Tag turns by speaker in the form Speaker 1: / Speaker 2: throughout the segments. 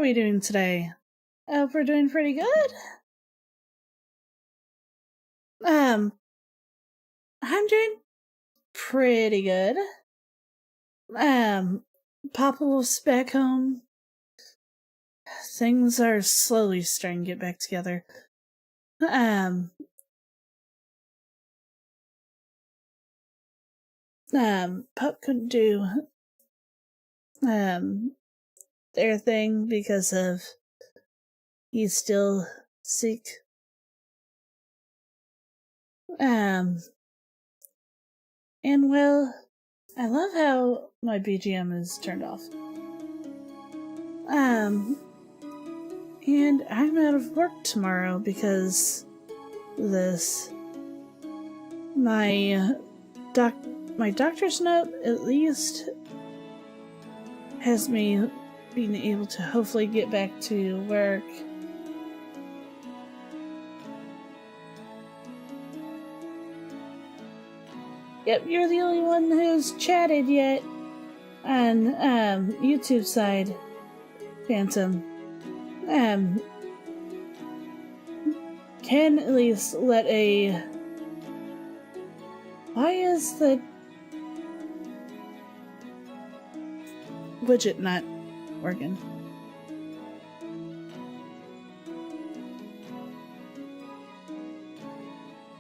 Speaker 1: we doing today? I hope we're doing pretty good. I'm doing pretty good. Papa was back home. Things are slowly starting to get back together. Pup couldn't do, their thing because of he's still sick. And well, I love how my BGM is turned off. And I'm out of work tomorrow because of this. My doctor's note at least has me being able to hopefully get back to work. Yep, you're the only one who's chatted yet on YouTube side, Phantom. Can at least let a... Why is the widget not working?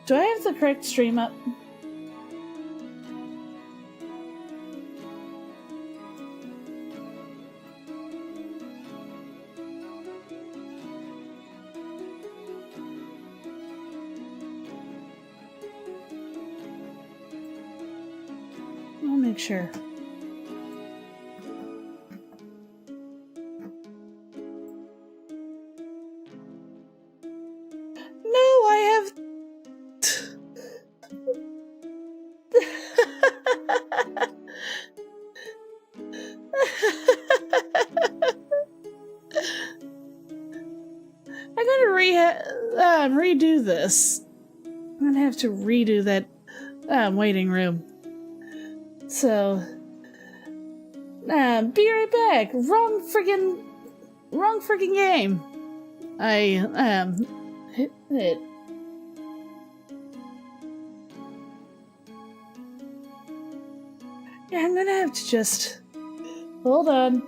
Speaker 1: Do I have the correct stream up? I'll make sure. No, I have... I gotta redo this. I'm gonna have to redo that waiting room. So, be right back. Wrong friggin' game. I hit it. Yeah, I'm gonna have to just hold on.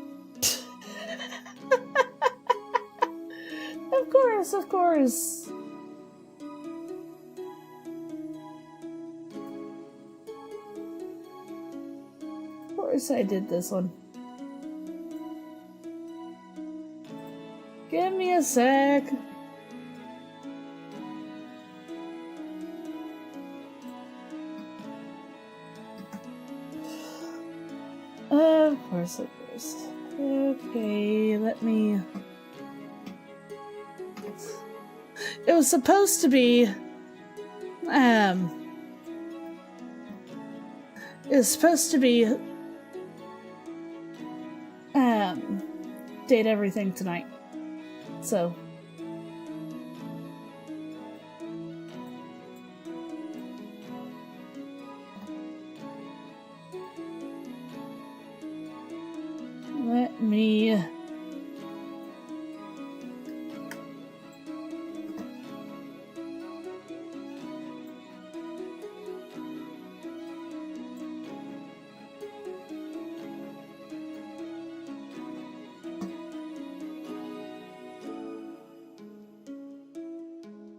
Speaker 1: Of course. Of course I did this one. Give me a sec. Of course. Okay, let me... It was supposed to be... date everything tonight. So... Let me...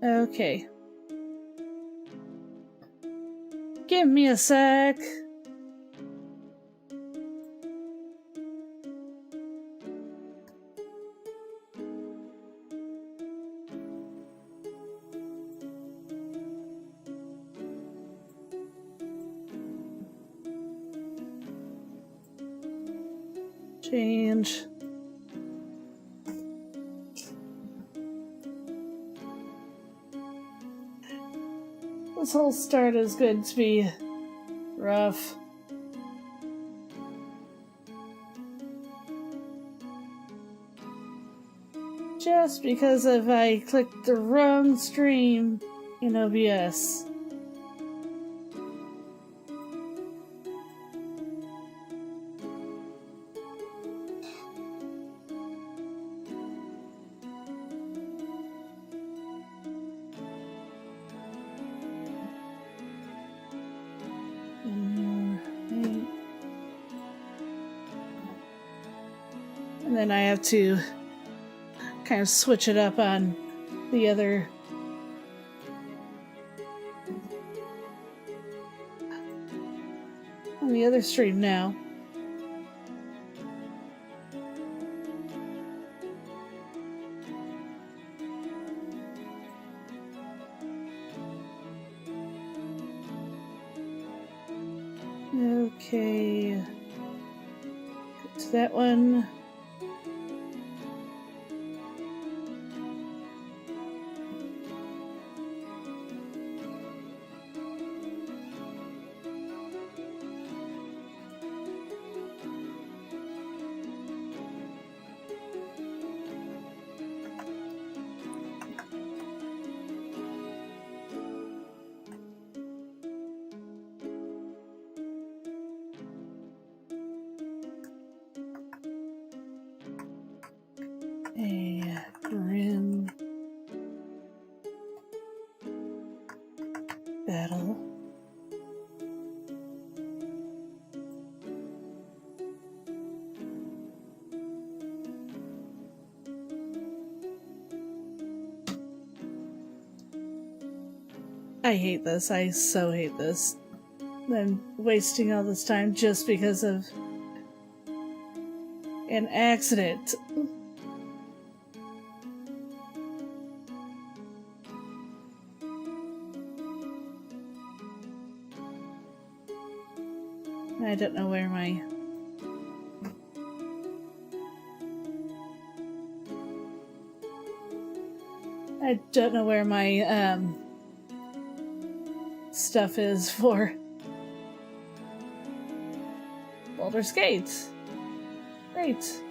Speaker 1: Okay. Give me a sec. Change. This whole start is going to be rough. Just because if I clicked the wrong stream in OBS. then I have to kind of switch it up on the other stream now. Okay, get to that one. A grim battle. I hate this. I so hate this. I'm wasting all this time just because of an accident. I don't know where my stuff is for Baldur's Gate. Great.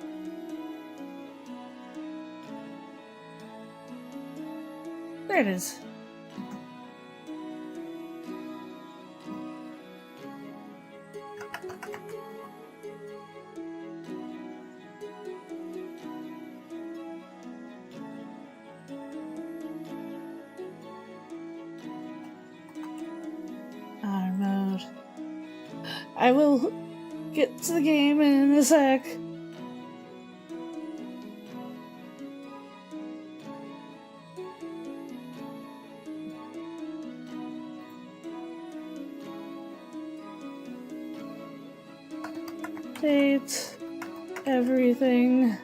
Speaker 1: There it is. Honor mode. I will get to the game in a sec. Date, everything.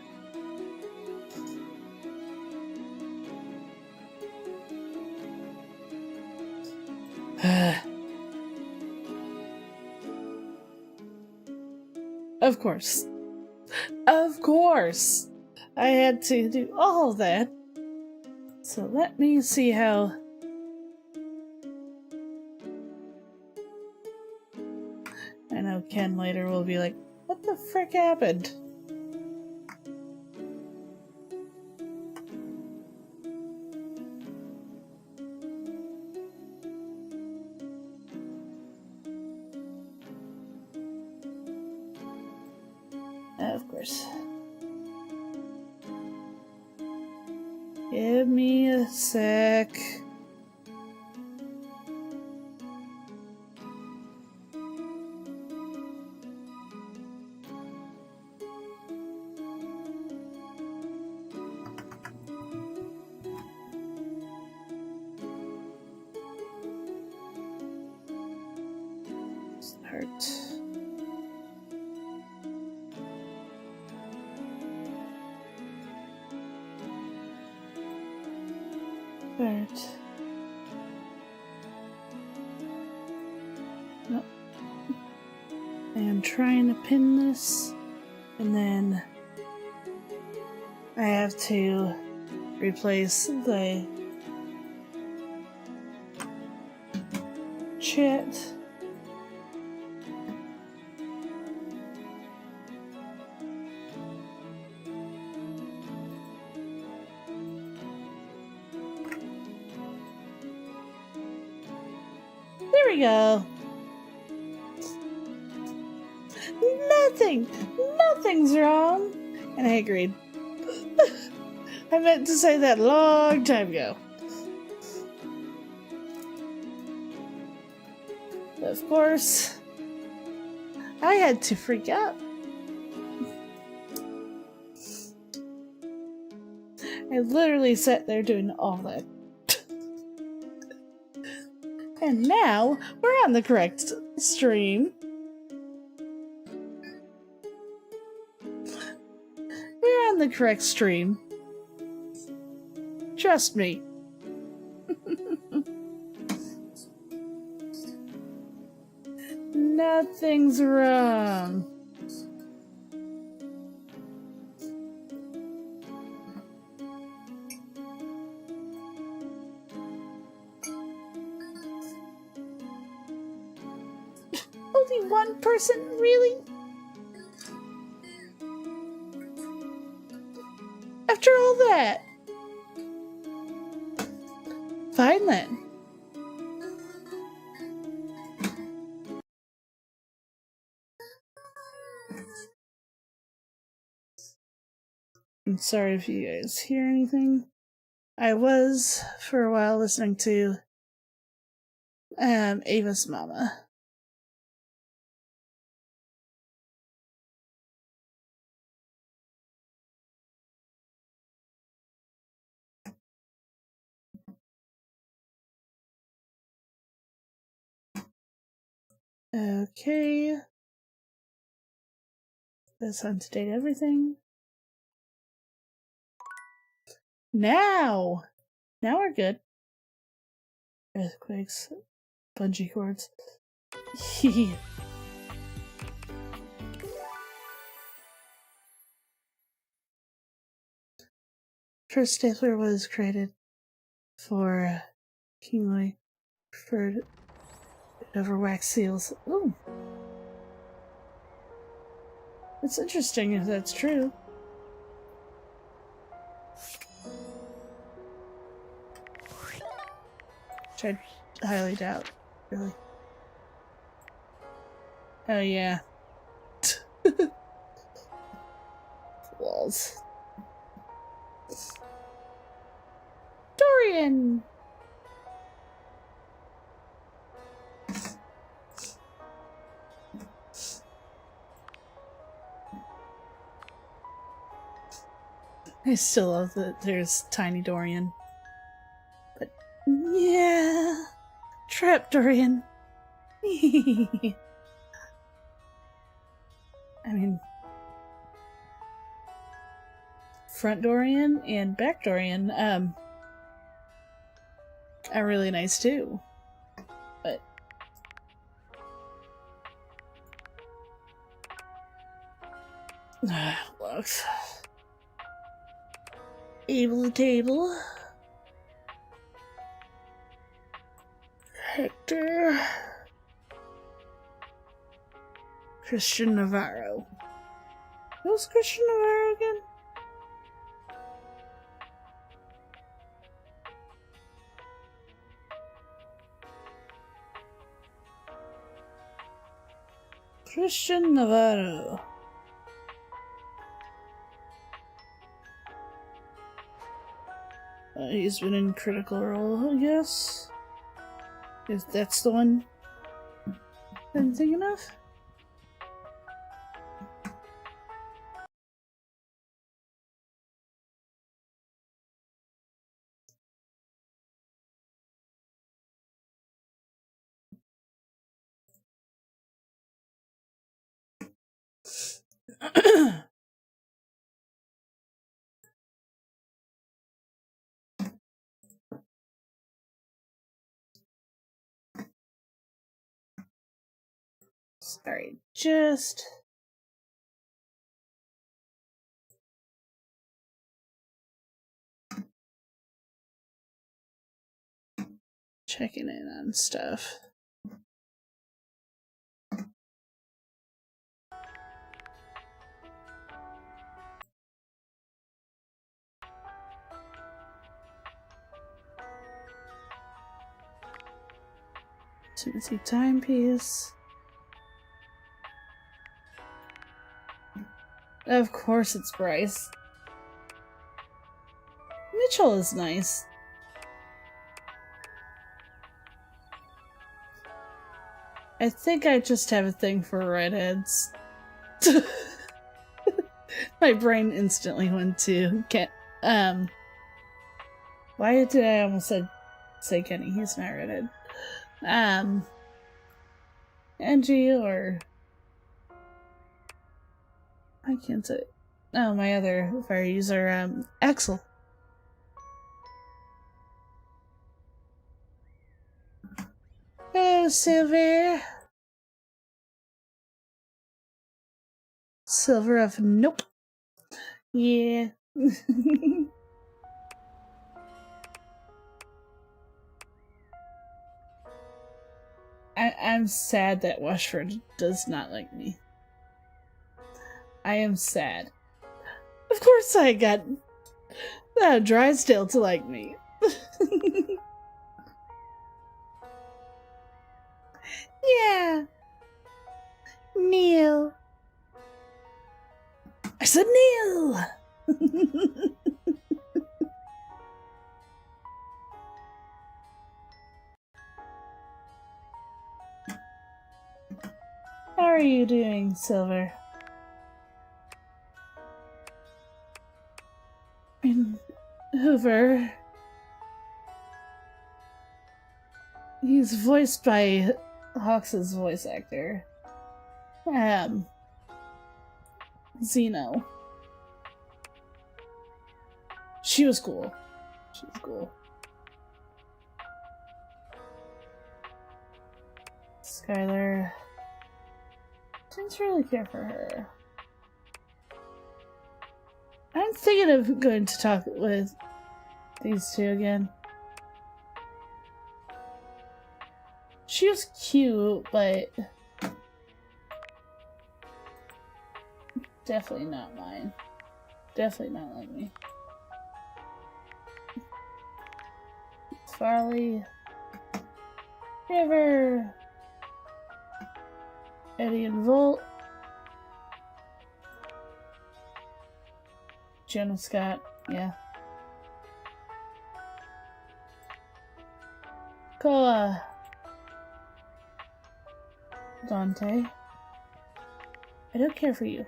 Speaker 1: Of course. Of course! I had to do all of that. So let me see how... I know Ken later will be like, what the frick happened? Of course. Give me a sec. Start. Start. Nope. I'm trying to pin this, and then I have to replace the chat. There we go. Nothing's wrong. And I agreed. I meant to say that a long time ago. Of course, I had to freak out. I literally sat there doing all that. And now we're on the correct stream. We're on the correct stream. Trust me. Nothing's wrong. Only one person, really? After all that? Fine then. I'm sorry if you guys hear anything. I was, for a while, listening to Ava's mama. Okay. That's time to date everything. Now we're good. Earthquakes, bungee cords. First stapler was created for King Louis, preferred over wax seals. Ooh. It's interesting if that's true. Which I highly doubt, really. Oh yeah. Walls. Dorian! I still love that there's Tiny Dorian. But, yeah. Trap Dorian. I mean, front Dorian and back Dorian, are really nice too. But looks able to table. Hector. Christian Navarro. Who's Christian Navarro again? Christian Navarro. He's been in Critical Role, I guess. If that's the one I'm thinking of. Sorry, just checking in on stuff. Timothy Timepiece. Of course it's Bryce. Mitchell is nice. I think I just have a thing for redheads. My brain instantly went to Why did I almost say Kenny? He's not redhead. Angie or I can't say. Oh, my other fire user, Axel. Oh, Silver. Silver of nope. Yeah. I'm sad that Washford does not like me. I am sad. Of course I got Drysdale to like me. Yeah. Neil. I said Neil! How are you doing, Silver? And Hoover. He's voiced by Hawks' voice actor. Zeno. She was cool. She was cool. Skylar. Didn't really care for her. I'm thinking of going to talk with these two again. She was cute, but definitely not mine. Definitely not like me. Farley. River. Eddie and Volt. Jonah Scott. Yeah. Koa. Dante. I don't care for you.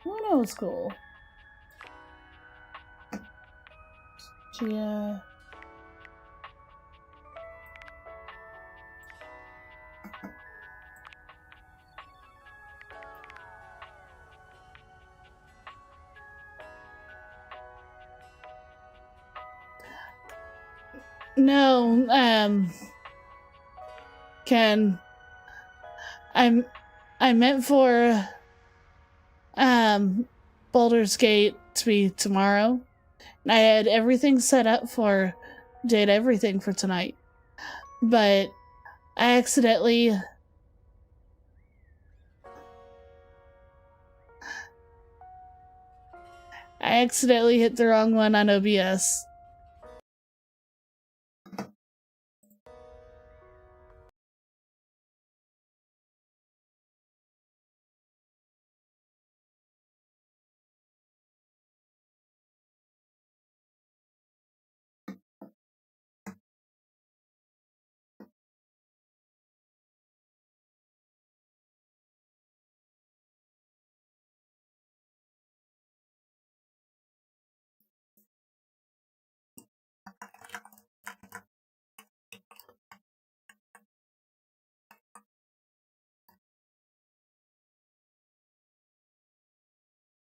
Speaker 1: Luna was cool. Gia. No, Ken. I meant for Baldur's Gate to be tomorrow. And I had everything set up for did everything for tonight. But I accidentally hit the wrong one on OBS.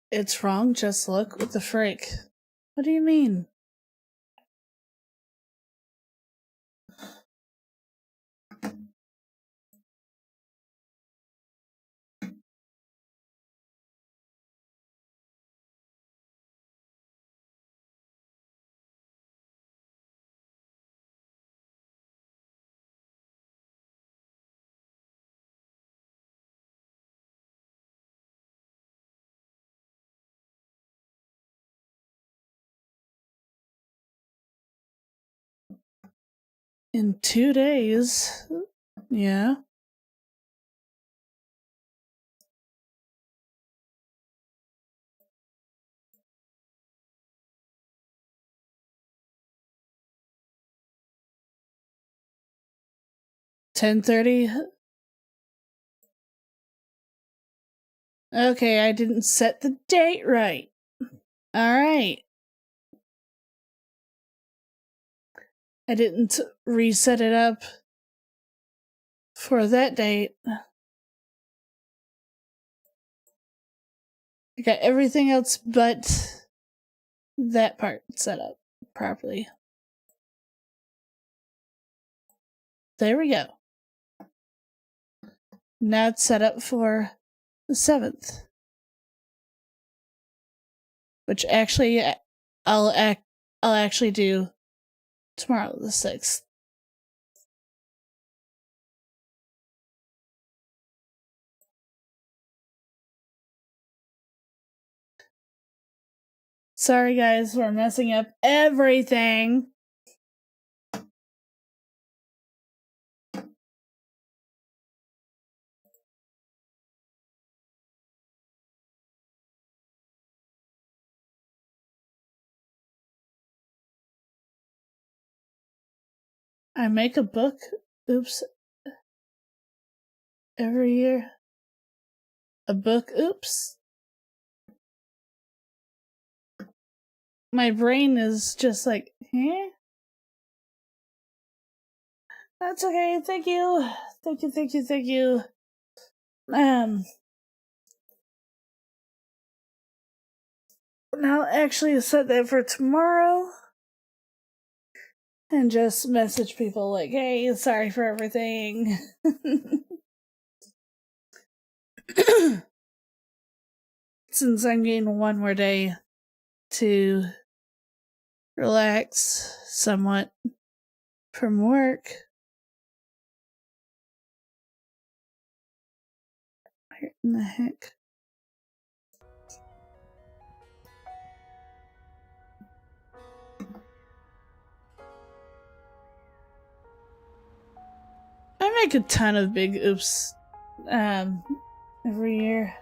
Speaker 1: It's wrong, just look. What the frick? What do you mean? In 2 days? Yeah. $10:30? Okay, I didn't set the date right. Alright. I didn't reset it up for that date. I got everything else but that part set up properly. There we go. Now it's set up for the 7th. Which actually I'll actually do tomorrow, the 6th. Sorry guys, we're messing up everything. I make a book, oops, every year. A book, oops. My brain is just like, eh? That's okay, thank you. Thank you. I'll actually set that for tomorrow. And just message people like, hey, sorry for everything. Since I'm getting one more day to relax somewhat from work. Where in the heck? I make a ton of big oops every year.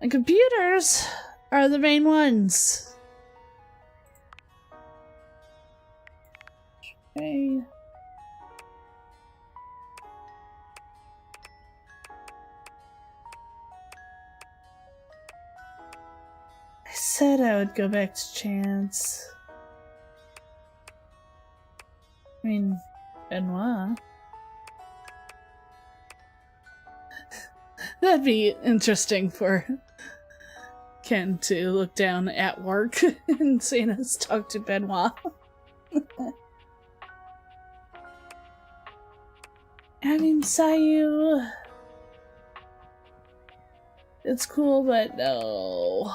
Speaker 1: And computers are the main ones. Okay. I said I would go back to chance. I mean, Benoit. That'd be interesting for Ken to look down at work and seeing us talk to Benoit. I mean, Sayu. It's cool, but no.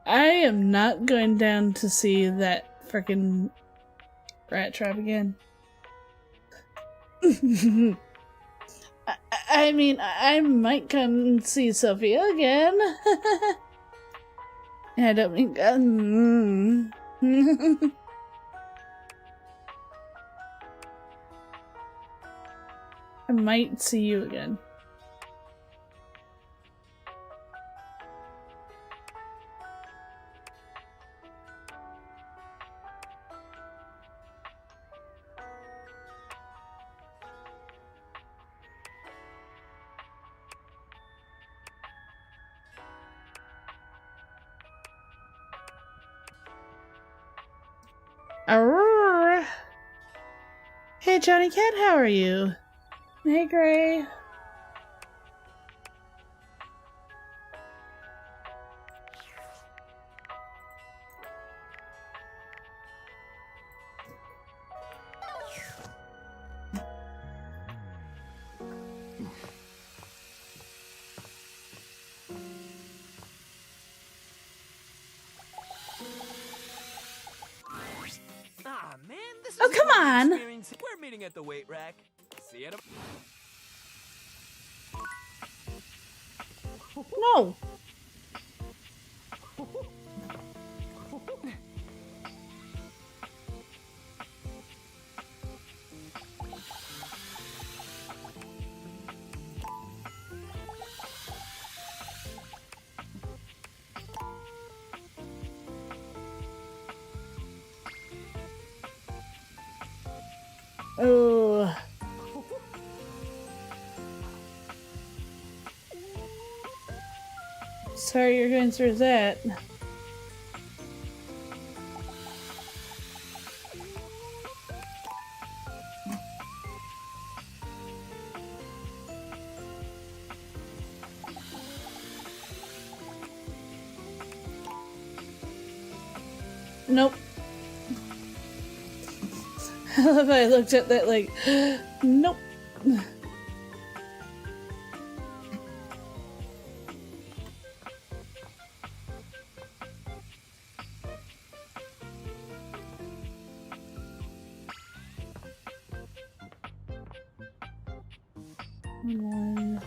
Speaker 1: I am not going down to see that frickin' rat trap again. I mean, I might come and see Sophia again. I don't mean... I might see you again. Arrrr. Hey Johnny Cat, how are you? Hey Gray.
Speaker 2: Man, this
Speaker 1: Oh, come on!
Speaker 2: We're meeting at the weight rack. See you.
Speaker 1: No! Oh. Sorry you're going through that. Nope. I love how I looked at that like, nope. One.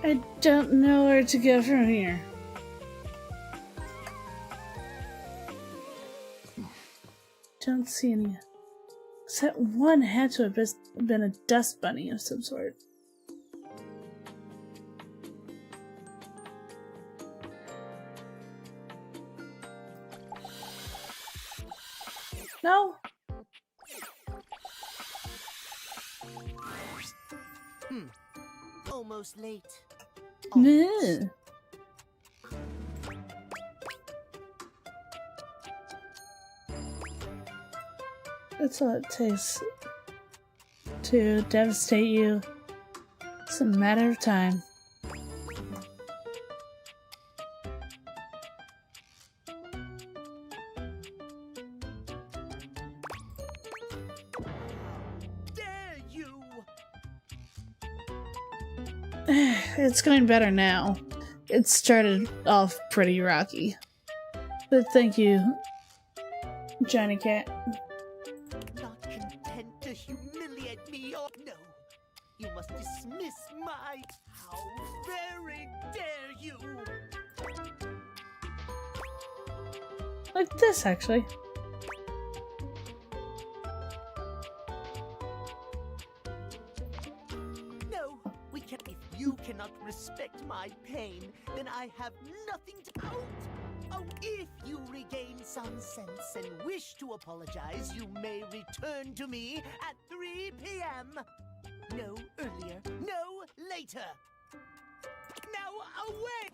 Speaker 1: I don't know where to go from here. Don't see any. Except one had to have been a dust bunny of some sort. No?
Speaker 3: Almost late.
Speaker 1: No. That's all it takes to devastate you. It's a matter of time.
Speaker 3: Dare you!
Speaker 1: It's going better now. It started off pretty rocky. But thank you, Johnny Cat.
Speaker 3: Not content to humiliate me, or no, you must dismiss my. How very dare you!
Speaker 1: Like this, actually.
Speaker 3: No, we can. If you cannot respect my pain, then I have nothing to out. Oh, if you regain some sense and wish to apologize, you may return to me at 3 p.m. No earlier, no later. Now away!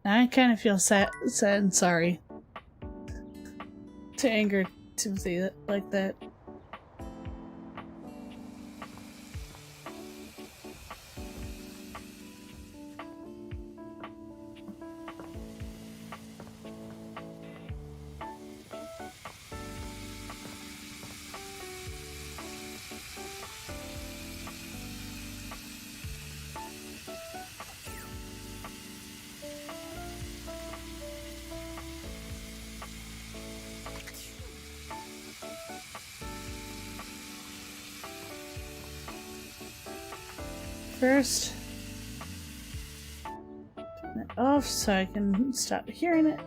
Speaker 1: I kind of feel sad and sorry to anger Timothy like that. First, turn it off so I can stop hearing it.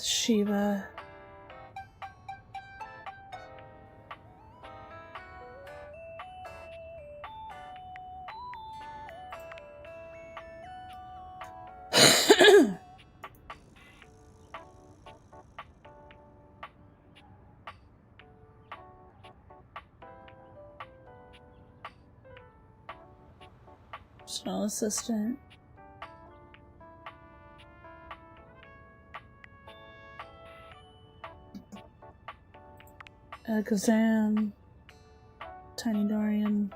Speaker 1: Shiva. Personal assistant. Kazam. Tiny Dorian.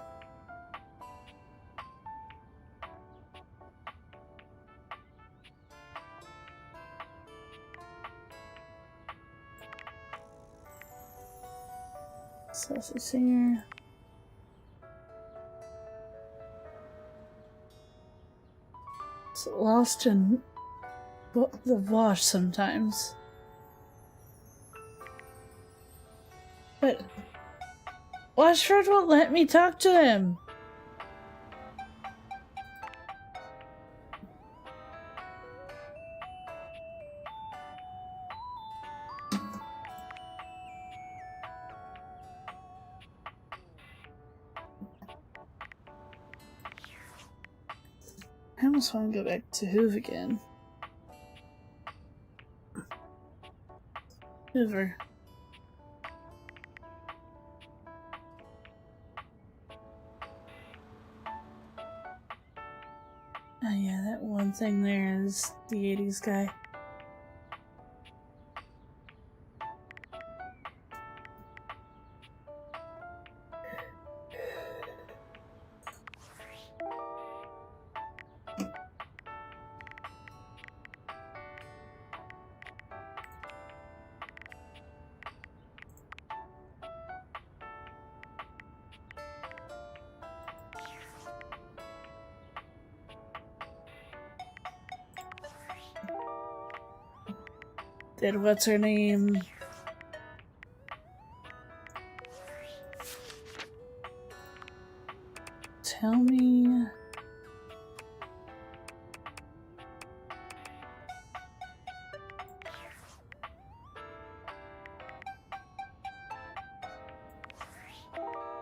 Speaker 1: Saucy Singer. lost in the wash sometimes. But Washford won't let me talk to him. I almost want to go back to Hoove again. Hoover. Oh yeah, that one thing there is the 80s guy. Did what's her name? Tell me.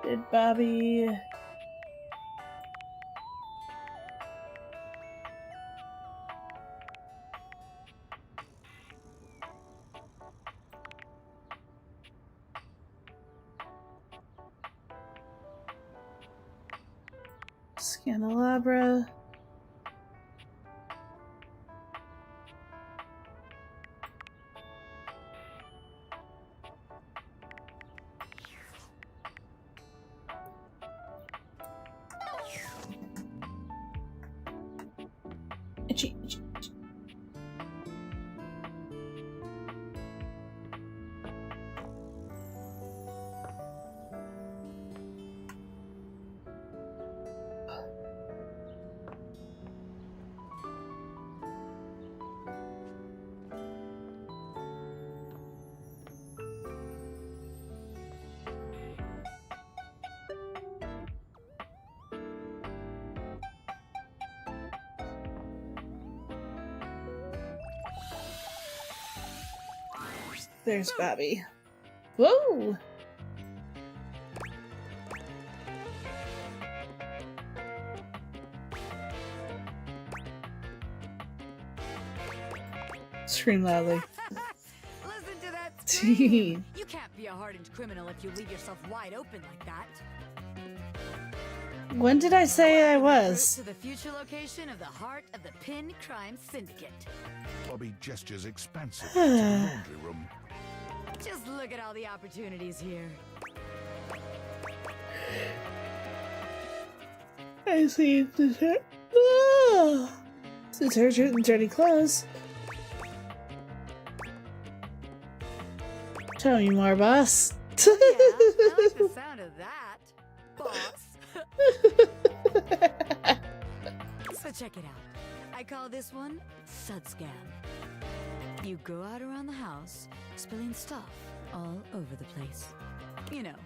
Speaker 1: Did Bobby? Candelabra. Itchy, itchy, itchy. There's Bobby. Whoa! Scream loudly.
Speaker 4: Listen to that scream. You can't be a hardened criminal if you leave yourself wide open like that.
Speaker 1: When did I say I
Speaker 4: Route
Speaker 1: was?
Speaker 4: to the future location of the heart of the Pin Crime Syndicate.
Speaker 5: Bobby gestures expansively to the laundry room.
Speaker 4: Just look at all the opportunities here.
Speaker 1: I see detergent and dirty clothes. Tell me more, boss.
Speaker 4: Yeah, I like the sound of that, boss. So check it out. I call this one Sud Scam. You go out around the house, spilling stuff all over the place. You know,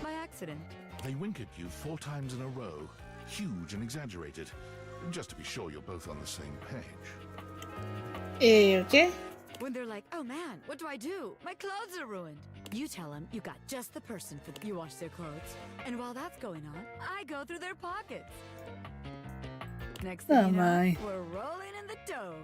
Speaker 4: by accident.
Speaker 5: They wink at you 4 times in a row, huge and exaggerated, just to be sure you're both on the same page.
Speaker 1: Okay.
Speaker 4: When they're like, oh man, what do I do? My clothes are ruined. You tell them you got just the person for you wash their clothes. And while that's going on, I go through their pockets. Next thing you know,
Speaker 1: my.
Speaker 4: we're rolling in the dough.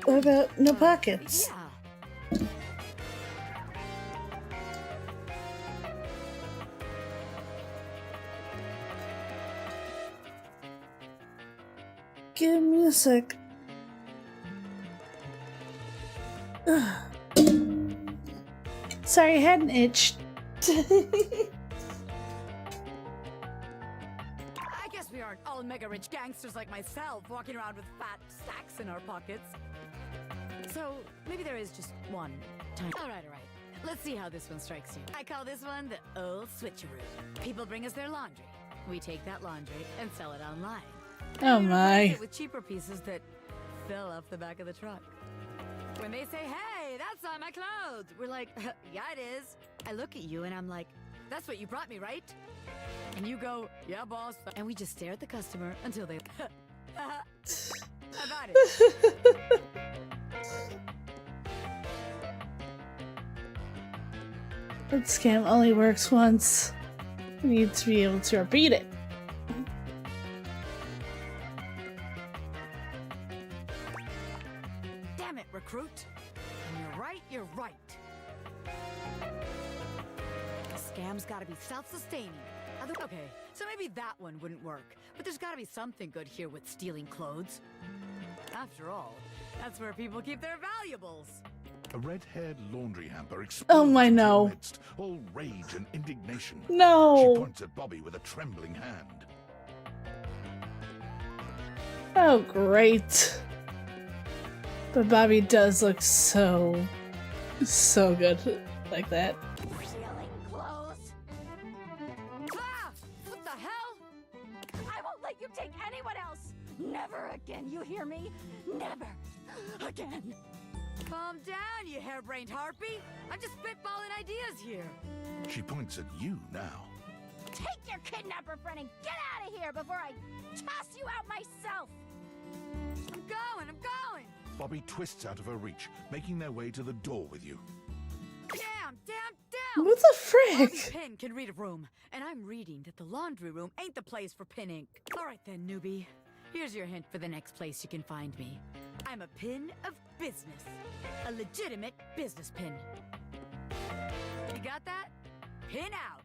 Speaker 1: What about no pockets?
Speaker 4: Yeah.
Speaker 1: Give me a sec. Sorry, I had an itch.
Speaker 4: I guess we aren't all mega rich gangsters like myself walking around with fat stacks in our pockets. So maybe there is just one time. All right. Let's see how this one strikes you. I call this one the old switcheroo. People bring us their laundry. We take that laundry and sell it online.
Speaker 1: Oh
Speaker 4: We replace
Speaker 1: my.
Speaker 4: it with cheaper pieces that fell off the back of the truck. When they say, "Hey, that's not my clothes," we're like, "Yeah, it is." I look at you and I'm like, "That's what you brought me, right?" And you go, "Yeah, boss." And we just stare at the customer until they. About it.
Speaker 1: That scam only works once. You need to be able to repeat it.
Speaker 4: Damn it, recruit. And you're right. The scam's gotta be self-sustaining. Okay, so maybe that one wouldn't work. But there's gotta be something good here with stealing clothes. After all, that's where people keep their valuables.
Speaker 5: A red-haired laundry hamper explodes
Speaker 1: Oh my,
Speaker 5: into
Speaker 1: no.
Speaker 5: your midst, all rage and indignation.
Speaker 1: No.
Speaker 5: She points at Bobby with a trembling hand.
Speaker 1: Oh, great. But Bobby does look so good like that.
Speaker 6: Stealing clothes?
Speaker 4: Ah! What the hell?
Speaker 6: I won't let you take anyone else! Never again, you hear me? Never again!
Speaker 4: Calm down, you harebrained harpy. I'm just spitballing ideas here.
Speaker 5: She points at you now.
Speaker 6: Take your kidnapper friend and get out of here before I toss you out myself!
Speaker 4: I'm going!
Speaker 5: Bobby twists out of her reach, making their way to the door with you.
Speaker 4: Damn!
Speaker 1: What the
Speaker 4: Bobby
Speaker 1: frick?
Speaker 4: Pin can read a room, and I'm reading that the laundry room ain't the place for pin ink. All right then, newbie. Here's your hint for the next place you can find me. I'm a pin of business. A legitimate business pin. You got that? Pin out!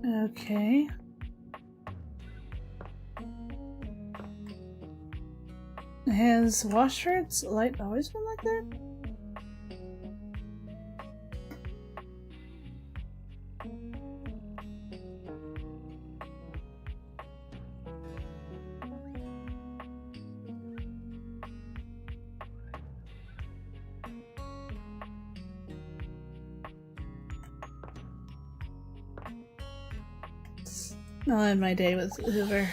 Speaker 1: Okay. Has Washford's light always been like that? I'll end my day with Hoover.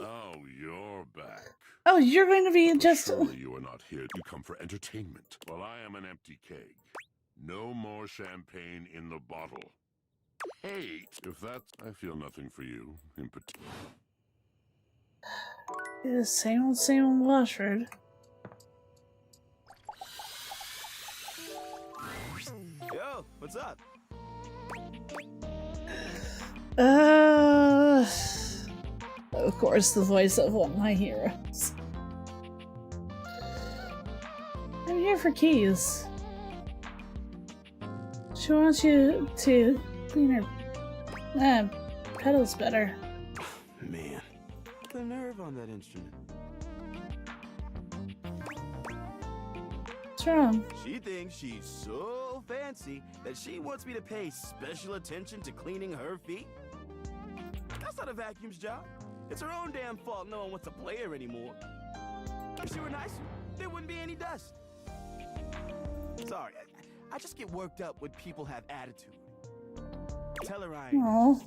Speaker 5: Oh, you're back.
Speaker 1: Oh, you're going to be just...
Speaker 5: Surely you are not here to come for entertainment. Well, I am an empty keg. No more champagne in the bottle. Hate. If that's... I feel nothing for you in particular.
Speaker 1: The same old Washford.
Speaker 2: Yo, what's up?
Speaker 1: Of course, the voice of one of my heroes. I'm here for keys. She wants you to clean her pedals better.
Speaker 2: Man, the nerve on that instrument.
Speaker 1: What's wrong?
Speaker 2: She thinks she's so fancy that she wants me to pay special attention to cleaning her feet. That's not a vacuum's job. It's her own damn fault no one wants to play her anymore. If she were nicer, there wouldn't be any dust. Sorry, I just get worked up when people have attitude. Tell her I ain't.
Speaker 1: Aww.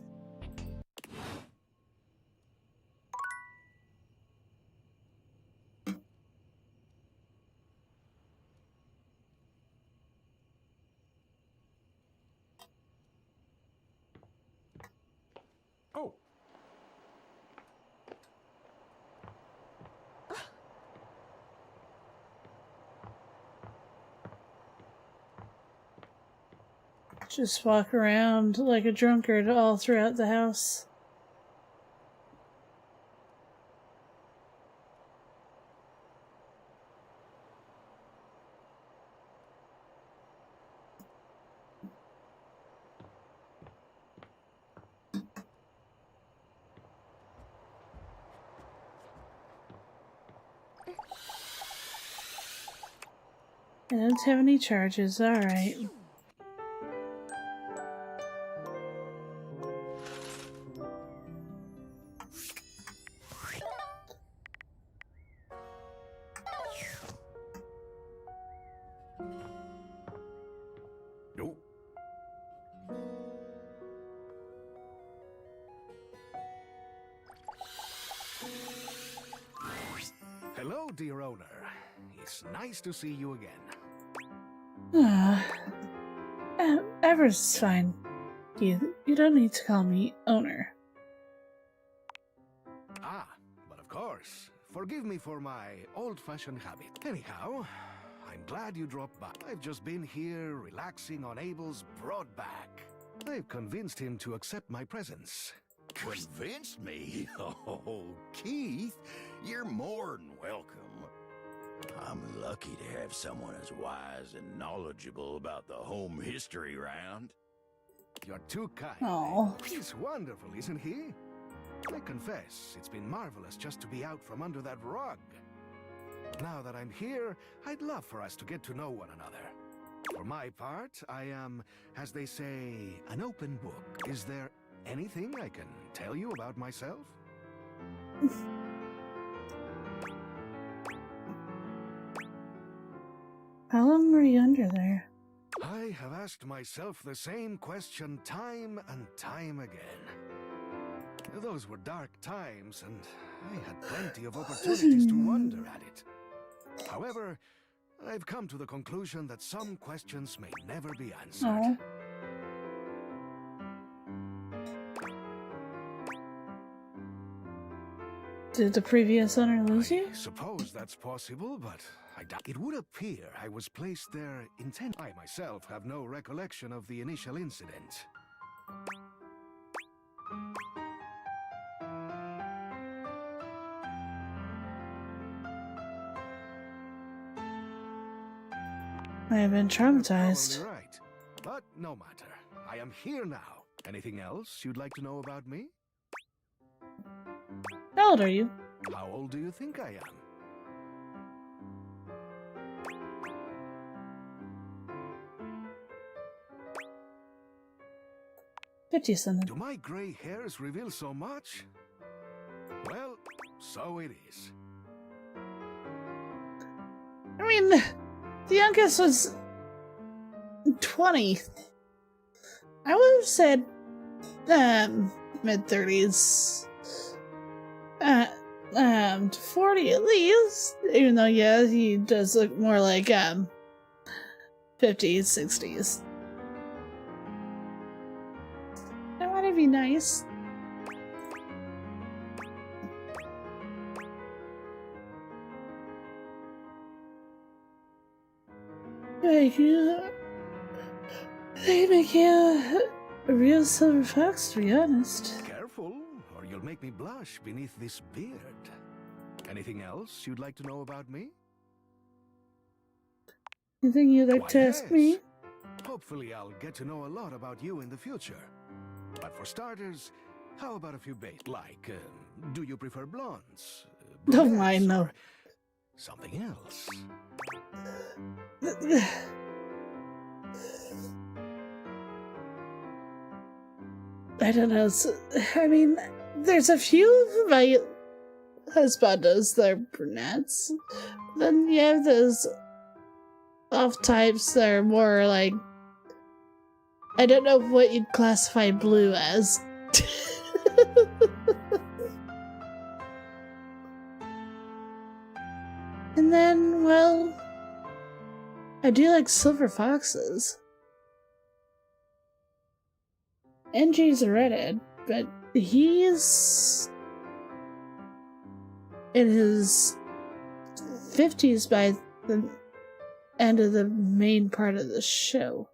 Speaker 5: Oh,
Speaker 1: Just walk around like a drunkard all throughout the house. I don't have any charges, alright.
Speaker 7: Nope. Hello, dear owner. It's nice to see you again.
Speaker 1: Avarice is fine. You don't need to call me owner.
Speaker 7: Ah, but of course. Forgive me for my old-fashioned habit. Anyhow, I'm glad you dropped by. I've just been here relaxing on Abel's broad back. I've convinced him to accept my presence.
Speaker 8: Convinced me? Oh, Keith, you're more than welcome. I'm lucky to have someone as wise and knowledgeable about the home history round.
Speaker 7: You're too kind.
Speaker 1: Oh.
Speaker 7: He's wonderful, isn't he? I confess, it's been marvelous just to be out from under that rug. Now that I'm here, I'd love for us to get to know one another. For my part, I am, as they say, an open book. Is there anything I can tell you about myself?
Speaker 1: How long were you under there?
Speaker 7: I have asked myself the same question time and time again. Those were dark times, and I had plenty of opportunities to wonder at it. However, I've come to the conclusion that some questions may never be answered.
Speaker 1: Oh. Did the previous owner lose you?
Speaker 7: I suppose that's possible, but I doubt it would appear I was placed there I myself have no recollection of the initial incident.
Speaker 1: I have been traumatized.
Speaker 7: You're probably right. But no matter. I am here now. Anything else you'd like to know about me?
Speaker 1: How old are you?
Speaker 7: How old do you think I am?
Speaker 1: $50-something.
Speaker 7: Do my gray hairs reveal so much? Well, so it is.
Speaker 1: I mean, the youngest was 20. I would have said mid-30s. 40 at least. Even though, yeah, he does look more like 50s, 60s. I want to be nice. They make you a real silver fox, to be honest.
Speaker 7: Careful, or you'll make me blush beneath this beard. Anything else you'd like to know about me?
Speaker 1: Anything you'd like
Speaker 7: Why,
Speaker 1: to ask
Speaker 7: yes.
Speaker 1: me?
Speaker 7: Hopefully I'll get to know a lot about you in the future. But for starters, how about a few basics? Like, do you prefer blondes?
Speaker 1: Don't
Speaker 7: brunettes,
Speaker 1: mind, no.
Speaker 7: or something else?
Speaker 1: I don't know. I mean, there's a few of my husbandos that are brunettes. Then you have those off types that are more like, I don't know what you'd classify blue as. And then, well, I do like silver foxes. NG's a redhead, but he's in his 50s by the end of the main part of the show.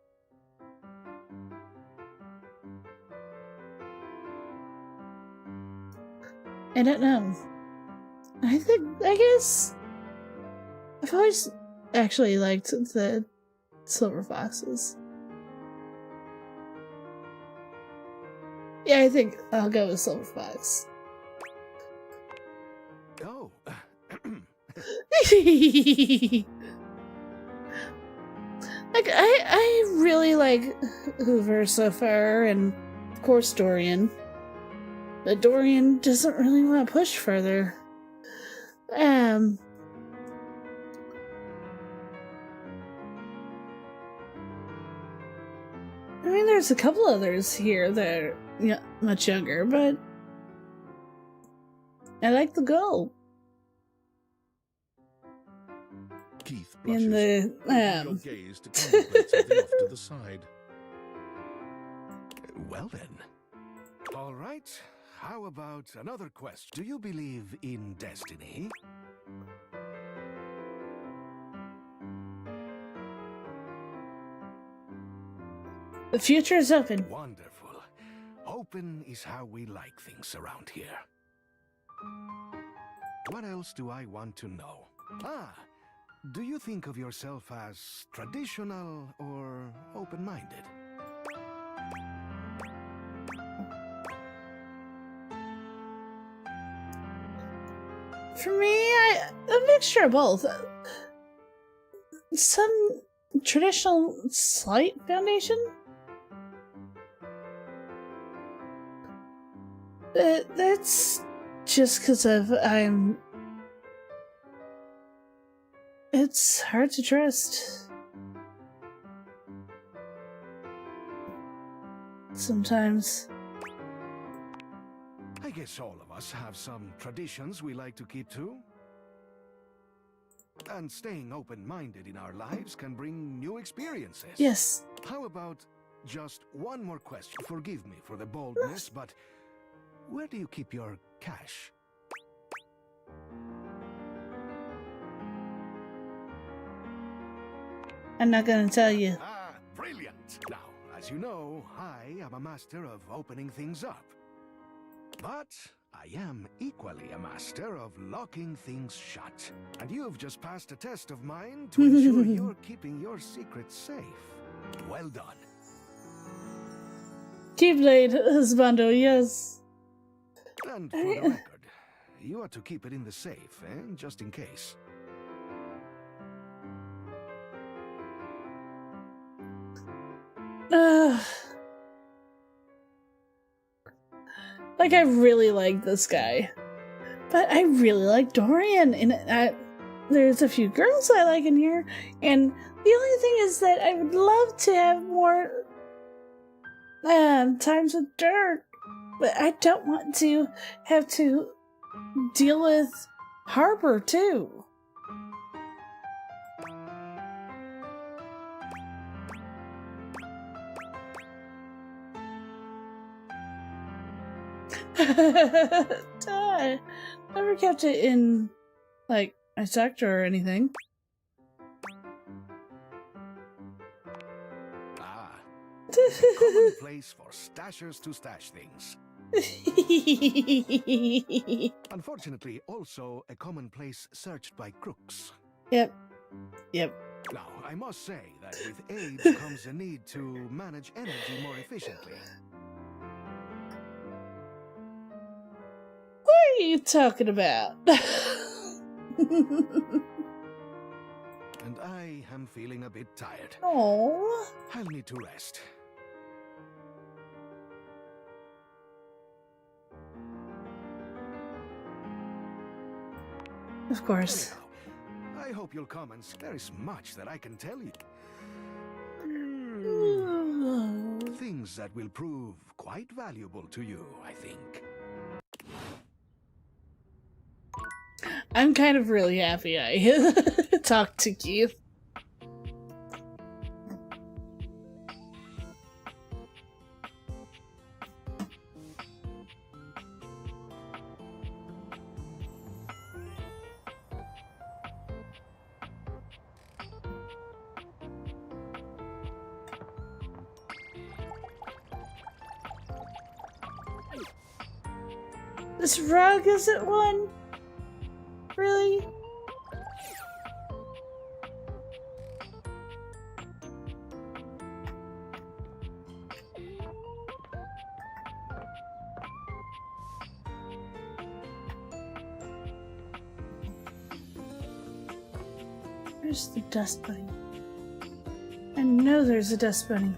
Speaker 1: I don't know. I guess I've always actually liked the silver foxes. Yeah, I think I'll go with silver fox.
Speaker 7: Oh.
Speaker 1: Like, I really like Hoover so far, and of course Dorian. But Dorian doesn't really want to push further. I mean, there's a couple others here that are much younger, but I like the girl.
Speaker 5: Keith
Speaker 1: In
Speaker 5: brushes
Speaker 1: the,
Speaker 5: your gaze to contemplate something off to the side.
Speaker 7: Well then. All right. How about another question? Do you believe in destiny?
Speaker 1: The future is open.
Speaker 7: Wonderful. Open is how we like things around here. What else do I want to know? Do you think of yourself as traditional or open-minded?
Speaker 1: For me, a mixture of both. Some traditional slight foundation. But that's just because it's hard to trust. Sometimes.
Speaker 7: I guess all of us have some traditions we like to keep to. And staying open-minded in our lives can bring new experiences.
Speaker 1: Yes.
Speaker 7: How about just one more question? Forgive me for the boldness, but where do you keep your cash?
Speaker 1: I'm not gonna tell you.
Speaker 7: Ah, brilliant! Now, as you know, I am a master of opening things up. But I am equally a master of locking things shut. And you've just passed a test of mine to ensure you're keeping your secrets safe. Well done.
Speaker 1: Keyblade, husbando, yes.
Speaker 7: And for the record, you ought to keep it in the safe, just in case.
Speaker 1: Like, I really like this guy. But I really like Dorian, and there's a few girls I like in here, and the only thing is that I would love to have more times with Dirk, but I don't want to have to deal with Harper, too. I never kept it in, like, a sector or anything.
Speaker 7: Ah, a common place for stashers to stash things. Unfortunately, also a common place searched by crooks.
Speaker 1: Yep.
Speaker 7: Now, I must say that with age comes a need to manage energy more efficiently.
Speaker 1: What are you talking about?
Speaker 7: And I am feeling a bit tired.
Speaker 1: Oh.
Speaker 7: I'll need to rest.
Speaker 1: Of course.
Speaker 7: Anyhow, I hope you'll come and there is much that I can tell you. Things that will prove quite valuable to you, I think.
Speaker 1: I'm kind of really happy I talked to Keith. This rug isn't one? Really? Where's the dust bunny? I know there's a dust bunny.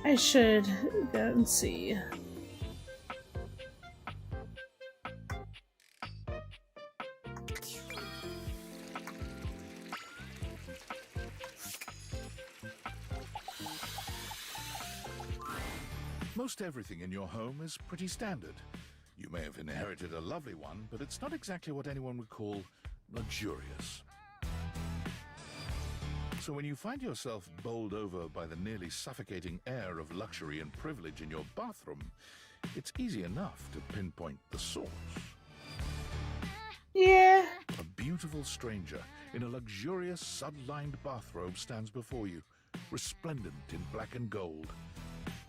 Speaker 1: I should go and see.
Speaker 9: Most everything in your home is pretty standard. You may have inherited a lovely one, but it's not exactly what anyone would call luxurious. So when you find yourself bowled over by the nearly suffocating air of luxury and privilege in your bathroom, it's easy enough to pinpoint the source.
Speaker 1: Yeah.
Speaker 9: A beautiful stranger in a luxurious sud-lined bathrobe stands before you, resplendent in black and gold.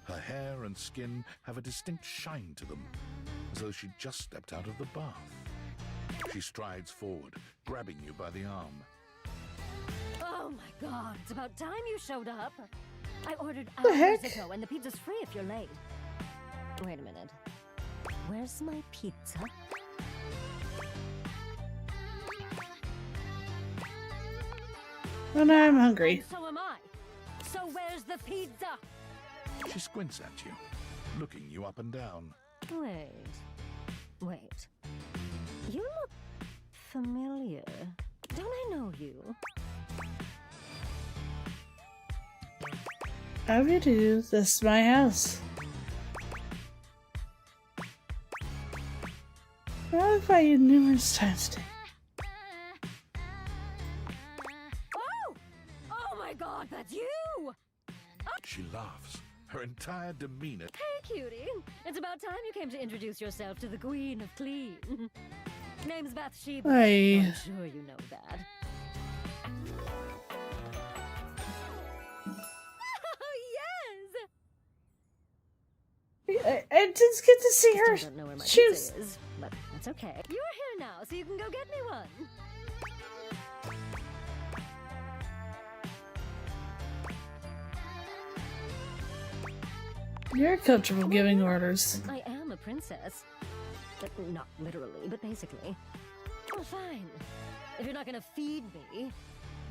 Speaker 9: Her hair and skin have a distinct shine to them, as though she'd just stepped out of the bath. She strides forward, grabbing you by the arm.
Speaker 6: Oh my god, it's about time you showed up. I ordered
Speaker 1: The
Speaker 6: hours
Speaker 1: heck?
Speaker 6: ago and the pizza's free if you're late. Wait a minute. Where's my pizza?
Speaker 1: Well, now I'm hungry.
Speaker 6: And so am I. So where's the pizza?
Speaker 9: She squints at you, looking you up and down.
Speaker 6: Wait. You look familiar. Don't I know you?
Speaker 1: How do you do? This is my house. I've by you numerous times today.
Speaker 6: Oh my god, that's you!
Speaker 9: She laughs, her entire demeanor.
Speaker 6: Hey, cutie. It's about time you came to introduce yourself to the Queen of Clean. Name's Bathsheba.
Speaker 1: Aye.
Speaker 6: I'm sure you know that. Oh, yes!
Speaker 1: I just get to see her
Speaker 6: Still don't know where my
Speaker 1: shoes.
Speaker 6: pizza is, but that's okay. You're here now, so you can go get me one.
Speaker 1: You're comfortable giving orders.
Speaker 6: I am a princess. But not literally, but basically. Oh, fine. If you're not gonna feed me,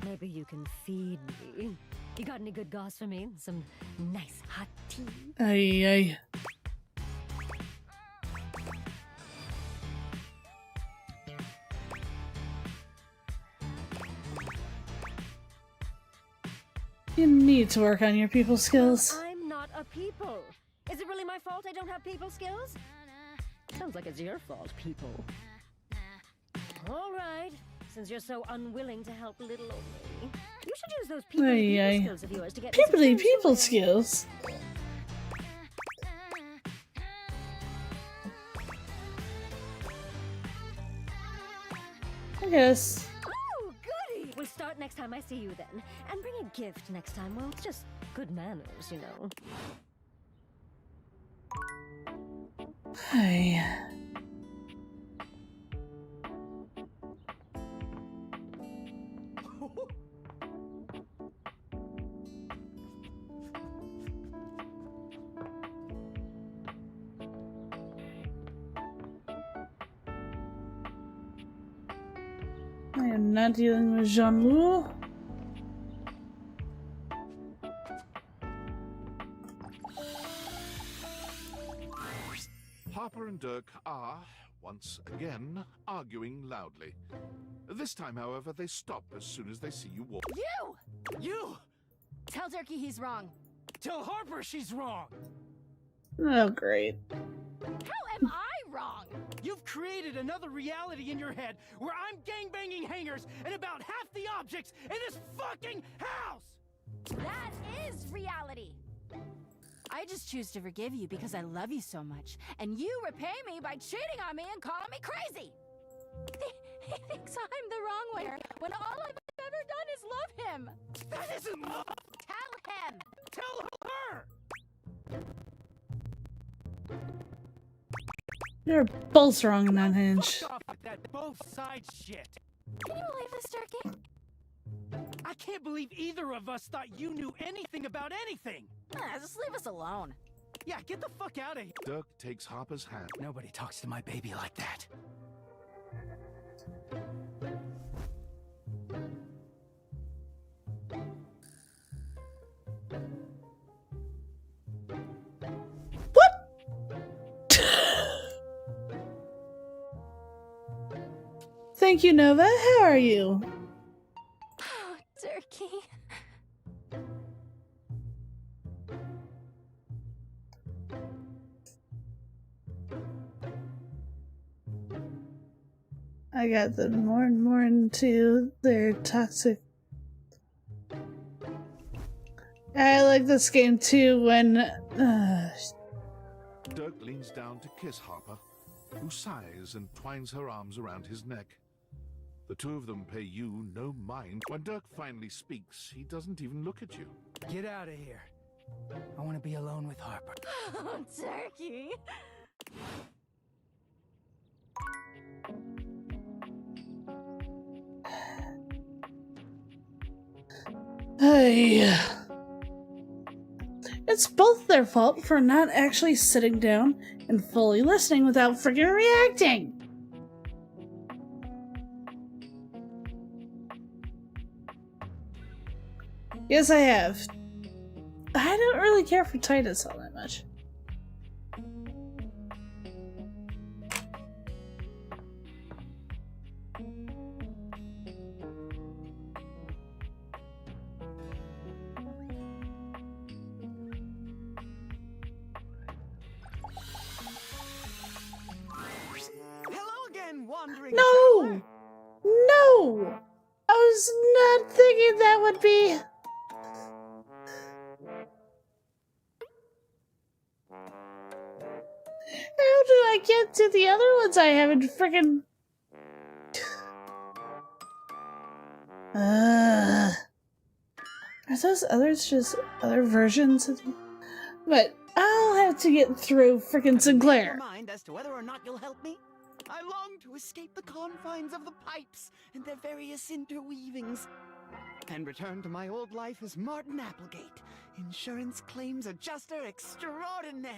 Speaker 6: maybe you can feed me. You got any good goss for me? Some nice hot tea?
Speaker 1: Aye. You need to work on your people skills.
Speaker 6: I'm not a people. Is it really my fault I don't have people skills? Sounds like it's your fault, people. All right. Since you're so unwilling to help little old me, you should use those people skills of yours to get me some
Speaker 1: Peoply
Speaker 6: friends
Speaker 1: people
Speaker 6: who-
Speaker 1: skills. I guess.
Speaker 6: Oh, goody! We'll start next time I see you then. And bring a gift next time. Well, it's just good manners, you know.
Speaker 1: Hi. I am not dealing with Jean-Loup.
Speaker 9: Harper and Dirk are, once again, arguing loudly. This time, however, they stop as soon as they see you walk.
Speaker 10: You!
Speaker 6: Tell Turkey he's wrong.
Speaker 10: Tell Harper she's wrong!
Speaker 1: Oh, great.
Speaker 6: How am I wrong?
Speaker 10: You've created another reality in your head where I'm gangbanging hangers and about half the objects in this fucking house!
Speaker 6: That is reality. I just choose to forgive you because I love you so much, and you repay me by cheating on me and calling me crazy. He thinks I'm the wrong one when all I've ever done is love him.
Speaker 10: That isn't love!
Speaker 6: Tell him.
Speaker 10: Tell her!
Speaker 1: You're both wrong in that hinge.
Speaker 10: Fuck off with that both sides shit!
Speaker 6: Can you believe this, Turkey?
Speaker 10: I can't believe either of us thought you knew anything about anything!
Speaker 6: Just leave us alone.
Speaker 10: Yeah, get the fuck out of here!
Speaker 9: Dirk takes Harper's hand.
Speaker 10: Nobody talks to my baby like that.
Speaker 1: Thank you, Nova. How are you?
Speaker 6: Oh, turkey.
Speaker 1: I got them more and more into their toxic. I like this game too when
Speaker 9: Dirk leans down to kiss Harper, who sighs and twines her arms around his neck. The two of them pay you no mind. When Dirk finally speaks, he doesn't even look at you.
Speaker 10: Get out of here. I want to be alone with Harper.
Speaker 6: Oh, turkey.
Speaker 1: Hey. It's both their fault for not actually sitting down and fully listening without freaking reacting. Yes, I have. I don't really care for Titus all that much.
Speaker 3: Hello again, wandering
Speaker 1: No!
Speaker 3: traveler.
Speaker 1: No! I was not thinking that would be... How do I get to the other ones I haven't freaking... Are those others just other versions of the... But I'll have to get through freaking
Speaker 3: Have you made
Speaker 1: Sinclair.
Speaker 3: your mind as to whether or not you'll help me? I long to escape the confines of the pipes and their various interweavings, and return to my old life as Martin Applegate, insurance claims adjuster extraordinaire.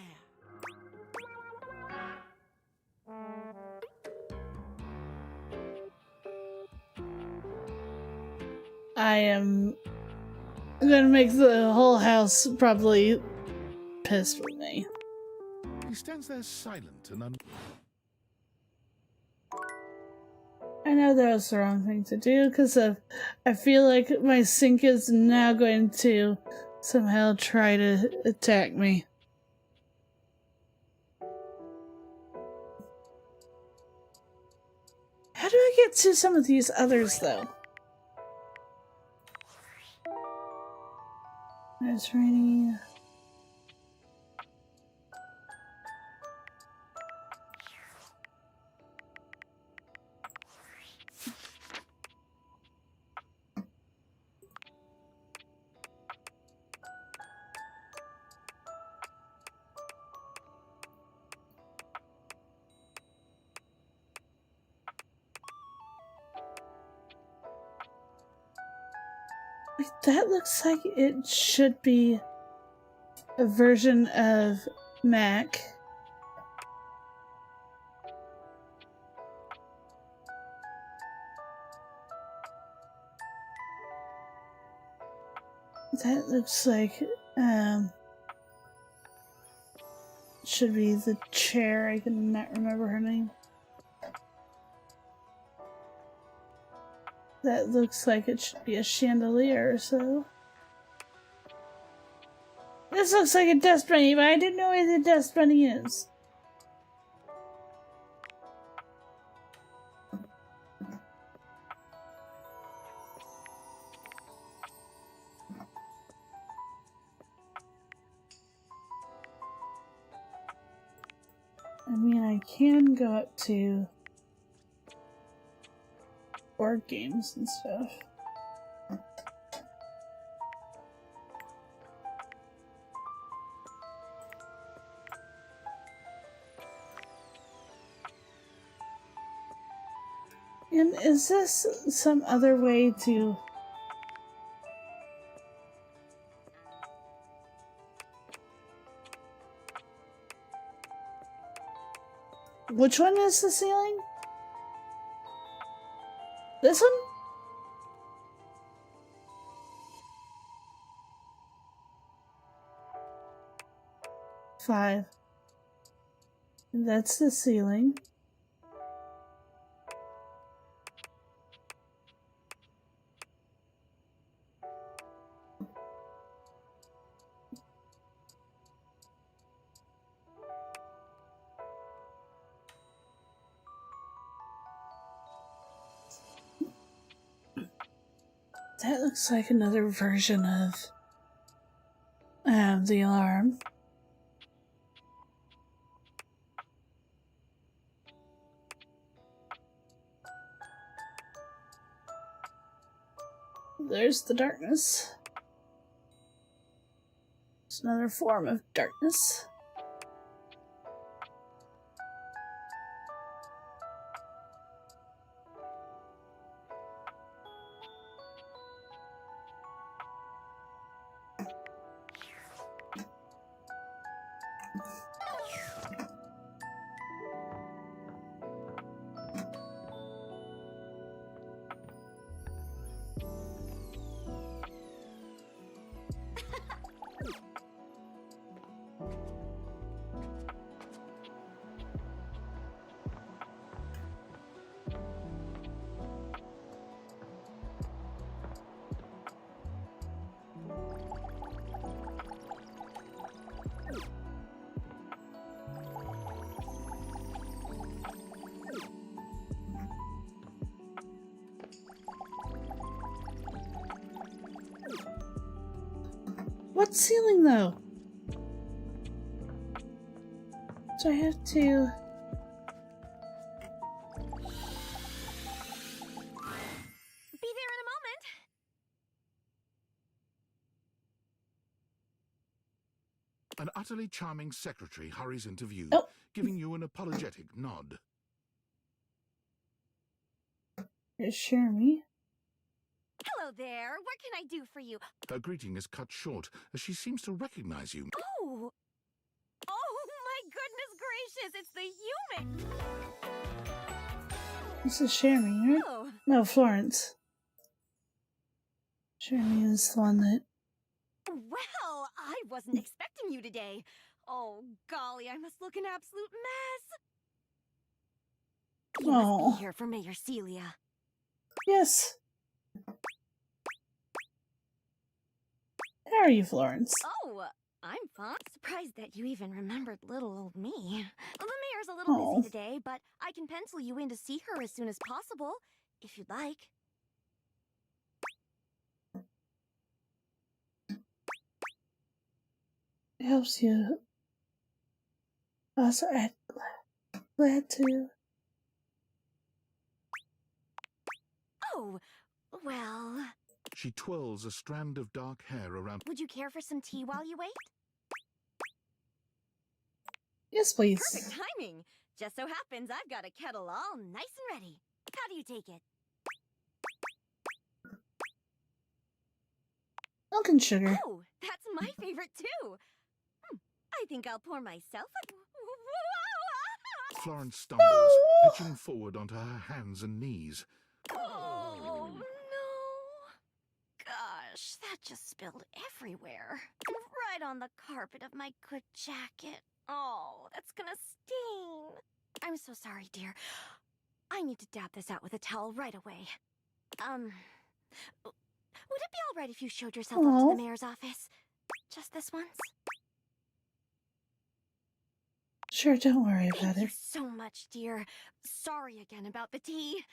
Speaker 1: I am gonna make the whole house probably pissed with me.
Speaker 9: He stands there silent and
Speaker 1: I know that was the wrong thing to do because I feel like my sink is now going to somehow try to attack me. How do I get to some of these others though? It's raining. That looks like it should be a version of Mac. That looks like should be the chair. I cannot remember her name. That looks like it should be a chandelier or so. This looks like a dust bunny, but I didn't know where the dust bunny is. I mean, I can go up to board games and stuff. And is this some other way to... Which one is the ceiling? This one? Five. That's the ceiling. That looks like another version of the alarm. There's the darkness. It's another form of darkness. What ceiling, though? So I have to...
Speaker 6: Be there in a moment.
Speaker 9: An utterly charming secretary hurries into view,
Speaker 1: Oh.
Speaker 9: giving you an apologetic nod.
Speaker 1: Assure me.
Speaker 6: Hello there. What can I do for you?
Speaker 9: Her greeting is cut short as she seems to recognize you.
Speaker 6: Oh. Oh my goodness gracious, it's the human.
Speaker 1: This is Shermie, right?
Speaker 6: Oh.
Speaker 1: No, Florence. Shermie is the one that...
Speaker 6: Well, I wasn't expecting you today. Oh, golly, I must look an absolute mess. You
Speaker 1: Oh.
Speaker 6: must be here for Mayor Celia.
Speaker 1: Yes. How are you, Florence?
Speaker 6: Oh, I'm fine. Surprised that you even remembered little old me. The mayor's a little
Speaker 1: Oh.
Speaker 6: busy today, but I can pencil you in to see her as soon as possible, if you'd like.
Speaker 1: It helps you. Also, I'm glad to.
Speaker 6: Oh, well,
Speaker 9: She twirls a strand of dark hair around.
Speaker 6: would you care for some tea while you wait?
Speaker 1: Yes, please.
Speaker 6: Perfect timing. Just so happens I've got a kettle all nice and ready. How do you take it?
Speaker 1: Milk and sugar.
Speaker 6: Oh, that's my favorite too. I think I'll pour myself a...
Speaker 9: Florence stumbles, pitching forward onto her hands and knees.
Speaker 6: Oh, no. Gosh, that just spilled everywhere. Right on the carpet of my good jacket. Oh, that's gonna sting. I'm so sorry, dear. I need to dab this out with a towel right away. Would it be all right if you showed yourself up to
Speaker 1: Aw.
Speaker 6: the mayor's office? Just this once?
Speaker 1: Sure, don't worry about
Speaker 6: Thank you
Speaker 1: it.
Speaker 6: so much, dear. Sorry again about the tea.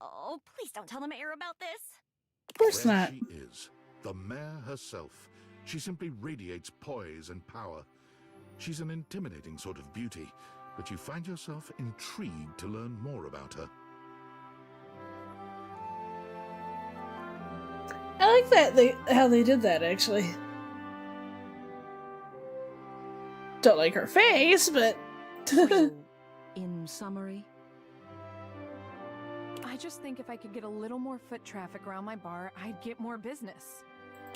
Speaker 6: Oh, please don't tell the mayor about this.
Speaker 1: Of course
Speaker 9: There
Speaker 1: not.
Speaker 9: she is, the mayor herself. She simply radiates poise and power. She's an intimidating sort of beauty, but you find yourself intrigued to learn more about her.
Speaker 1: I like that how they did that, actually. Don't like her face, but...
Speaker 11: In summary, I just think if I could get a little more foot traffic around my bar, I'd get more business.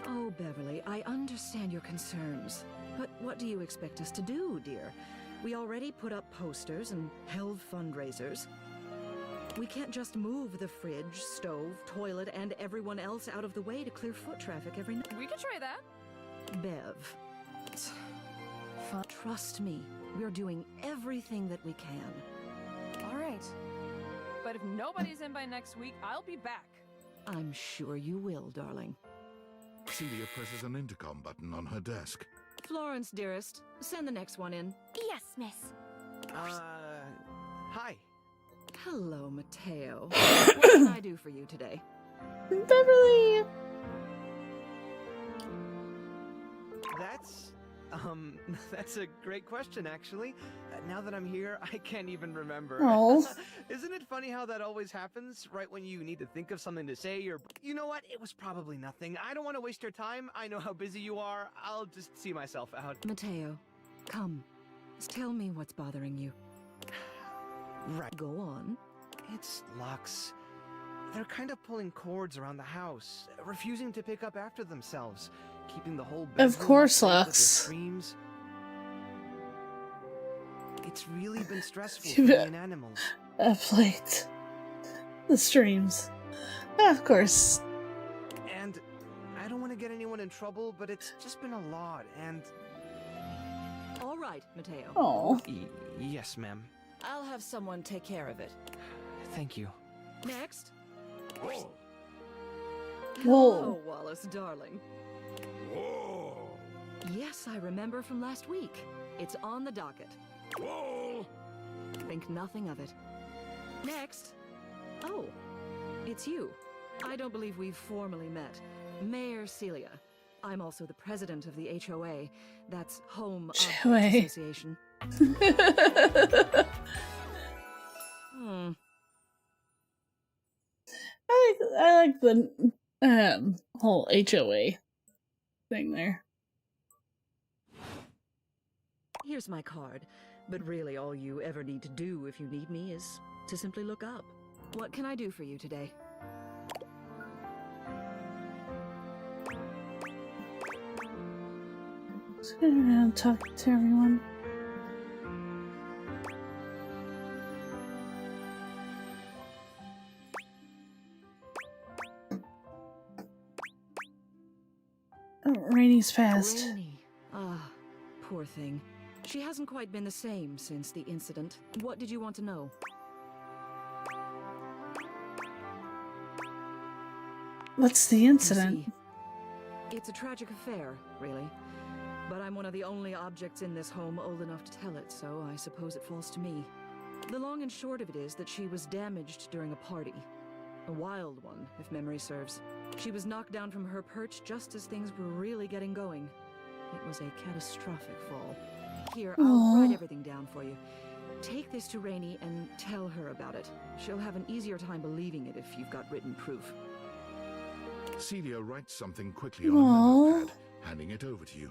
Speaker 12: Oh, Beverly, I understand your concerns. But what do you expect us to do, dear? We already put up posters and held fundraisers. We can't just move the fridge, stove, toilet, and everyone else out of the way to clear foot traffic every night.
Speaker 11: We could try that.
Speaker 12: Bev, trust me, we're doing everything that we can.
Speaker 11: All right. But if nobody's in by next week, I'll be back.
Speaker 12: I'm sure you will, darling.
Speaker 9: Celia presses an intercom button on her desk.
Speaker 12: Florence, dearest, send the next one in.
Speaker 6: Yes, miss.
Speaker 10: Hi.
Speaker 12: Hello, Mateo. What can I do for you today?
Speaker 1: Beverly!
Speaker 10: That's a great question, actually. Now that I'm here, I can't even remember.
Speaker 1: Oh.
Speaker 10: Isn't it funny how that always happens? Right when you need to think of something to say, or... You know what? It was probably nothing. I don't want to waste your time. I know how busy you are. I'll just see myself out.
Speaker 12: Mateo, come. Tell me what's bothering you.
Speaker 10: Right.
Speaker 12: Go on.
Speaker 10: It's Lux. They're kind of pulling cords around the house, refusing to pick up after themselves, keeping the whole
Speaker 1: Of course,
Speaker 10: bedroom aflame with their
Speaker 1: Lux.
Speaker 10: screams. It's really been stressful for me and animals.
Speaker 1: Plate. The streams. Of course.
Speaker 10: And I don't want to get anyone in trouble, but it's just been a lot, and...
Speaker 12: All right, Mateo.
Speaker 1: Oh.
Speaker 10: Yes, ma'am.
Speaker 12: I'll have someone take care of it.
Speaker 10: Thank you.
Speaker 12: Next.
Speaker 5: Whoa!
Speaker 12: Hello, Wallace, darling.
Speaker 5: Whoa!
Speaker 12: Yes, I remember from last week. It's on the docket.
Speaker 5: Whoa!
Speaker 12: Think nothing of it. Next. Oh, it's you. I don't believe we've formally met. Mayor Celia. I'm also the president of the HOA. That's Home Object Association.
Speaker 1: I like the whole HOA thing there.
Speaker 12: Here's my card, but really all you ever need to do if you need me is to simply look up. What can I do for you today?
Speaker 1: Just going around talking to everyone. Oh, Rainy's fast.
Speaker 12: Rainy. Ah, poor thing. She hasn't quite been the same since the incident. What did you want to know?
Speaker 1: What's the incident?
Speaker 12: See, it's a tragic affair, really. But I'm one of the only objects in this home old enough to tell it, so I suppose it falls to me. The long and short of it is that she was damaged during a party. A wild one, if memory serves. She was knocked down from her perch just as things were really getting going. It was a catastrophic fall. Here, I'll write everything down for you. Take this to Rainy and tell her about it. She'll have an easier time believing it if you've got written proof.
Speaker 9: Celia writes something quickly on a memo pad, handing it over to you.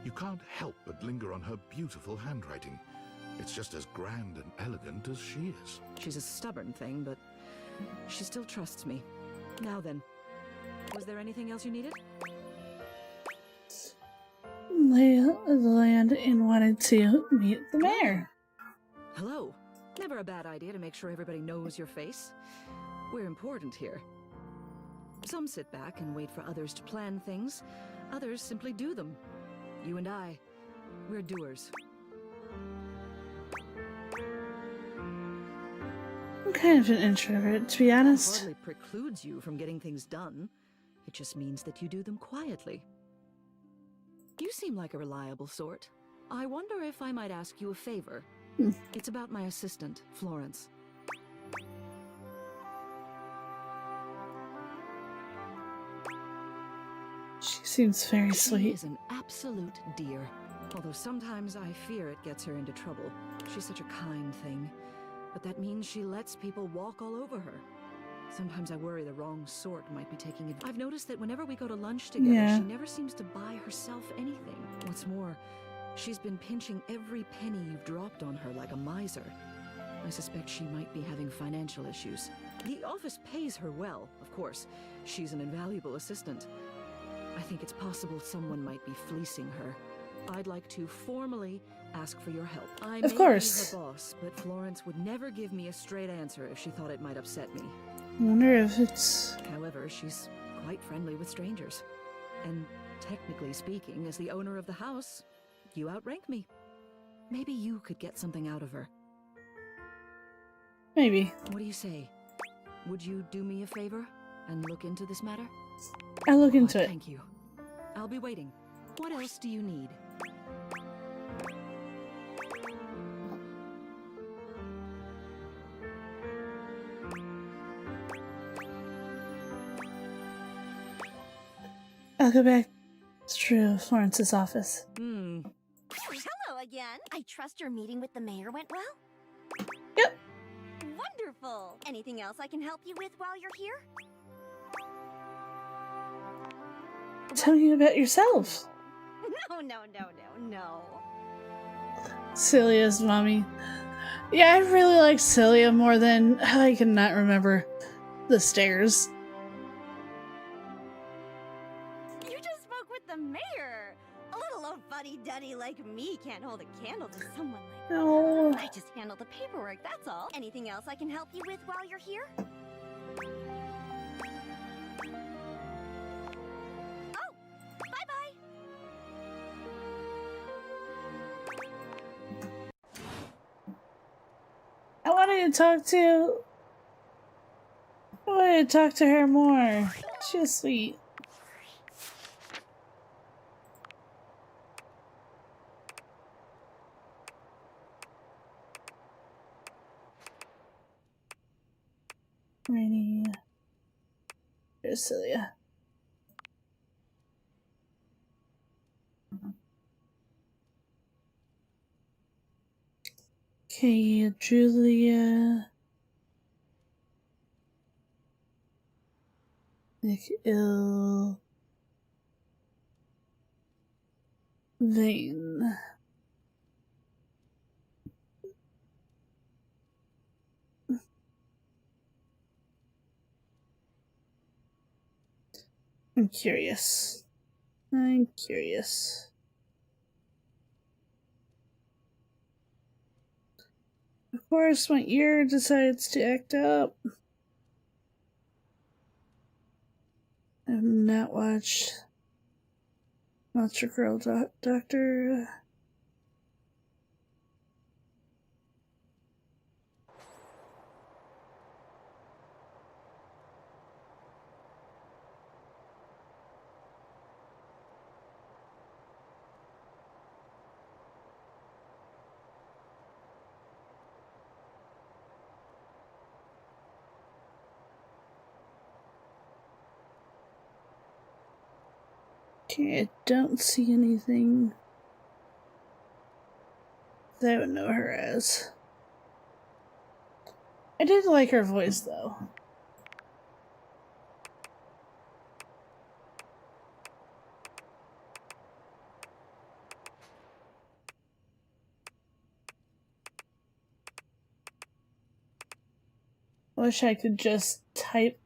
Speaker 9: You can't help but linger on her beautiful handwriting. It's just as grand and elegant as she is.
Speaker 12: She's a stubborn thing, but she still trusts me. Now then, was there anything else you needed?
Speaker 1: Lay the land and wanted to meet the mayor.
Speaker 12: Hello. Never a bad idea to make sure everybody knows your face. We're important here. Some sit back and wait for others to plan things. Others simply do them. You and I, we're doers.
Speaker 1: I'm kind of an introvert, to be honest.
Speaker 12: It hardly precludes you from getting things done. It just means that you do them quietly. You seem like a reliable sort. I wonder if I might ask you a favor. It's about my assistant, Florence.
Speaker 1: She seems very
Speaker 12: She
Speaker 1: sweet.
Speaker 12: is an absolute dear. Although sometimes I fear it gets her into trouble. She's such a kind thing. But that means she lets people walk all over her. Sometimes I worry the wrong sort might be taking it. I've noticed that whenever we go to lunch together, she never seems to buy herself anything. What's more, she's been pinching every penny you've dropped on her like a miser. I suspect she might be having financial issues. The office pays her well, of course. She's an invaluable assistant. I think it's possible someone might be fleecing her. I'd like to formally ask for your help. I may be her boss, but Florence would never give me a straight answer if she thought it might upset me.
Speaker 1: I wonder if it's...
Speaker 12: However, she's quite friendly with strangers. And technically speaking, as the owner of the house, you outrank me. Maybe you could get something out of her.
Speaker 1: Maybe.
Speaker 12: What do you say? Would you do me a favor and look into this matter?
Speaker 1: I'll look into it.
Speaker 12: Thank you. I'll be waiting. What else do you need?
Speaker 1: I'll go back to Florence's office.
Speaker 13: Hello again. I trust your meeting with the mayor went well?
Speaker 1: Yep.
Speaker 13: Wonderful. Anything else I can help you with while you're here?
Speaker 1: Tell me about yourself.
Speaker 13: No.
Speaker 1: Celia's mommy. Yeah, I really like Celia more than I cannot remember the stairs.
Speaker 13: You just spoke with the mayor. A little old fuddy-duddy like me can't hold a candle to someone like that.
Speaker 1: No.
Speaker 13: I just handle the paperwork, that's all. Anything else I can help you with while you're here? Oh, bye-bye.
Speaker 1: I wanted to talk to her more. She was sweet. Rainy. There's Celia. Okay, Julia. Nick Ill. Vane. I'm curious. Of course, my ear decides to act up. I have not watched Monster Girl Doctor. Okay, I don't see anything that I would know her as. I did like her voice, though. Wish I could just type.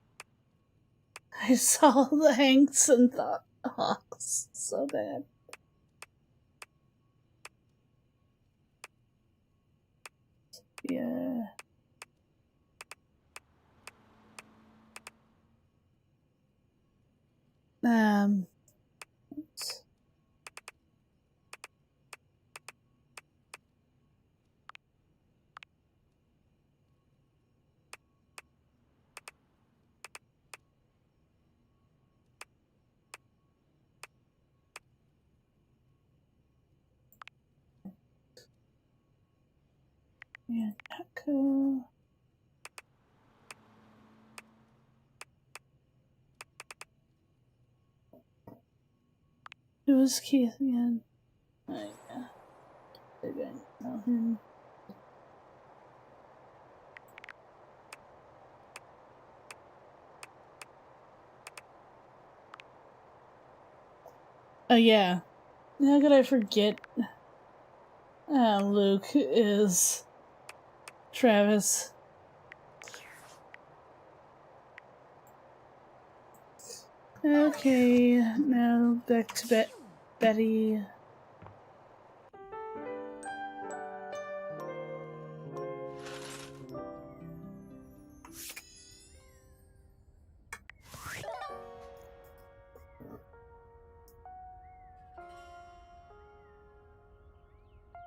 Speaker 1: I saw the Hanks and thought, oh, so bad. Yeah. Oops. Yeah, Taco. It was Keith again. Oh, yeah. I didn't know him. Oh, yeah. How could I forget? Luke is Travis. Okay, now back to Betty.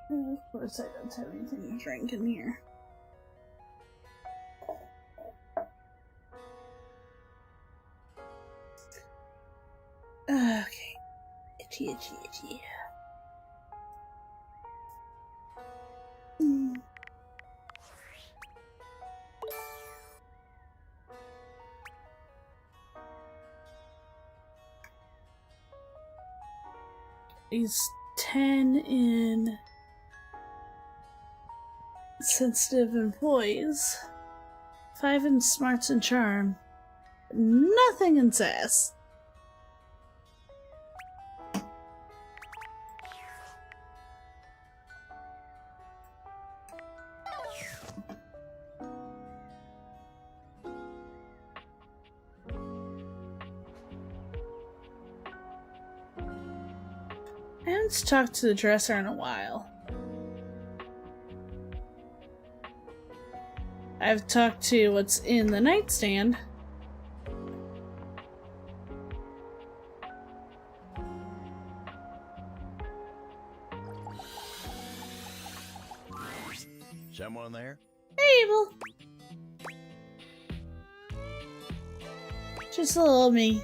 Speaker 1: Of course, I don't have anything to drink in here. Okay. Itchy. He's 10 in sensitive employees, 5 in smarts and charm, nothing in sass. I haven't talked to the dresser in a while. I've talked to what's in the nightstand.
Speaker 8: Someone there?
Speaker 1: Hey, Abel. Just a little me.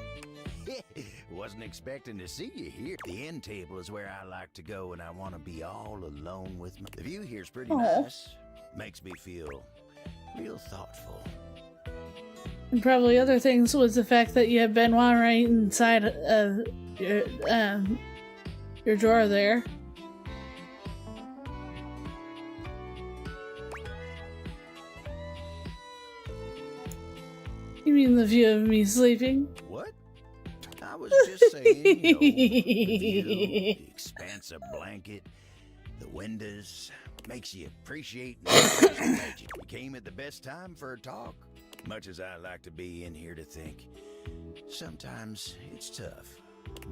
Speaker 8: Wasn't expecting to see you here. The end table is where I like to go when I want to be all alone with me. The view here's pretty nice. Makes me feel real thoughtful.
Speaker 1: And probably other things was the fact that you have Benoit right inside of your drawer there. You mean the view of me sleeping?
Speaker 8: What? I was just saying, you know, the view, the expansive blanket, the windows, makes you appreciate magic. You came at the best time for a talk. Much as I like to be in here to think, sometimes it's tough.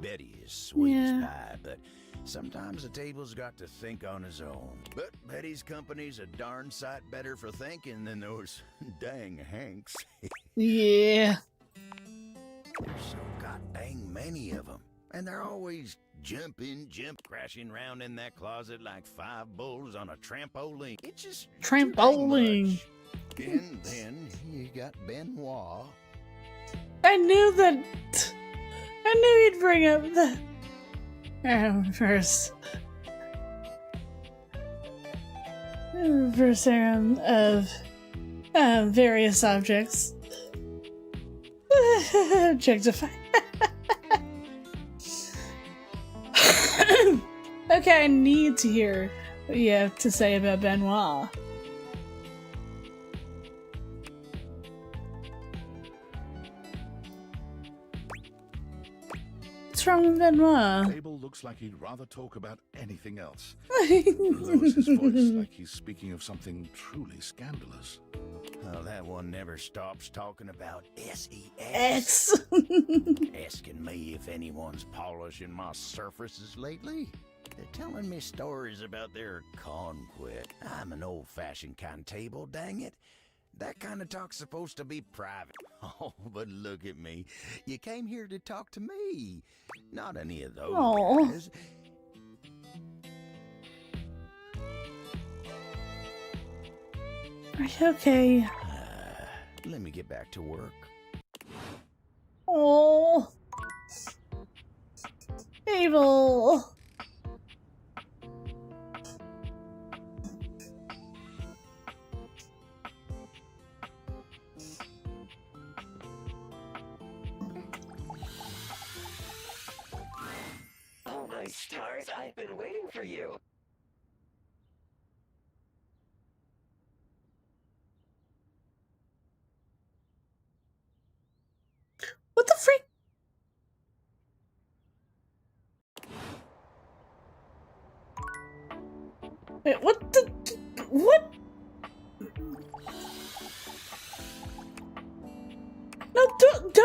Speaker 8: Betty is sweet as pie, but sometimes the table's got to think on his own. But Betty's company's a darn sight better for thinking than those dang Hanks.
Speaker 1: Yeah.
Speaker 8: There's so god dang many of them. And they're always crashing around in that closet like 5 bulls on a trampoline. It's just
Speaker 1: trampoline.
Speaker 8: And then you got Benoit.
Speaker 1: I knew he'd bring up the first serum of various objects. Objectify. Okay, I need to hear what you have to say about Benoit. What's wrong with Benoit?
Speaker 9: Abel looks like he'd rather talk about anything else. Lowers his voice like he's speaking of something truly scandalous.
Speaker 8: Well, that one never stops talking about
Speaker 1: X.
Speaker 8: Asking me if anyone's polishing my surfaces lately. They're telling me stories about their conquest. I'm an old-fashioned kind of table, dang it. That kind of talk's supposed to be private. Oh, but look at me. You came here to talk to me. Not any of those guys.
Speaker 1: Are you okay?
Speaker 8: Let me get back to work.
Speaker 1: Oh. Abel.
Speaker 14: Oh my stars, I've been waiting for you.
Speaker 1: What the freak? Wait, what the... What? No, don't be...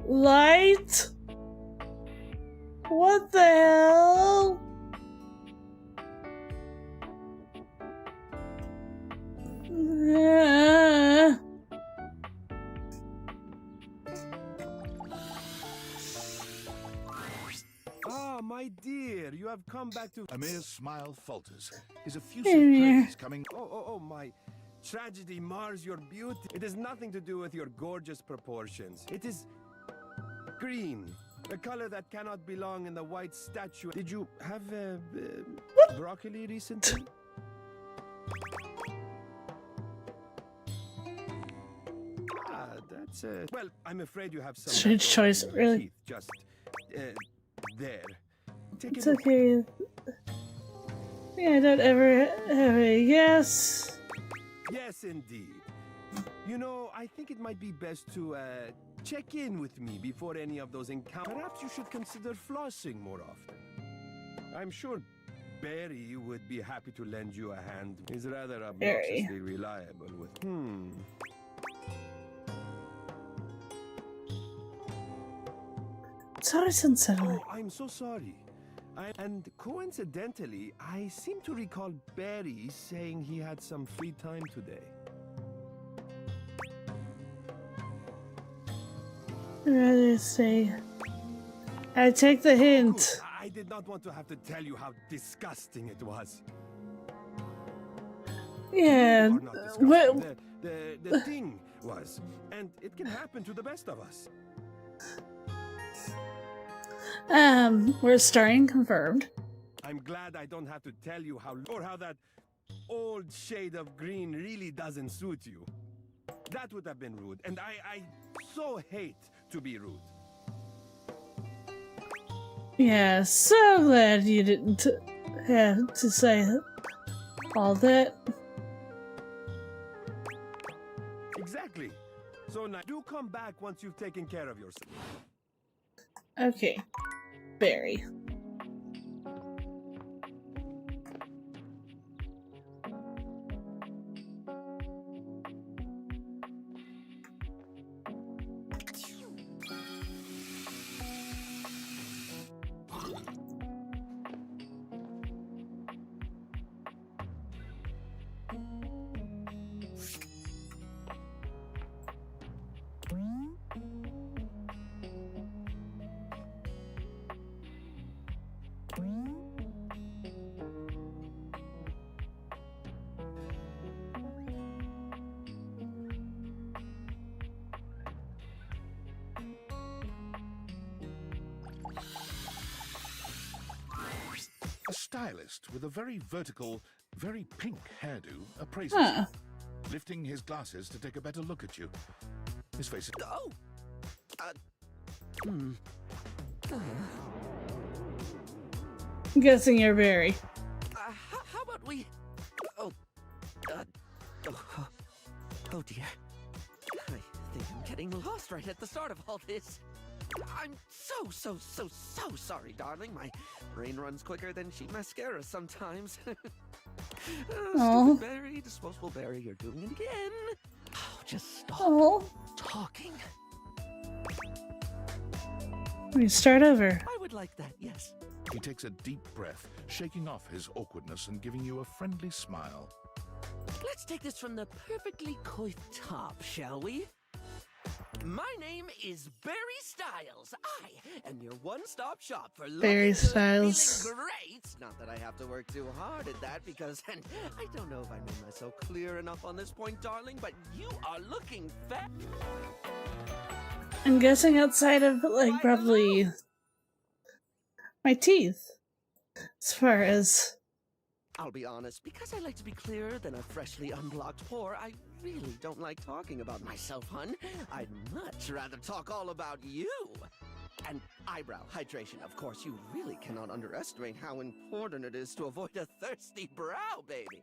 Speaker 1: Light? What the hell?
Speaker 15: Ah, my dear, you have come back to...
Speaker 9: Amir's smile falters. His effusive
Speaker 1: Amir.
Speaker 9: praise coming...
Speaker 15: Oh, my tragedy mars your beauty. It has nothing to do with your gorgeous proportions. It is green, a color that cannot belong in the white statue. Did you have broccoli recently? That's well, I'm afraid you have some
Speaker 1: strange choice, really.
Speaker 15: teeth just there. Take
Speaker 1: It's
Speaker 15: a
Speaker 1: okay. Yeah, I don't ever have a yes.
Speaker 15: Yes, indeed. You know, I think it might be best to check in with me before any of those encounters. Perhaps you should consider flossing more often. I'm sure Barry would be happy to lend you a hand. He's rather obnoxiously reliable with.
Speaker 1: It's always unsettling.
Speaker 15: Oh, I'm so sorry. And coincidentally, I seem to recall Barry saying he had some free time today.
Speaker 1: I'd rather say I take the hint.
Speaker 15: I did not want to have to tell you how disgusting it was.
Speaker 1: Yeah.
Speaker 15: Or not disgusting.
Speaker 1: Well,
Speaker 15: The thing was, and it can happen to the best of us.
Speaker 1: we're starring confirmed.
Speaker 15: I'm glad I don't have to tell you how that old shade of green really doesn't suit you. That would have been rude, and I so hate to be rude.
Speaker 1: Yeah, so glad you didn't have to say all that.
Speaker 15: Exactly. So now do come back once you've taken care of yourself.
Speaker 1: Okay. Barry.
Speaker 9: A stylist with a very vertical, very pink hairdo appraises you, lifting his glasses to take a better look at you. His face is...
Speaker 3: Oh!
Speaker 1: I'm guessing you're Barry.
Speaker 3: How about we... Oh dear. I think I'm getting lost right at the start of all this. I'm so sorry, darling. My brain runs quicker than cheap mascara sometimes. Stupid Barry, disposable Barry, you're doing it again. Oh, just stop talking.
Speaker 1: We start over.
Speaker 3: I would like that, yes.
Speaker 9: He takes a deep breath, shaking off his awkwardness and giving you a friendly smile.
Speaker 3: Let's take this from the perfectly coiffed top, shall we? My name is Barry Styles. I am your one-stop shop for
Speaker 1: Barry Styles.
Speaker 3: feeling great. Not that I have to work too hard at that because, and I don't know if I made myself clear enough on this point, darling, but you are looking fat.
Speaker 1: I'm guessing outside of, like, probably my teeth. As far as...
Speaker 3: I'll be honest, because I like to be clearer than a freshly unblocked pore, I really don't like talking about myself, hun. I'd much rather talk all about you. And eyebrow hydration, of course. You really cannot underestimate how important it is to avoid a thirsty brow, baby.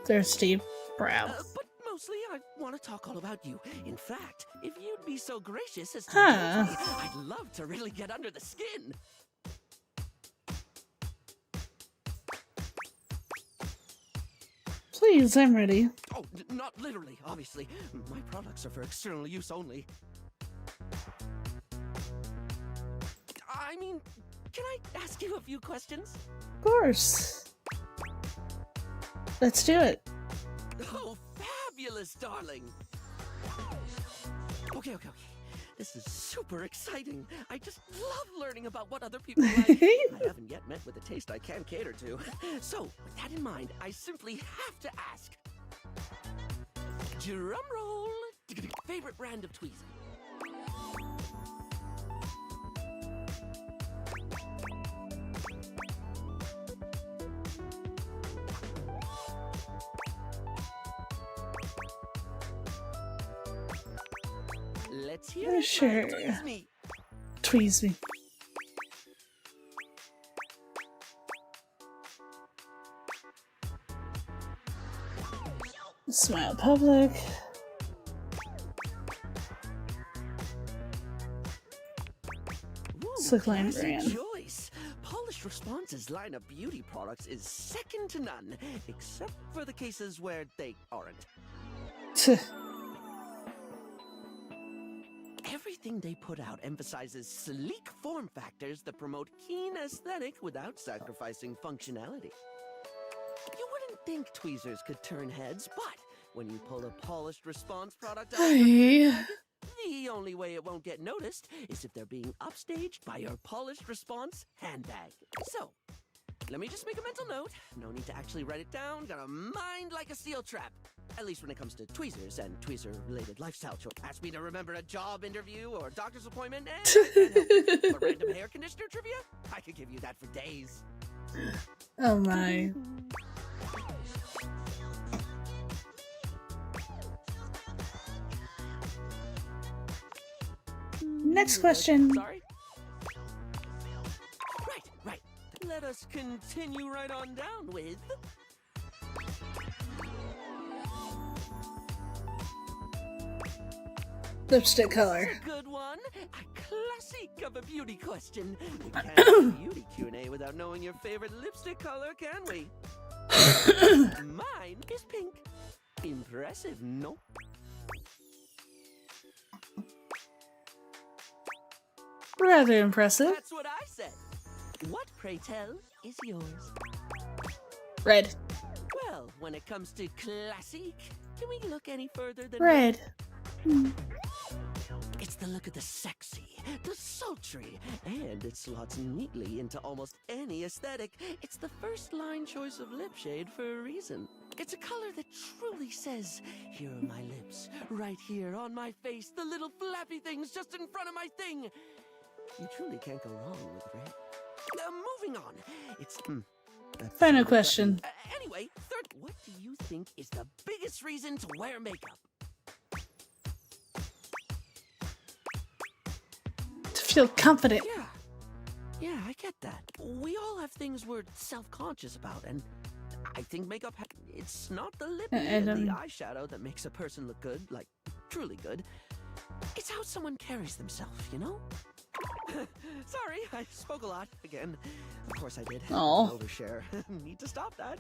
Speaker 1: Thirsty brow.
Speaker 3: But mostly, I want to talk all about you. In fact, if you'd be so gracious as to indulge me, I'd love to really get under the skin.
Speaker 1: Please, I'm ready.
Speaker 3: Oh, not literally, obviously. My products are for external use only. I mean, can I ask you a few questions?
Speaker 1: Of course. Let's do it.
Speaker 3: Oh, fabulous, darling. Okay. This is super exciting. I just love learning about what other people like. I haven't yet met with a taste I can cater to. So, with that in mind, I simply have to ask. Drum roll. Favorite brand of tweezers? Let's hear it.
Speaker 1: Sure.
Speaker 3: Tweeze me.
Speaker 1: Tweeze me. Smile public. Slickline brand.
Speaker 3: Choice. Polished Response's line of beauty products is second to none, except for the cases where they aren't. Everything they put out emphasizes sleek form factors that promote keen aesthetic without sacrificing functionality. You wouldn't think tweezers could turn heads, but when you pull a Polished Response product out, the only way it won't get noticed is if they're being upstaged by your Polished Response handbag. So, let me just make a mental note. No need to actually write it down. Got a mind like a steel trap. At least when it comes to tweezers and tweezer-related lifestyle choices. Ask me to remember a job interview or doctor's appointment, and I can't help it. But random hair conditioner trivia? I could give you that for days.
Speaker 1: Oh my. Next question.
Speaker 3: Sorry? Right. Let us continue right on down with...
Speaker 1: Lipstick color.
Speaker 3: That's a good one. A classic of a beauty question. We can't do a beauty Q&A without knowing your favorite lipstick color, can we? Mine is pink. Impressive, no?
Speaker 1: Rather impressive.
Speaker 3: That's what I said. What, pray tell, is yours?
Speaker 1: Red.
Speaker 3: Well, when it comes to classic, can we look any further than
Speaker 1: Red.
Speaker 3: It's the look of the sexy, the sultry, and it slots neatly into almost any aesthetic. It's the first line choice of lip shade for a reason. It's a color that truly says, here are my lips, right here on my face, the little flappy things just in front of my thing. You truly can't go wrong with red. Moving on. It's...
Speaker 1: Final question.
Speaker 3: Anyway, third, what do you think is the biggest reason to wear makeup?
Speaker 1: To feel confident.
Speaker 3: Yeah, I get that. We all have things we're self-conscious about, and I think makeup, it's not the lip and the eyeshadow that makes a person look good, like, truly good. It's how someone carries themselves, you know? Sorry, I spoke a lot again. Of course I did.
Speaker 1: Oh.
Speaker 3: Overshare. Need to stop that.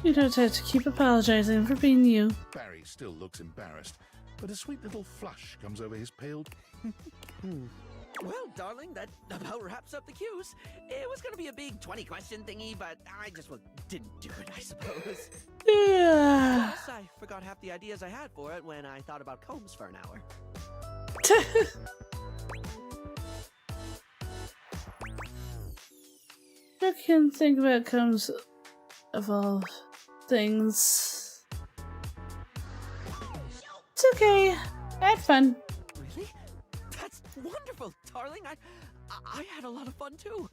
Speaker 1: You don't have to keep apologizing for being you.
Speaker 9: Barry still looks embarrassed, but a sweet little flush comes over his pale...
Speaker 3: Well, darling, that about wraps up the cues. It was gonna be a big 20-question thingy, but I just didn't do it, I suppose.
Speaker 1: Yeah.
Speaker 3: Plus, I forgot half the ideas I had for it when I thought about combs for an hour.
Speaker 1: I can think about combs of all things. It's okay. I had fun.
Speaker 3: Really? That's wonderful, darling. I had a lot of fun too.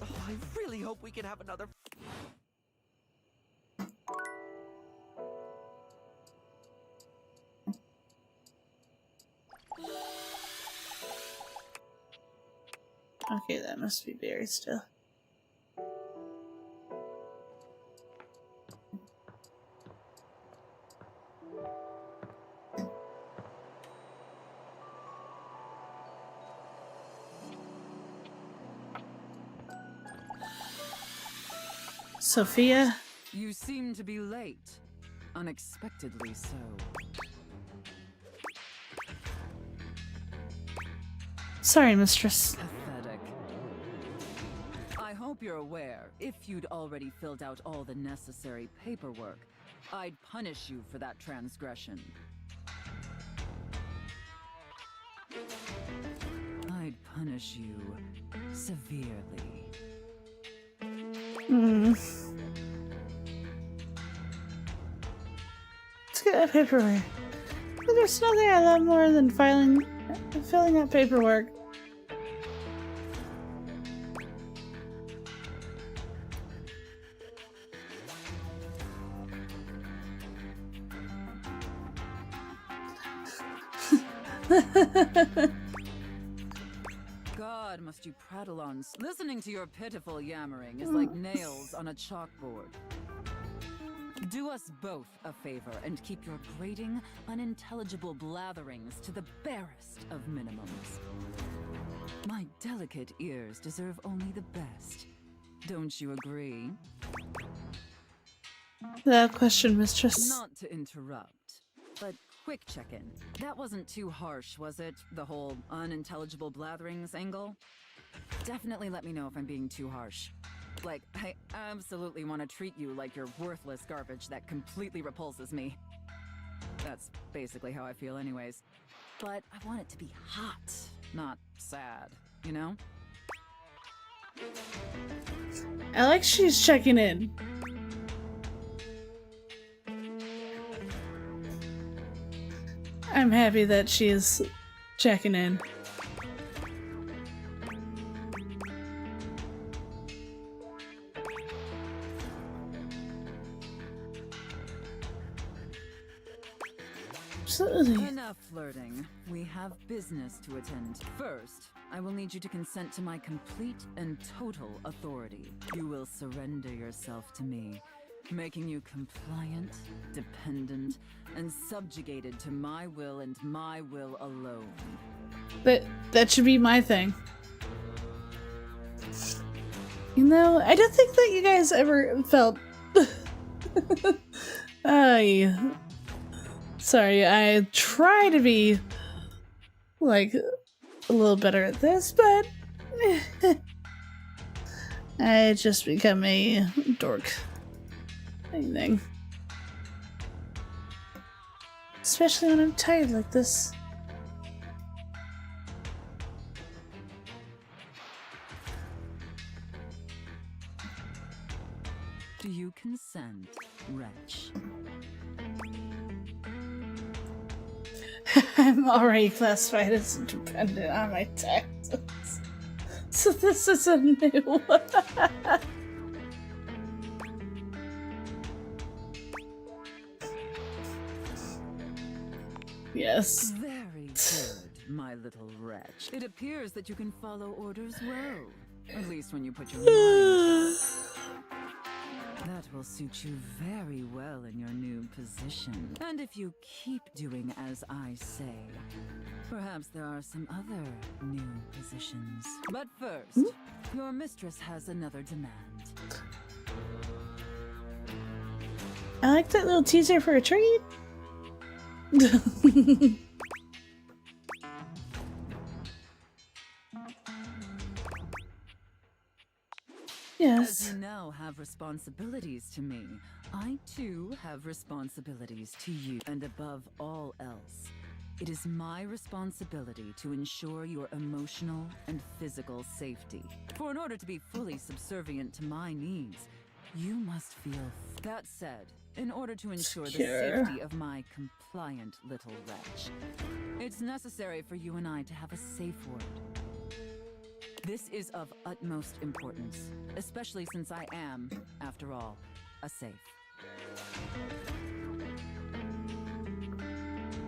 Speaker 3: Oh, I really hope we can have another.
Speaker 1: Okay, that must be Barry still. Sophia?
Speaker 16: You seem to be late. Unexpectedly so.
Speaker 1: Sorry, mistress.
Speaker 16: Pathetic. I hope you're aware, if you'd already filled out all the necessary paperwork, I'd punish you for that transgression. I'd punish you severely.
Speaker 1: Let's get that paperwork. There's nothing I love more than filling out paperwork.
Speaker 16: God, must you prattle on. Listening to your pitiful yammering is like nails on a chalkboard. Do us both a favor and keep your grating, unintelligible blatherings to the barest of minimums. My delicate ears deserve only the best. Don't you agree?
Speaker 1: Without question, mistress.
Speaker 16: Not to interrupt, but quick check-in. That wasn't too harsh, was it? The whole unintelligible blatherings angle? Definitely let me know if I'm being too harsh. Like, I absolutely want to treat you like you're worthless garbage that completely repulses me. That's basically how I feel anyways. But I want it to be hot, not sad, you know?
Speaker 1: I like she's checking in. I'm happy that she's checking in. Absolutely.
Speaker 16: Enough flirting. We have business to attend. First, I will need you to consent to my complete and total authority. You will surrender yourself to me, making you compliant, dependent, and subjugated to my will and my will alone.
Speaker 1: That should be my thing. You know, I don't think that you guys ever felt... Sorry, I try to be, like, a little better at this, but... I just become a dork. Anything. Especially when I'm tired like this.
Speaker 16: Do you consent, wretch?
Speaker 1: I'm already classified as dependent on my taxes. So this is a new one. Yes.
Speaker 16: Very good, my little wretch. It appears that you can follow orders well. At least when you put your mind to it. That will suit you very well in your new position. And if you keep doing as I say, perhaps there are some other new positions. But first, your mistress has another demand.
Speaker 1: I like that little teaser for a treat. Yes.
Speaker 16: As you now have responsibilities to me, I too have responsibilities to you. And above all else, it is my responsibility to ensure your emotional and physical safety. For in order to be fully subservient to my needs, you must feel... That said, in order to ensure the safety of my compliant little wretch, it's necessary for you and I to have a safe word. This is of utmost importance, especially since I am, after all, a safe.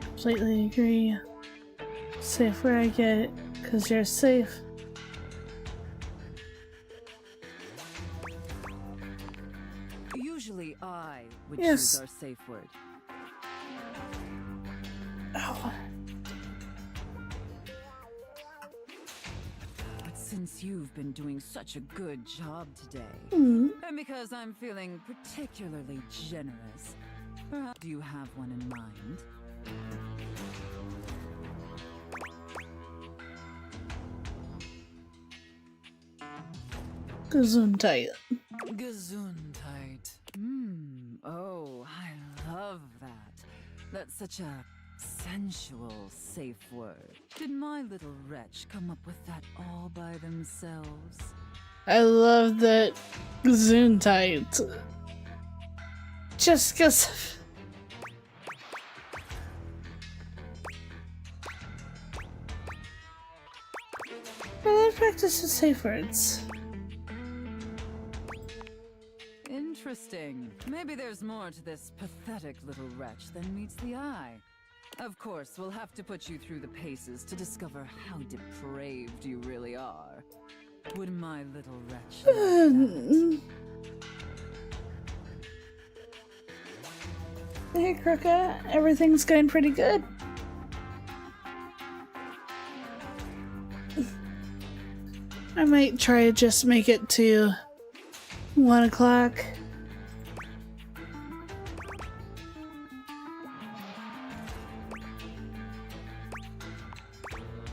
Speaker 1: Completely agree. Safe where I get it, because you're safe.
Speaker 16: Usually I would
Speaker 1: Yes.
Speaker 16: choose our safe word.
Speaker 1: Oh.
Speaker 16: Since you've been doing such a good job today,
Speaker 1: Mm.
Speaker 16: and because I'm feeling particularly generous, perhaps do you have one in mind?
Speaker 1: Gesundheit.
Speaker 16: Gesundheit. Oh, I That's such a sensual, safe word. Did my little wretch come up with that all by themselves?
Speaker 1: I love that Zoom tight. Just because. I practice with safe words.
Speaker 16: Interesting. Maybe there's more to this pathetic little wretch than meets the eye. Of course, we'll have to put you through the paces to discover how depraved you really are. Would my little wretch like that?
Speaker 1: Hey, Krooka. Everything's going pretty good. I might try to just make it to 1 o'clock.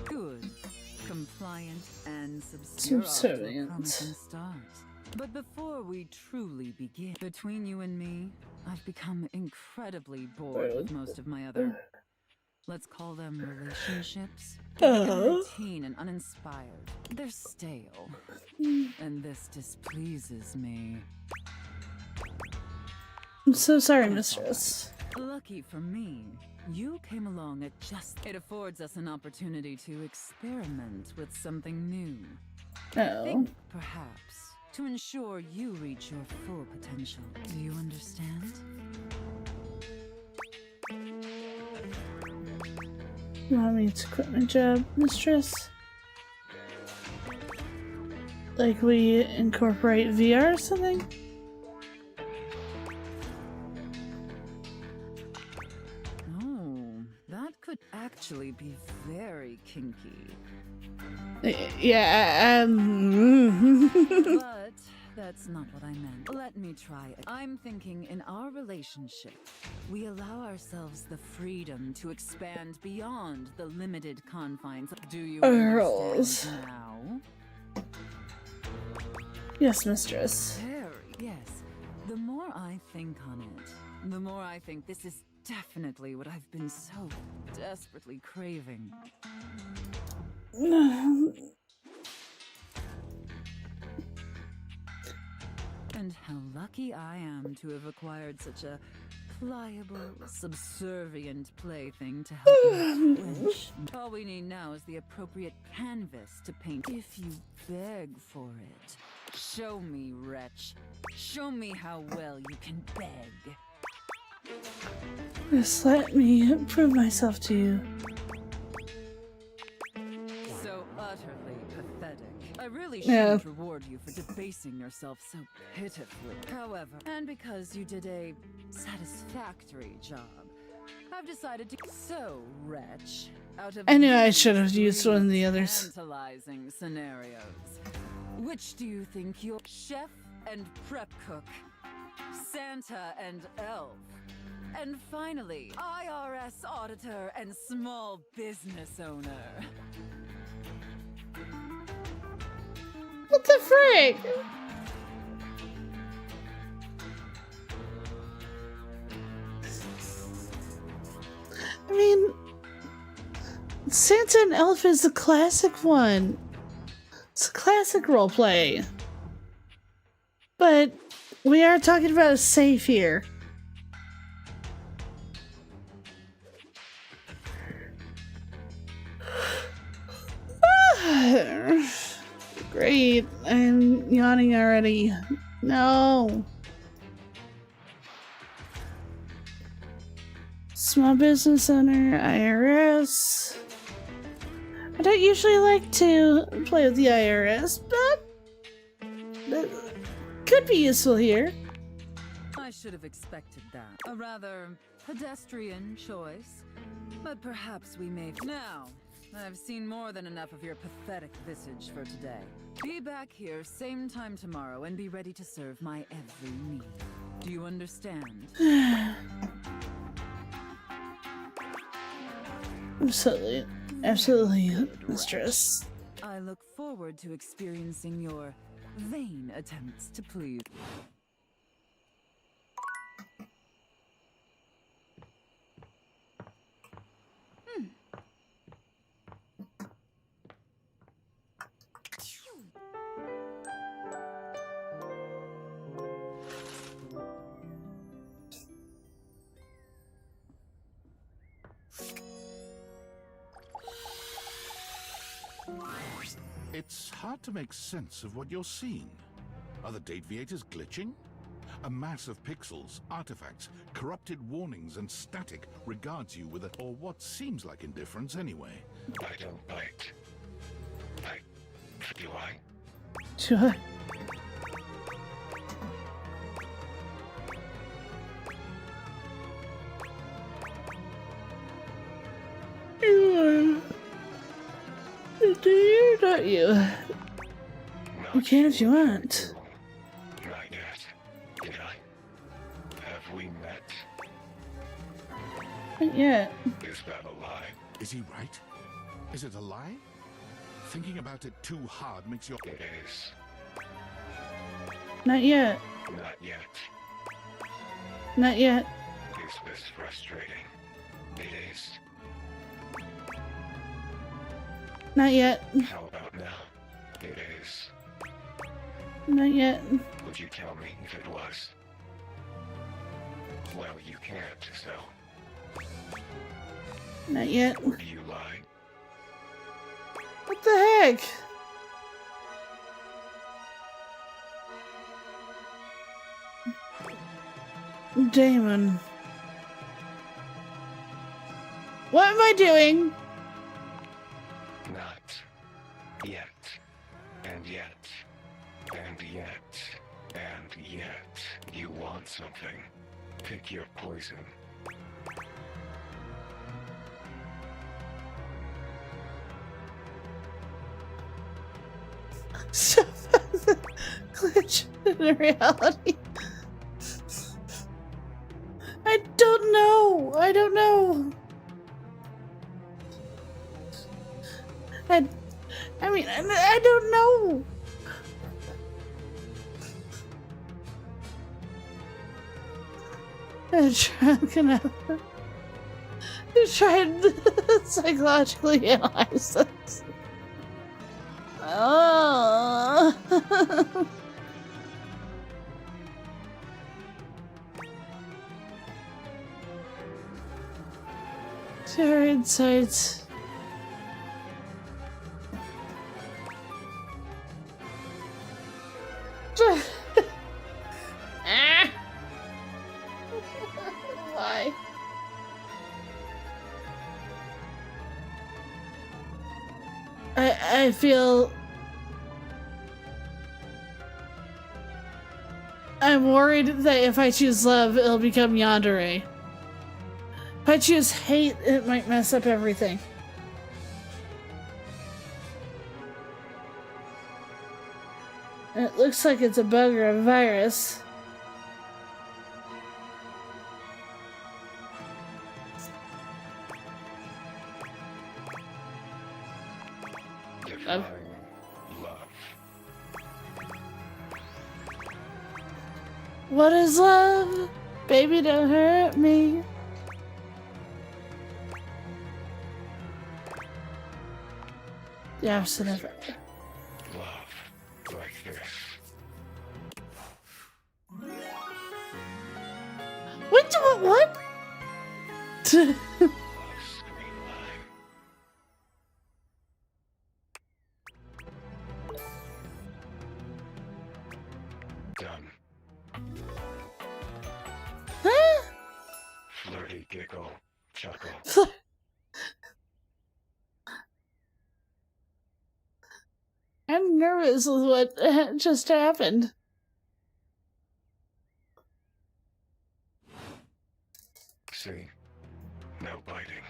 Speaker 16: Good. Compliant and subservient. Promising start. But before we truly begin, between you and me, I've become incredibly bored with most of my other, let's call them relationships. They're routine and uninspired. They're stale. And this displeases me.
Speaker 1: I'm so sorry, mistress.
Speaker 16: Lucky for me, you came along at just... It affords us an opportunity to experiment with something new. Think, perhaps, to ensure you reach your full potential. Do you understand?
Speaker 1: You want me to quit my job, mistress? Like we incorporate VR or something?
Speaker 16: Oh, that could actually be very kinky.
Speaker 1: Yeah,
Speaker 16: But that's not what I meant. Let me try it. I'm thinking in our relationship, we allow ourselves the freedom to expand beyond the limited confines. Do you understand now?
Speaker 1: Yes, mistress.
Speaker 16: Yes. The more I think on it, the more I think this is definitely what I've been so desperately craving. And how lucky I am to have acquired such a pliable, subservient plaything to help me flinch. All we need now is the appropriate canvas to paint. If you beg for it, show me, wretch. Show me how well you can beg.
Speaker 1: Just let me prove myself to you.
Speaker 16: So utterly pathetic. I really shouldn't reward you for debasing yourself so pitifully. However, and because you did a satisfactory job, I've decided to... So, wretch, out of...
Speaker 1: I knew I should have used one of the others.
Speaker 16: Tantalizing scenarios. Which do you think you're... Chef and prep cook, Santa and elf, and finally, IRS auditor and small business owner?
Speaker 1: What the frick? I mean, Santa and Elf is the classic one. It's a classic roleplay. But we are talking about a safe here. Great. I'm yawning already. No. Small business owner, IRS. I don't usually like to play with the IRS, but that could be useful here.
Speaker 16: I should have expected that. A rather pedestrian choice, but perhaps we may... Now, I've seen more than enough of your pathetic visage for today. Be back here same time tomorrow and be ready to serve my every need. Do you understand?
Speaker 1: Absolutely. Absolutely, mistress.
Speaker 16: I look forward to experiencing your vain attempts to please.
Speaker 9: It's hard to make sense of what you're seeing. Are the Dateviators glitching? A mass of pixels, artifacts, corrupted warnings, and static regards you with or what seems like indifference anyway.
Speaker 14: I don't bite. Do I?
Speaker 1: Sure. Do you, don't you? You can if you want.
Speaker 14: Not yet. Did I? Have we met?
Speaker 1: Not yet.
Speaker 14: Is that a lie?
Speaker 9: Is he right? Is it a lie? Thinking about it too hard makes your...
Speaker 14: It is.
Speaker 1: Not yet.
Speaker 14: Not yet.
Speaker 1: Not yet.
Speaker 14: Is this frustrating? It is.
Speaker 1: Not yet.
Speaker 14: How about now? It is.
Speaker 1: Not yet.
Speaker 14: Would you tell me if it was? Well, you can't, so...
Speaker 1: Not yet.
Speaker 14: Or do you lie?
Speaker 1: What the heck? Damon. What am I doing?
Speaker 14: Not yet. And yet. And yet. And yet. You want something. Pick your poison.
Speaker 1: Glitch in reality. I don't know. I don't know. I mean, I don't know. I'm trying to psychologically analyze this. Oh. Share insights. Why? I feel I'm worried that if I choose love, it'll become yandere. If I choose hate, it might mess up everything. It looks like it's a bug or a virus.
Speaker 14: Love.
Speaker 1: What is love? Baby, don't hurt me. The opposite of it.
Speaker 14: Love. Like this.
Speaker 1: What?
Speaker 14: Done.
Speaker 1: Huh?
Speaker 14: Flirty giggle. Chuckle.
Speaker 1: I'm nervous with what just happened.
Speaker 14: See? No biting.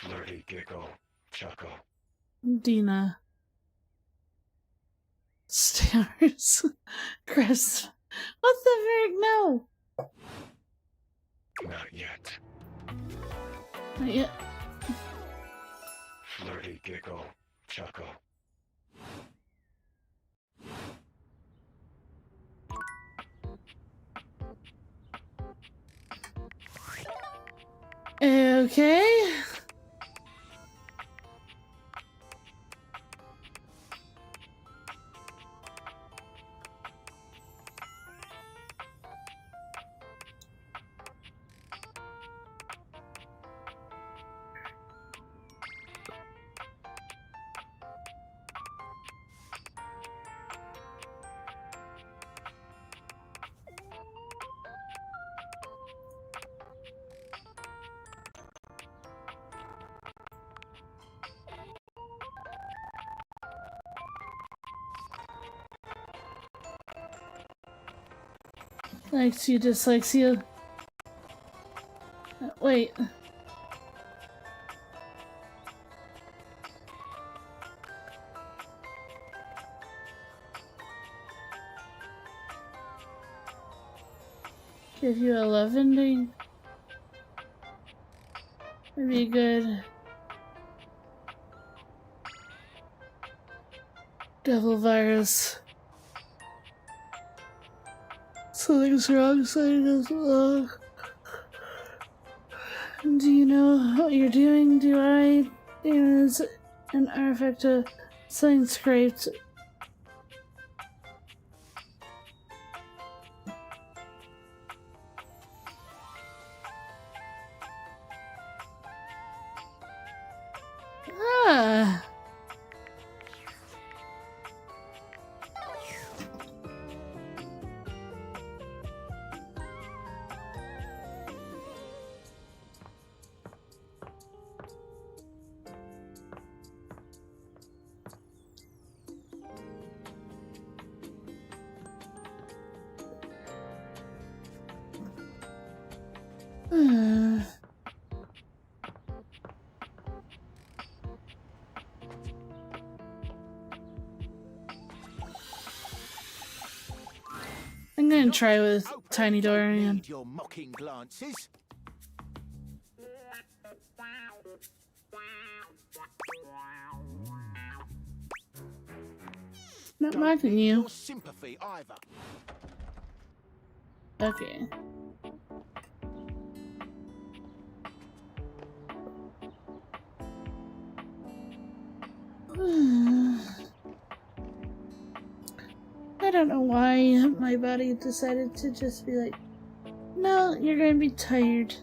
Speaker 14: Flirty giggle. Chuckle.
Speaker 1: Dina. Stars. Chris. What the frick? No.
Speaker 14: Not yet.
Speaker 1: Not yet.
Speaker 14: Flirty giggle. Chuckle.
Speaker 1: Okay. Likes you, dislikes you. Wait. Give you a love ending? That'd be good. Devil virus. Something's wrong, something doesn't belong. Do you know what you're doing? Do I? There's an artifact of something scraped. Ah. I'm gonna try with Tiny Dorian.
Speaker 3: Your mocking glances.
Speaker 1: Not mocking you.
Speaker 3: Your sympathy either.
Speaker 1: Okay. I don't know why my body decided to just be like, no, you're gonna be tired.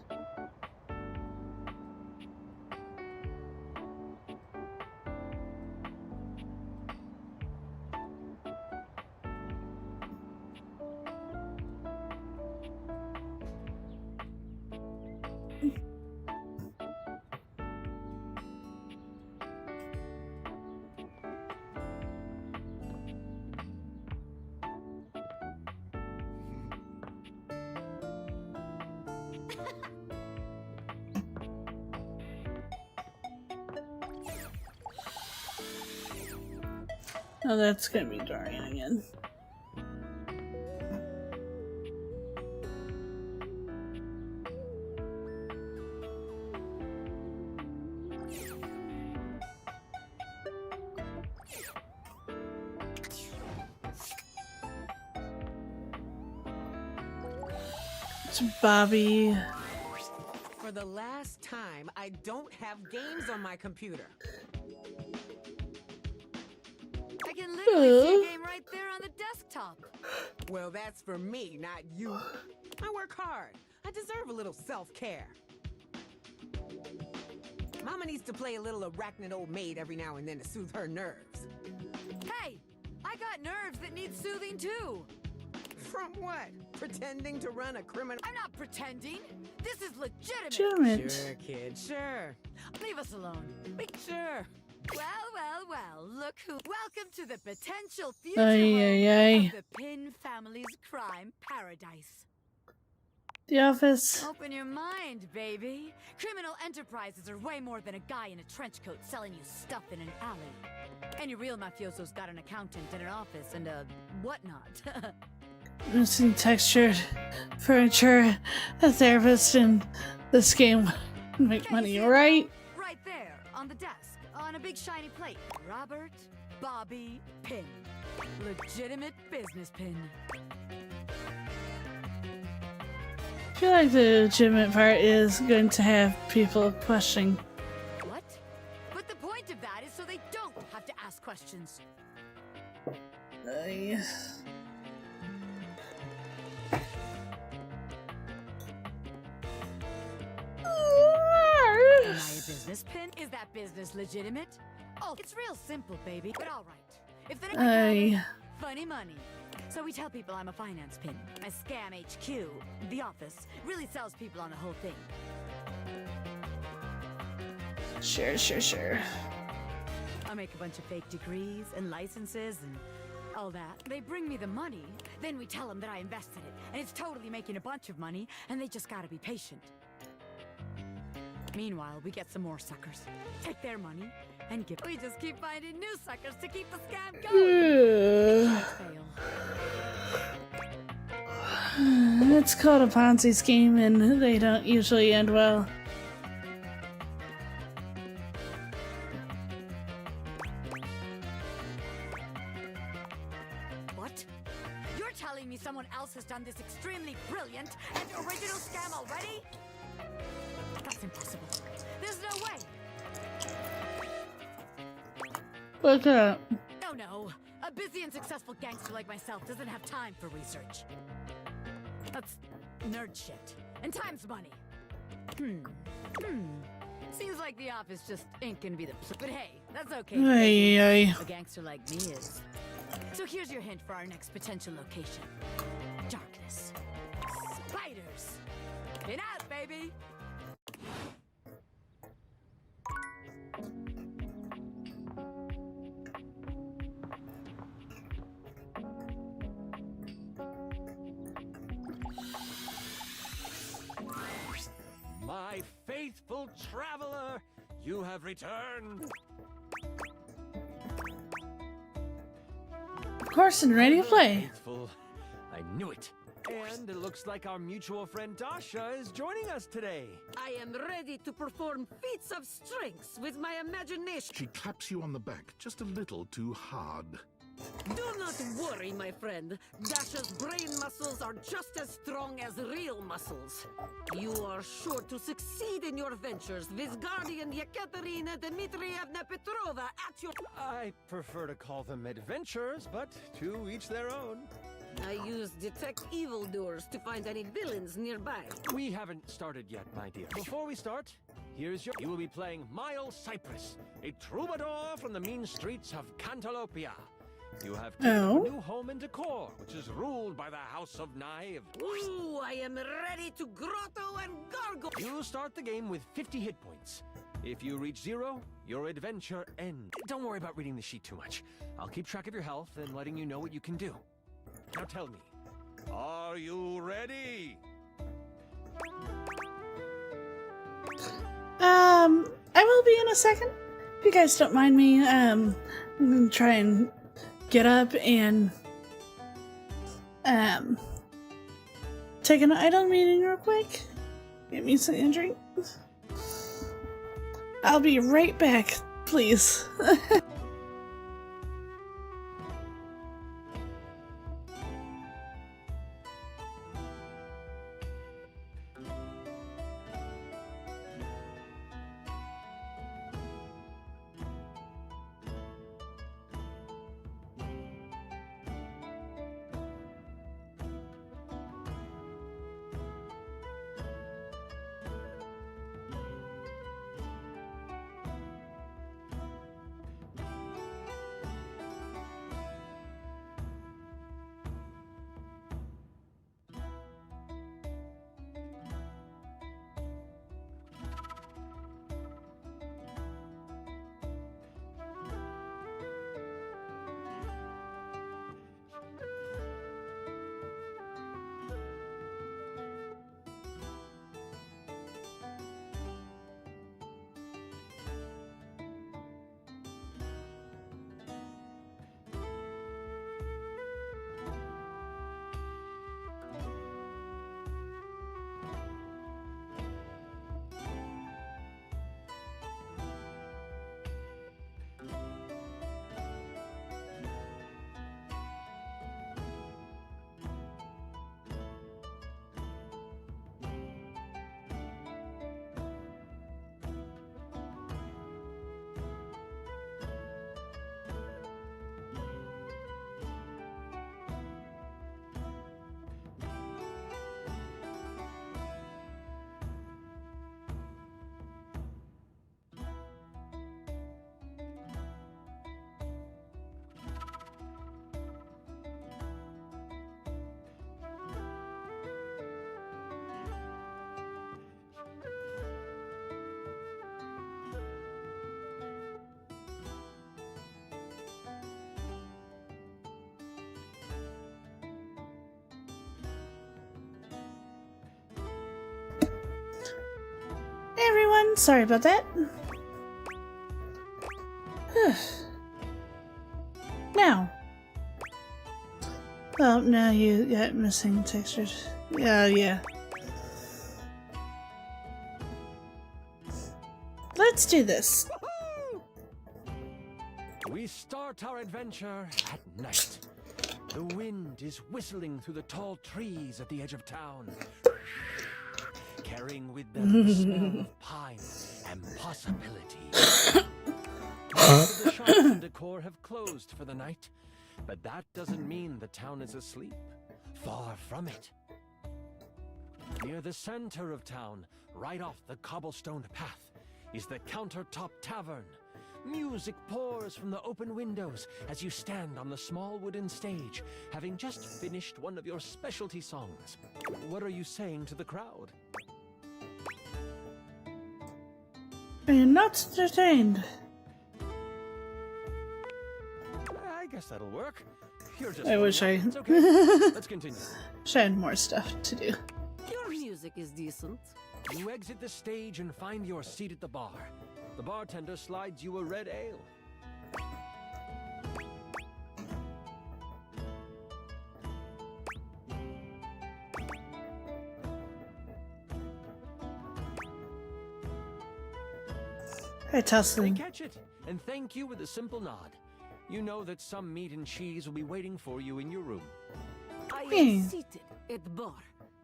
Speaker 1: Oh, that's gonna be Dorian again. It's Bobby.
Speaker 17: For the last time, I don't have games on my computer.
Speaker 4: I can literally see a game right there on the desktop.
Speaker 17: Well, that's for me, not you. I work hard. I deserve a little self-care. Mama needs to play a little arachnid old maid every now and then to soothe her nerves.
Speaker 4: Hey, I got nerves that need soothing too.
Speaker 17: From what? Pretending to run a criminal?
Speaker 4: I'm not pretending. This is legitimate.
Speaker 1: Legitimate.
Speaker 17: Sure, kid, sure.
Speaker 4: Leave us alone.
Speaker 17: Sure.
Speaker 4: Well, look who— Welcome to the potential future
Speaker 1: Ay.
Speaker 4: of the Pin family's crime paradise.
Speaker 1: The Office.
Speaker 4: Open your mind, baby. Criminal enterprises are way more than a guy in a trench coat selling you stuff in an alley. Any real mafioso's got an accountant and an office and a whatnot.
Speaker 1: Missing textured furniture, a therapist in this game. Make money, right?
Speaker 4: Right there, on the desk, on a big shiny plate. Robert Bobby Pin. Legitimate business pin.
Speaker 1: I feel like the legitimate part is going to have people questioning.
Speaker 4: What? But the point of that is so they don't have to ask questions. Am I a business pin? Is that business legitimate? Oh, it's real simple, baby. But all right. If they don't funny money. So we tell people I'm a finance pin. My scam HQ, the office, really sells people on the whole thing.
Speaker 1: Sure.
Speaker 4: I make a bunch of fake degrees and licenses and all that. They bring me the money, then we tell them that I invested it, and it's totally making a bunch of money, and they just gotta be patient. Meanwhile, we get some more suckers, take their money, and give. We just keep finding new suckers to keep the scam going. It can't fail.
Speaker 1: It's called a Ponzi scheme, and they don't usually end well.
Speaker 4: What? You're telling me someone else has done this extremely brilliant and original scam already? That's impossible. There's no way.
Speaker 1: Look up.
Speaker 4: No. A busy and successful gangster like myself doesn't have time for research. That's nerd shit. And time's money. Seems like the office just ain't gonna be the but hey, that's okay.
Speaker 1: Ay.
Speaker 4: A gangster like me is. So here's your hint for our next potential location. Darkness. Spiders. In out, baby!
Speaker 18: My faithful traveler, you have returned.
Speaker 1: Of course, and ready to play.
Speaker 18: Faithful. I knew it. And it looks like our mutual friend Dasha is joining us today.
Speaker 17: I am ready to perform feats of strength with my imagination.
Speaker 9: She claps you on the back just a little too hard.
Speaker 17: Do not worry, my friend. Dasha's brain muscles are just as strong as real muscles. You are sure to succeed in your ventures with Guardian Yekaterina Dmitrievna Petrova at your...
Speaker 18: I prefer to call them adventures, but to each their own.
Speaker 17: I use detect evildoers to find any villains nearby.
Speaker 18: We haven't started yet, my dear. Before we start, here's your... You will be playing Miles Cypress, a troubadour from the mean streets of Cantalopia. You have taken a new home in decor, which is ruled by the House of Knives.
Speaker 17: Ooh, I am ready to grotto and gargle.
Speaker 18: You start the game with 50 hit points. If you reach 0, your adventure ends. Don't worry about reading the sheet too much. I'll keep track of your health and letting you know what you can do. Now tell me, are you ready?
Speaker 1: I will be in a second. If you guys don't mind me, I'm gonna try and get up and take an idle meeting real quick. Get me something to drink. I'll be right back, please. everyone. Sorry about that. Now. Oh, no, you got missing textures. Yeah. Let's do this.
Speaker 18: We start our adventure at night. The wind is whistling through the tall trees at the edge of town, carrying with them the smell of pine and possibility. Most of the shops and decor have closed for the night, but that doesn't mean the town is asleep. Far from it. Near the center of town, right off the cobblestone path, is the Countertop Tavern. Music pours from the open windows as you stand on the small wooden stage, having just finished one of your specialty songs. What are you saying to the crowd?
Speaker 1: I am not entertained.
Speaker 18: I guess that'll work. You're just
Speaker 1: I wish I...
Speaker 18: It's okay. Let's continue.
Speaker 1: Wish I had more stuff to do.
Speaker 17: Your music is decent.
Speaker 18: You exit the stage and find your seat at the bar. The bartender slides you a red ale.
Speaker 1: I toss
Speaker 18: They
Speaker 1: them.
Speaker 18: catch it and thank you with a simple nod. You know that some meat and cheese will be waiting for you in your room.
Speaker 17: I am seated at the bar,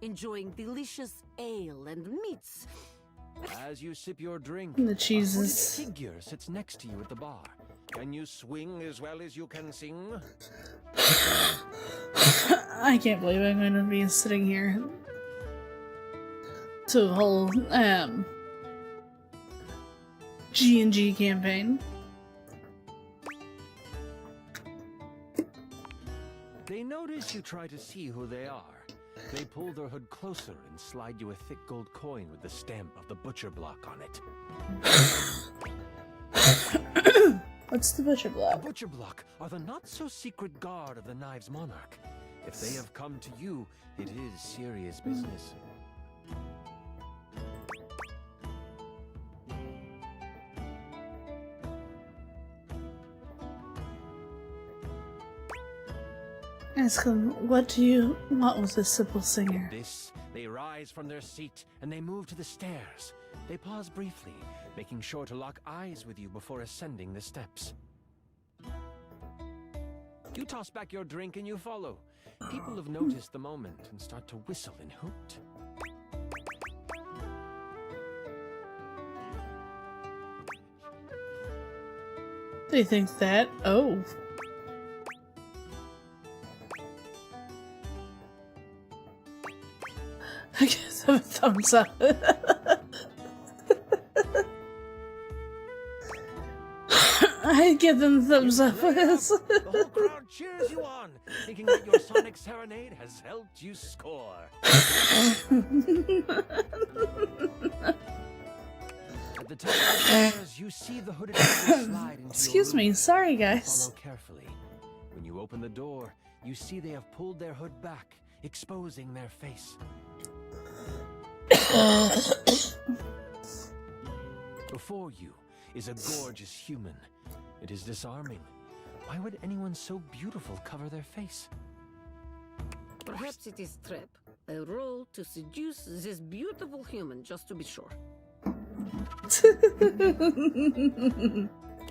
Speaker 17: enjoying delicious ale and meats.
Speaker 18: As you sip your drink,
Speaker 1: The cheeses.
Speaker 18: a hooded figure sits next to you at the bar. Can you swing as well as you can sing?
Speaker 1: I can't believe I'm going to be sitting here to a whole G&G campaign.
Speaker 18: They notice you try to see who they are. They pull their hood closer and slide you a thick gold coin with the stamp of the butcher block on it.
Speaker 1: What's the butcher block?
Speaker 18: The butcher block are the not-so-secret guard of the Knives Monarch. If they have come to you, it is serious business.
Speaker 1: Ask them, what do you want with this simple singer?
Speaker 18: This, they rise from their seat and they move to the stairs. They pause briefly, making sure to lock eyes with you before ascending the steps. You toss back your drink and you follow. People have noticed the moment and start to whistle and hoot.
Speaker 1: They think that, oh. I guess I have a thumbs up. I give them thumbs up.
Speaker 18: The whole crowd cheers you on, thinking that your sonic serenade has helped you score. At the top of the stairs, you see the hooded figure slide into
Speaker 1: Excuse
Speaker 18: your room.
Speaker 1: me, sorry guys.
Speaker 18: Follow carefully. When you open the door, you see they have pulled their hood back, exposing their face. Before you is a gorgeous human. It is disarming. Why would anyone so beautiful cover their face?
Speaker 17: Perhaps it is trap. A role to seduce this beautiful human, just to be sure.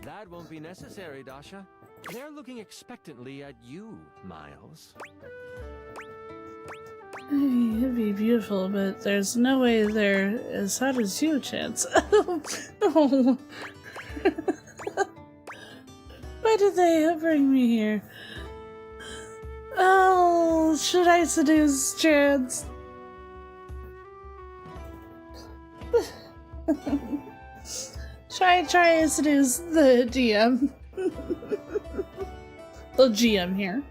Speaker 18: That won't be necessary, Dasha. They're looking expectantly at you, Miles.
Speaker 1: It'd be beautiful, but there's no way they're as hot as you, Chance. Oh. Why did they bring me here? Oh, should I seduce Chance? Try and seduce the GM. The GM here.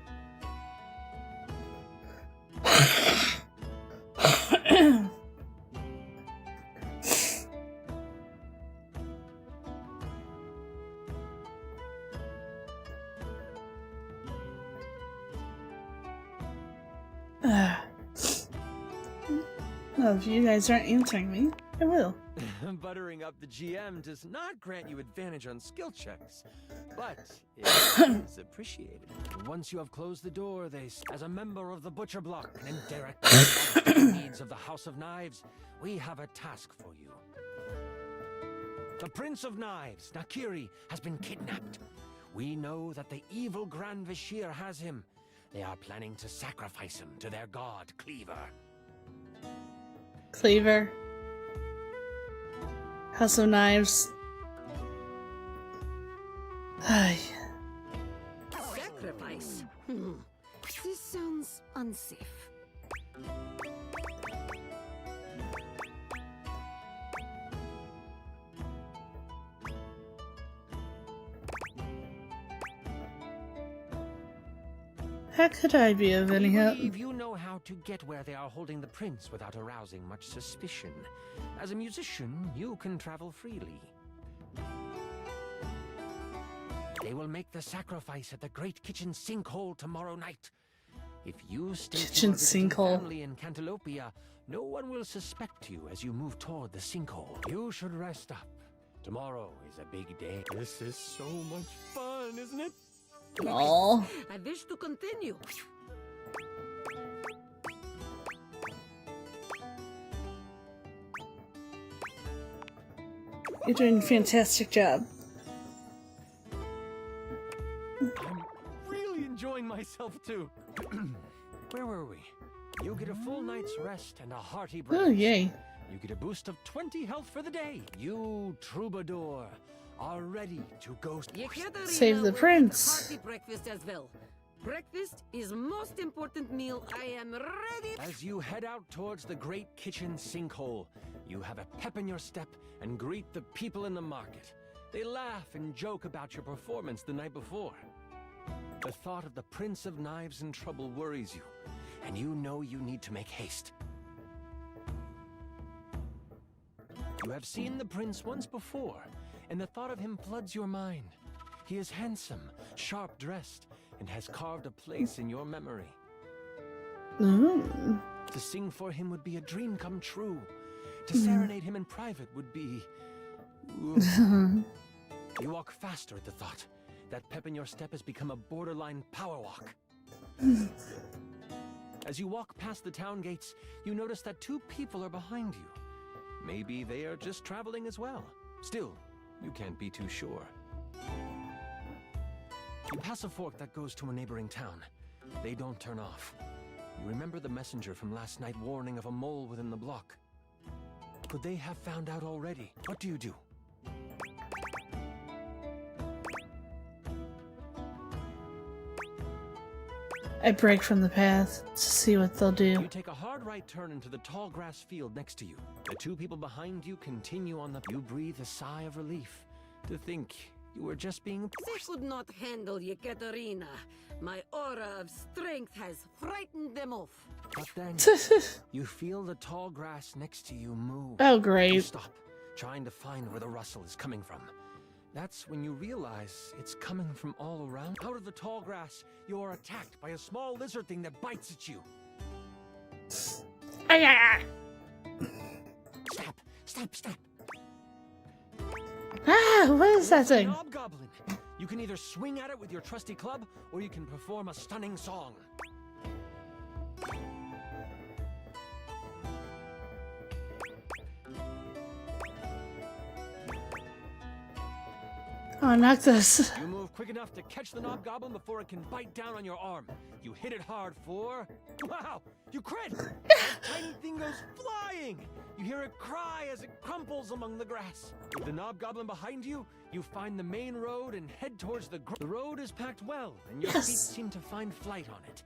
Speaker 1: Well, if you guys aren't answering me. I will.
Speaker 18: Buttering up the GM does not grant you advantage on skill checks, but it is appreciated. Once you have closed the door, as a member of the Butcher Block and indirect needs of the House of Knives, we have a task for you. The Prince of Knives, Nakiri, has been kidnapped. We know that the evil Grand Vashir has him. They are planning to sacrifice him to their god, Cleaver.
Speaker 1: Cleaver. House of Knives. Ay.
Speaker 17: Sacrifice? This sounds unsafe.
Speaker 1: How could I be of any help?
Speaker 18: You know how to get where they are holding the prince without arousing much suspicion. As a musician, you can travel freely. They will make the sacrifice at the Great Kitchen Sinkhole tomorrow night. If you stay
Speaker 1: Kitchen Sinkhole.
Speaker 18: family in Cantalopia, no one will suspect you as you move toward the sinkhole. You should rest up. Tomorrow is a big day. This is so much fun, isn't it?
Speaker 1: Aww.
Speaker 17: I wish to continue.
Speaker 1: You're doing a fantastic job.
Speaker 18: I'm really enjoying myself too. Where were we? You get a full night's rest and a hearty breakfast.
Speaker 1: Oh, yay.
Speaker 18: You get a boost of 20 health for the day. You, Troubadour, are ready to go
Speaker 1: Save the prince.
Speaker 17: Hearty breakfast as well. Breakfast is most important meal. I am ready.
Speaker 18: As you head out towards the Great Kitchen Sinkhole, you have a pep in your step and greet the people in the market. They laugh and joke about your performance the night before. The thought of the Prince of Knives in trouble worries you, and you know you need to make haste. You have seen the prince once before, and the thought of him floods your mind. He is handsome, sharp-dressed, and has carved a place in your memory.
Speaker 1: Ooh.
Speaker 18: To sing for him would be a dream come true. To serenade him in private would be... You walk faster at the thought. That pep in your step has become a borderline power walk. As you walk past the town gates, you notice that two people are behind you. Maybe they are just traveling as well. Still, you can't be too sure. You pass a fork that goes to a neighboring town. They don't turn off. You remember the messenger from last night warning of a mole within the block. Could they have found out already? What do you do?
Speaker 1: I break from the path to see what they'll do.
Speaker 18: You take a hard right turn into the tall grass field next to you. The two people behind you continue on the... You breathe a sigh of relief to think you were just being...
Speaker 17: They could not handle Yekaterina. My aura of strength has frightened them off.
Speaker 18: But then you feel the tall grass next to you move.
Speaker 1: Oh, great.
Speaker 18: You stop, trying to find where the rustle is coming from. That's when you realize it's coming from all around. Out of the tall grass, you are attacked by a small lizard thing that bites at you. Stop! Stop! Stop!
Speaker 1: Ah, what is that thing?
Speaker 18: Hobgoblin. You can either swing at it with your trusty club, or you can perform a stunning song.
Speaker 1: Oh, knock this.
Speaker 18: You move quick enough to catch the Hobgoblin before it can bite down on your arm. You hit it hard for... Wow! You crit! That tiny thing goes flying! You hear it cry as it crumples among the grass. With the Hobgoblin behind you, you find the main road and head towards the... The road is packed well, and your feet seem to find flight on it.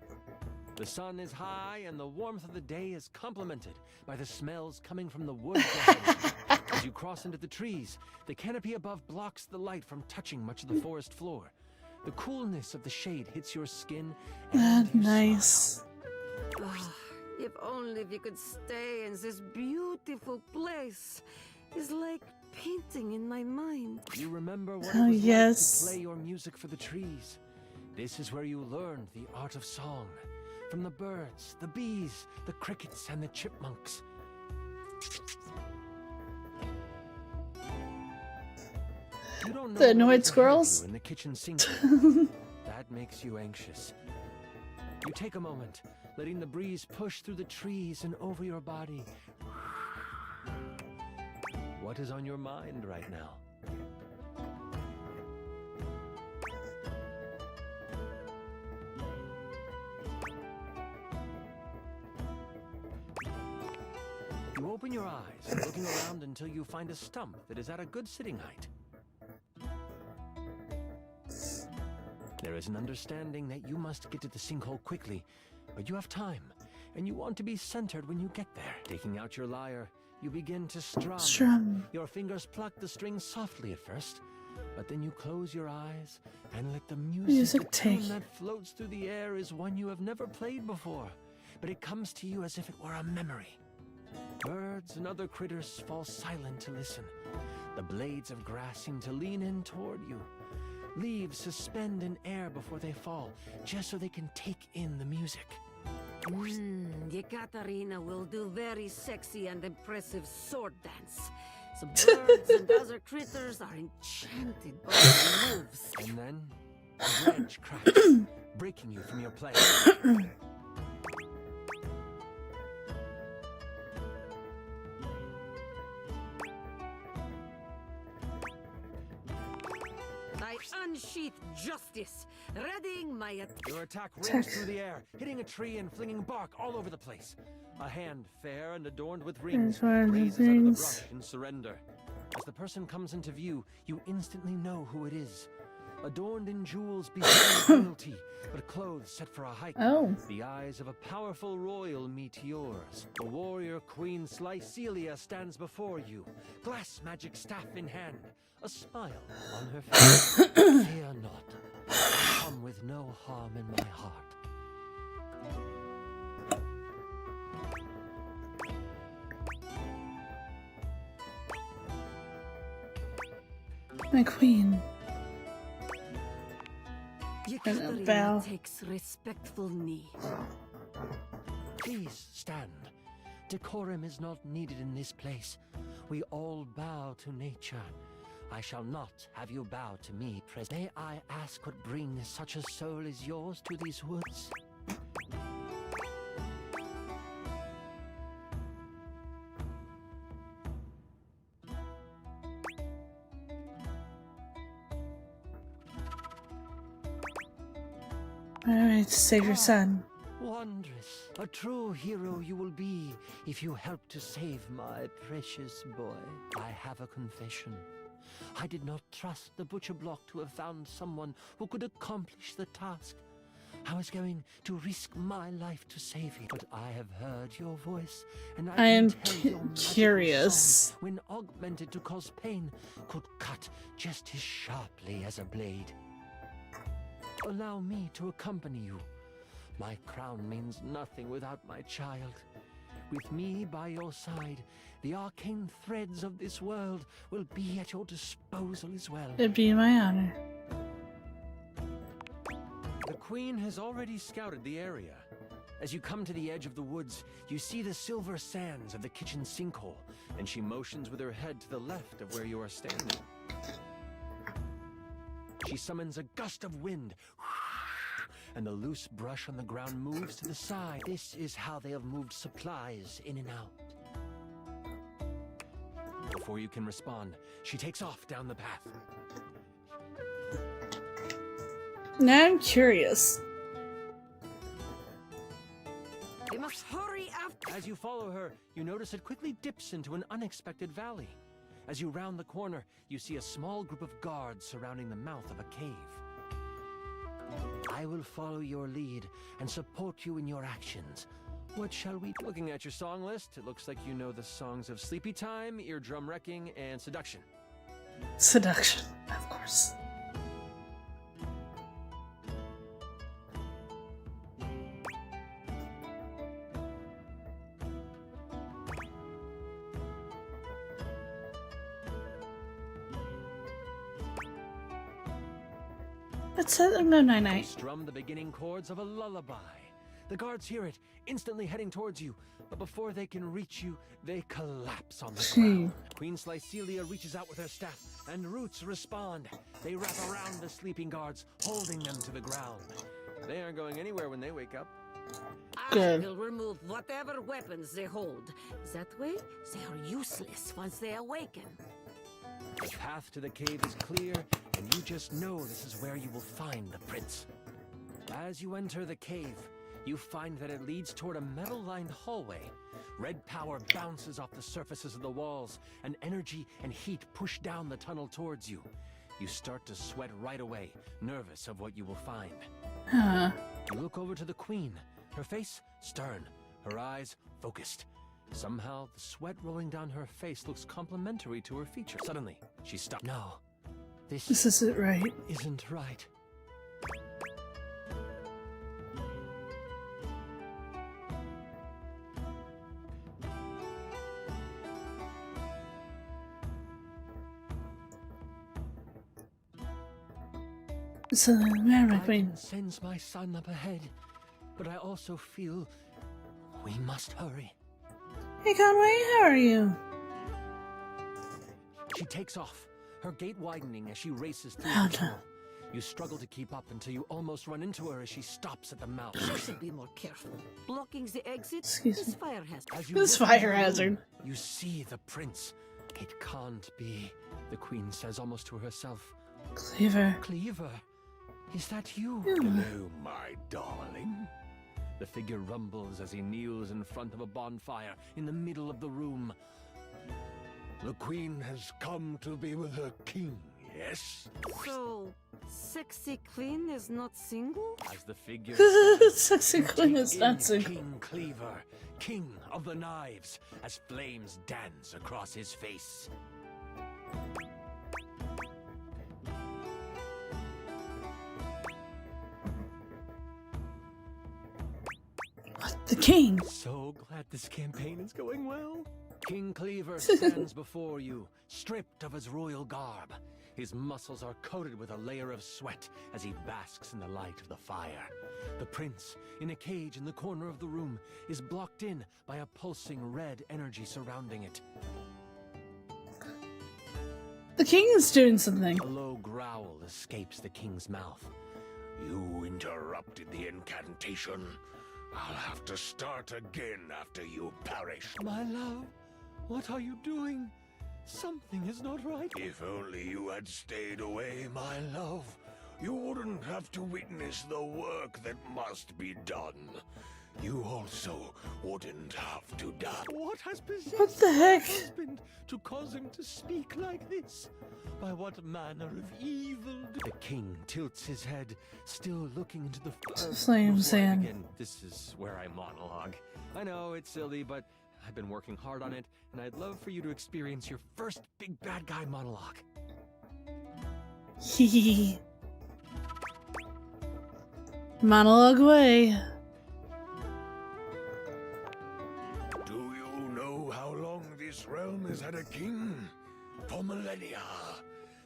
Speaker 18: The sun is high, and the warmth of the day is complemented by the smells coming from the wood. As you cross into the trees, the canopy above blocks the light from touching much of the forest floor. The coolness of the shade hits your skin.
Speaker 1: Nice.
Speaker 17: Oh, if only we could stay in this beautiful place. It's like painting in my mind.
Speaker 18: You remember what
Speaker 1: Oh,
Speaker 18: it was
Speaker 1: yes.
Speaker 18: like to play your music for the trees. This is where you learned the art of song. From the birds, the bees, the crickets, and the chipmunks. You don't know
Speaker 1: The
Speaker 18: what
Speaker 1: annoyed
Speaker 18: is ahead of
Speaker 1: squirrels?
Speaker 18: you in the kitchen sink. That makes you anxious. You take a moment, letting the breeze push through the trees and over your body. What is on your mind right now? You open your eyes, looking around until you find a stump that is at a good sitting height. There is an understanding that you must get to the sinkhole quickly, but you have time, and you want to be centered when you get there. Taking out your lyre, you begin to strum. Your fingers pluck the strings softly at first, but then you close your eyes and let the music
Speaker 1: take.
Speaker 18: that floats through the air is one you have never played before, but it comes to you as if it were a memory. Birds and other critters fall silent to listen. The blades of grass seem to lean in toward you. Leaves suspend in air before they fall, just so they can take in the music.
Speaker 17: Yekaterina will do very sexy and impressive sword dance. Some birds and other critters are enchanted by her moves.
Speaker 18: And then, a branch cracks, breaking you from your place.
Speaker 17: I unsheath justice, readying my
Speaker 18: Your attack rings through the air, hitting a tree and flinging bark all over the place. A hand, fair and adorned with rings, raises out of the brush in surrender. As the person comes into view, you instantly know who it is. Adorned in jewels befitting royalty, but clothes set for a hike.
Speaker 1: Oh.
Speaker 18: The eyes of a powerful royal meet yours. The warrior queen Lae'zel stands before you, glass magic staff in hand, a smile on her face. Fear not, I come with no harm in my heart.
Speaker 1: My queen.
Speaker 17: Yekaterina
Speaker 1: bow.
Speaker 17: takes respectful knee.
Speaker 18: Please stand. Decorum is not needed in this place. We all bow to nature. I shall not have you bow to me, May I ask what brings such a soul as yours to these woods?
Speaker 1: Alright, save your son.
Speaker 18: Wondrous. A true hero you will be if you help to save my precious boy. I have a confession. I did not trust the butcher block to have found someone who could accomplish the task. I was going to risk my life to save you, but I have heard your voice, and
Speaker 1: I am
Speaker 18: can tell your magical
Speaker 1: curious.
Speaker 18: song, when augmented to cause pain, could cut just as sharply as a blade. Allow me to accompany you. My crown means nothing without my child. With me by your side, the arcane threads of this world will be at your disposal as well.
Speaker 1: It'd be my honor.
Speaker 18: The queen has already scouted the area. As you come to the edge of the woods, you see the silver sands of the kitchen sinkhole, and she motions with her head to the left of where you are standing. She summons a gust of wind, and the loose brush on the ground moves to the side. This is how they have moved supplies in and out. Before you can respond, she takes off down the path.
Speaker 1: Now I'm curious.
Speaker 17: We must hurry after.
Speaker 18: As you follow her, you notice it quickly dips into an unexpected valley. As you round the corner, you see a small group of guards surrounding the mouth of a cave. I will follow your lead and support you in your actions. What shall we do? Looking at your song list, it looks like you know the songs of Sleepy Time, Eardrum Wrecking, and Seduction.
Speaker 1: Seduction, of course. Let's set them no night night.
Speaker 18: Strum the beginning chords of a lullaby. The guards hear it, instantly heading towards you. But before they can reach you, they collapse on the ground. Queen Lae'zel reaches out with her staff, and roots respond. They wrap around the sleeping guards, holding them to the ground. They aren't going anywhere when they wake up.
Speaker 17: I will remove whatever weapons they hold. That way, they are useless once they awaken.
Speaker 18: The path to the cave is clear, and you just know this is where you will find the prince. As you enter the cave, you find that it leads toward a metal-lined hallway. Red power bounces off the surfaces of the walls, and energy and heat push down the tunnel towards you. You start to sweat right away, nervous of what you will find. You look over to the queen, her face stern, her eyes focused. Somehow, the sweat rolling down her face looks complementary to her features. Suddenly, she stops. No, this
Speaker 1: isn't right.
Speaker 18: Isn't right.
Speaker 1: So the
Speaker 18: I can sense my son up ahead, but I also feel we must hurry.
Speaker 1: Hey Conway, how are you?
Speaker 18: She takes off, her gait widening as she races through the tunnel. You struggle to keep up until you almost run into her as she stops at the mouth.
Speaker 17: You should be more careful. Blocking the exit
Speaker 1: Excuse
Speaker 17: is fire hazard.
Speaker 1: This fire hazard.
Speaker 18: You see the prince. It can't be, the queen says almost to herself.
Speaker 1: Cleaver.
Speaker 18: Cleaver, is that you?
Speaker 8: Hello, my darling.
Speaker 18: The figure rumbles as he kneels in front of a bonfire in the middle of the room.
Speaker 8: The queen has come to be with her king, yes?
Speaker 17: So, sexy queen is not single?
Speaker 18: As the figure
Speaker 1: Sexy queen is not single.
Speaker 18: King Cleaver, king of the knives, as flames dance across his face.
Speaker 1: The king.
Speaker 18: So glad this campaign is going well. King Cleaver stands before you, stripped of his royal garb. His muscles are coated with a layer of sweat as he basks in the light of the fire. The prince, in a cage in the corner of the room, is blocked in by a pulsing red energy surrounding it.
Speaker 1: The king is doing something.
Speaker 18: A low growl escapes the king's mouth.
Speaker 8: You interrupted the incantation. I'll have to start again after you perish.
Speaker 18: My love, what are you doing? Something is not right.
Speaker 8: If only you had stayed away, my love. You wouldn't have to witness the work that must be done. You also wouldn't have to die.
Speaker 18: What has possessed
Speaker 1: What the heck?
Speaker 18: my husband to cause him to speak like this? By what manner of evil? The king tilts his head, still looking into the
Speaker 1: flames.
Speaker 18: Again, this is where I monologue. I know it's silly, but I've been working hard on it, and I'd love for you to experience your first big bad guy monologue.
Speaker 1: Hee. Monologue away.
Speaker 8: Do you know how long this realm has had a king? For millennia.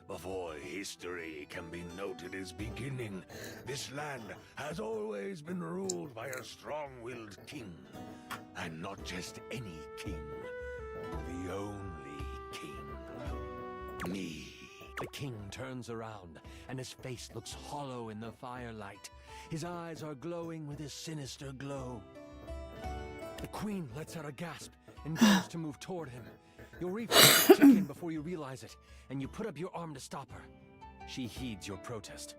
Speaker 8: Before history can be noted as beginning, this land has always been ruled by a strong-willed king. And not just any king. The only king. Me.
Speaker 18: The king turns around, and his face looks hollow in the firelight. His eyes are glowing with a sinister glow. The queen lets out a gasp and goes to move toward him. Your reflexes kick in before you realize it, and you put up your arm to stop her. She heeds your protest.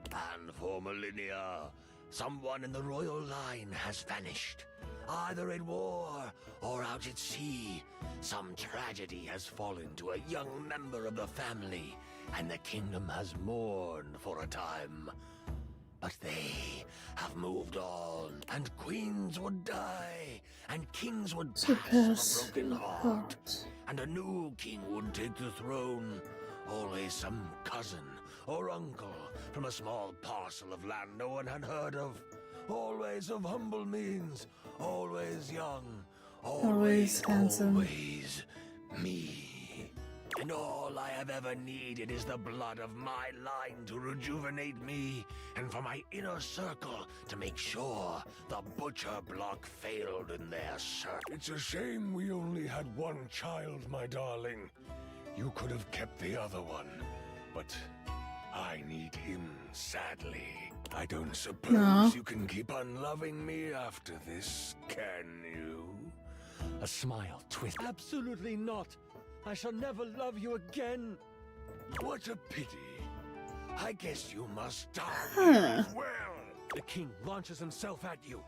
Speaker 8: And for millennia, someone in the royal line has vanished. Either in war or out at sea, some tragedy has fallen to a young member of the family, and the kingdom has mourned for a time. But they have moved on, and queens would die, and kings would pass a broken heart, and a new king would take the throne. Always some cousin or uncle from a small parcel of land no one had heard of. Always of humble means, always young,
Speaker 1: Always handsome.
Speaker 8: Always me.
Speaker 19: And all I have ever needed is the blood of my line to rejuvenate me, and for my inner circle to make sure the butcher block failed in their search.
Speaker 5: It's a shame we only had one child, my darling. You could have kept the other one, but I need him sadly. I don't suppose you can keep on loving me after this, can you?
Speaker 18: A smile twist. Absolutely not. I shall never love you again.
Speaker 5: What a pity. I guess you must die
Speaker 1: Huh.
Speaker 5: as well.
Speaker 18: The king launches himself at you.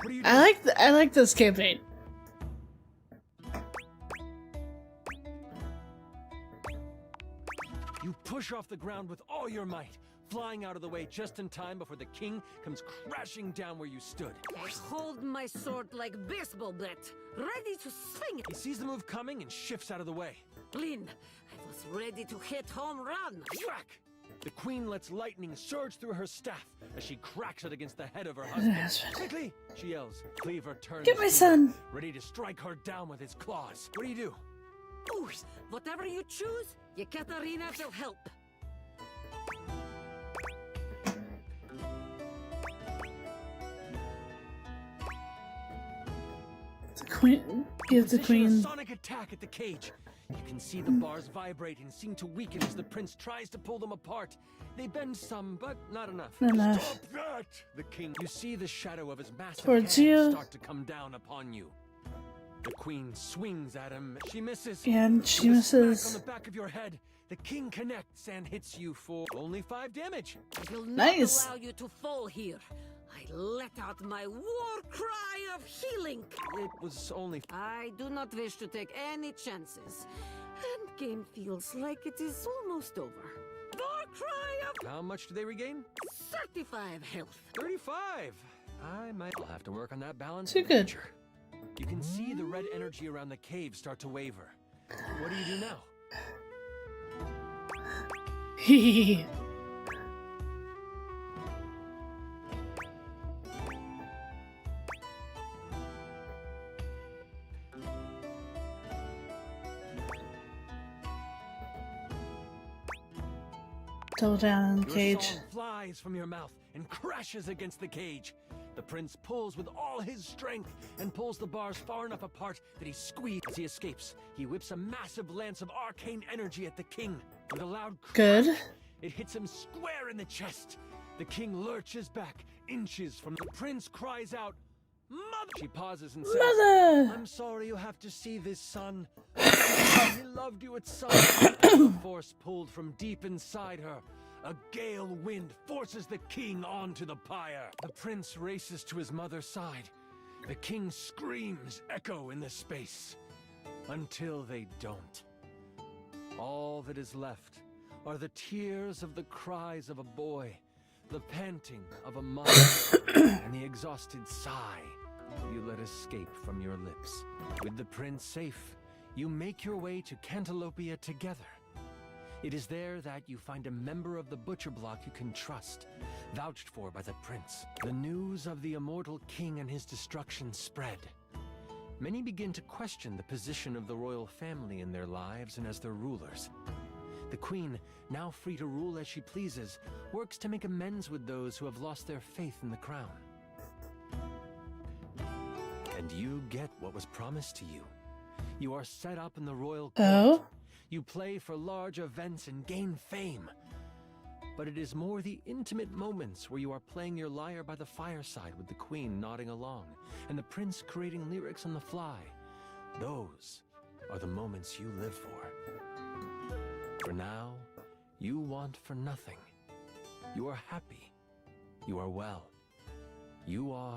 Speaker 18: What do you
Speaker 1: I like this campaign.
Speaker 18: You push off the ground with all your might, flying out of the way just in time before the king comes crashing down where you stood.
Speaker 17: I hold my sword like baseball bat, ready to swing it.
Speaker 18: He sees the move coming and shifts out of the way.
Speaker 17: Lynn, I was ready to hit home run.
Speaker 18: Whack! The queen lets lightning surge through her staff as she cracks it against the head of her husband. Quickly! She yells. Cleaver turns.
Speaker 1: Get my
Speaker 18: to
Speaker 1: son!
Speaker 18: her, ready to strike her down with his claws. What do you do?
Speaker 17: Ooh, whatever you choose, Yekaterina will help.
Speaker 1: The queen. Give the
Speaker 18: Position a
Speaker 1: queen.
Speaker 18: sonic attack at the cage. You can see the bars vibrate and seem to weaken as the prince tries to pull them apart. They bend some, but not enough.
Speaker 1: Enough.
Speaker 18: Stop that! The king. You see the shadow of his massive
Speaker 1: Towards
Speaker 18: hand
Speaker 1: you.
Speaker 18: start to come down upon you. The queen swings at him. She misses.
Speaker 1: And she
Speaker 18: With a smack
Speaker 1: misses.
Speaker 18: on the back of your head. The king connects and hits you for only 5 damage.
Speaker 17: I will not
Speaker 1: Nice.
Speaker 17: allow you to fall here. I let out my war cry of healing.
Speaker 18: It was only.
Speaker 17: I do not wish to take any chances. Endgame feels like it is almost over. War cry of
Speaker 18: How much do they regain?
Speaker 17: 35 health.
Speaker 18: 35. I might. I'll have to work on that balance.
Speaker 1: Too
Speaker 18: in the
Speaker 1: good.
Speaker 18: future. You can see the red energy around the cave start to waver. What do you do now?
Speaker 1: Hee. Double down on the
Speaker 18: Your
Speaker 1: cage.
Speaker 18: song flies from your mouth and crashes against the cage. The prince pulls with all his strength and pulls the bars far enough apart that he squeezes. As he escapes, he whips a massive lance of arcane energy at the king. With a loud crash,
Speaker 1: Good.
Speaker 18: it hits him square in the chest. The king lurches back, inches from the prince cries out, "Mother!" She pauses and says,
Speaker 1: Mother!
Speaker 18: "I'm sorry you have to see this, son. He loved you at some." The force pulled from deep inside her. A gale wind forces the king onto the pyre. The prince races to his mother's side. The king's screams echo in the space. Until they don't. All that is left are the tears of the cries of a boy, the panting of a mother, and the exhausted sigh you let escape from your lips. With the prince safe, you make your way to Cantalopia together. It is there that you find a member of the butcher block you can trust, vouched for by the prince. The news of the immortal king and his destruction spread. Many begin to question the position of the royal family in their lives and as their rulers. The queen, now free to rule as she pleases, works to make amends with those who have lost their faith in the crown. And you get what was promised to you. You are set up in the royal court.
Speaker 1: Oh?
Speaker 18: You play for large events and gain fame. But it is more the intimate moments where you are playing your lyre by the fireside with the queen nodding along, and the prince creating lyrics on the fly. Those are the moments you live for. For now, you want for nothing. You are happy. You are well. You are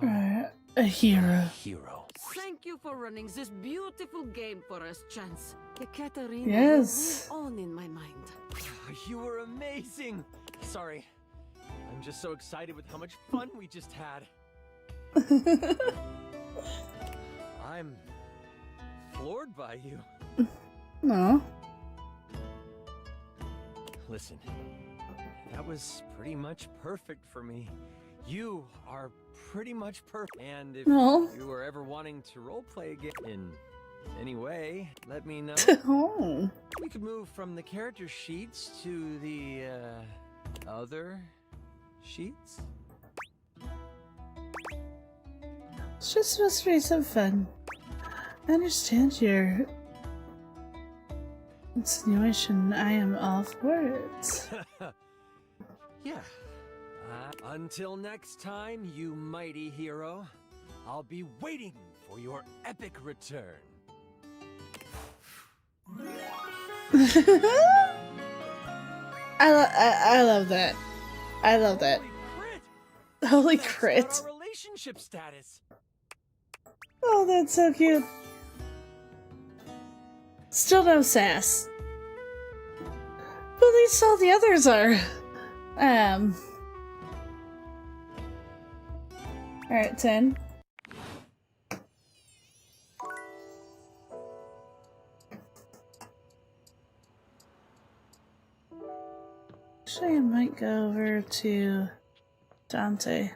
Speaker 1: A hero.
Speaker 18: hero.
Speaker 17: Thank you for running this beautiful game for us, Chance. Yekaterina
Speaker 1: Yes.
Speaker 17: will live on in my mind.
Speaker 18: You were amazing! Sorry. I'm just so excited with how much fun we just had. I'm floored by you.
Speaker 1: No.
Speaker 18: Listen, that was pretty much perfect for me. You are pretty much perfect. And if
Speaker 1: No.
Speaker 18: you were ever wanting to roleplay again in Anyway, let me know.
Speaker 1: Oh.
Speaker 18: We could move from the character sheets to the other sheets.
Speaker 1: It's just supposed to be some fun. I understand your insinuation. I am all for it.
Speaker 18: Yeah. Until next time, you mighty hero, I'll be waiting for your epic return.
Speaker 1: I love that. I love that. Holy crit.
Speaker 18: Our relationship status.
Speaker 1: Oh, that's so cute. Still no sass. But at least all the others are. Alright, 10. Actually, I might go over to Dante.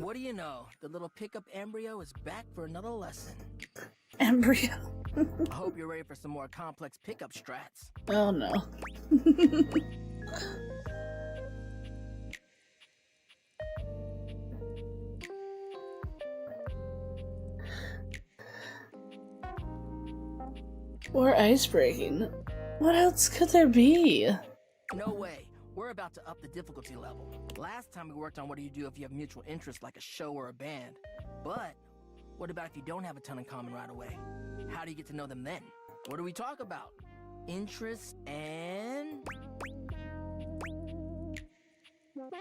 Speaker 20: What do you know? The little pickup embryo is back for another lesson.
Speaker 1: Embryo.
Speaker 20: I hope you're ready for some more complex pickup strats.
Speaker 1: Oh no. Or ice breaking. What else could there be?
Speaker 20: No way. We're about to up the difficulty level. Last time we worked on what do you do if you have mutual interests like a show or a band. But what about if you don't have a ton in common right away? How do you get to know them then? What do we talk about? Interests and...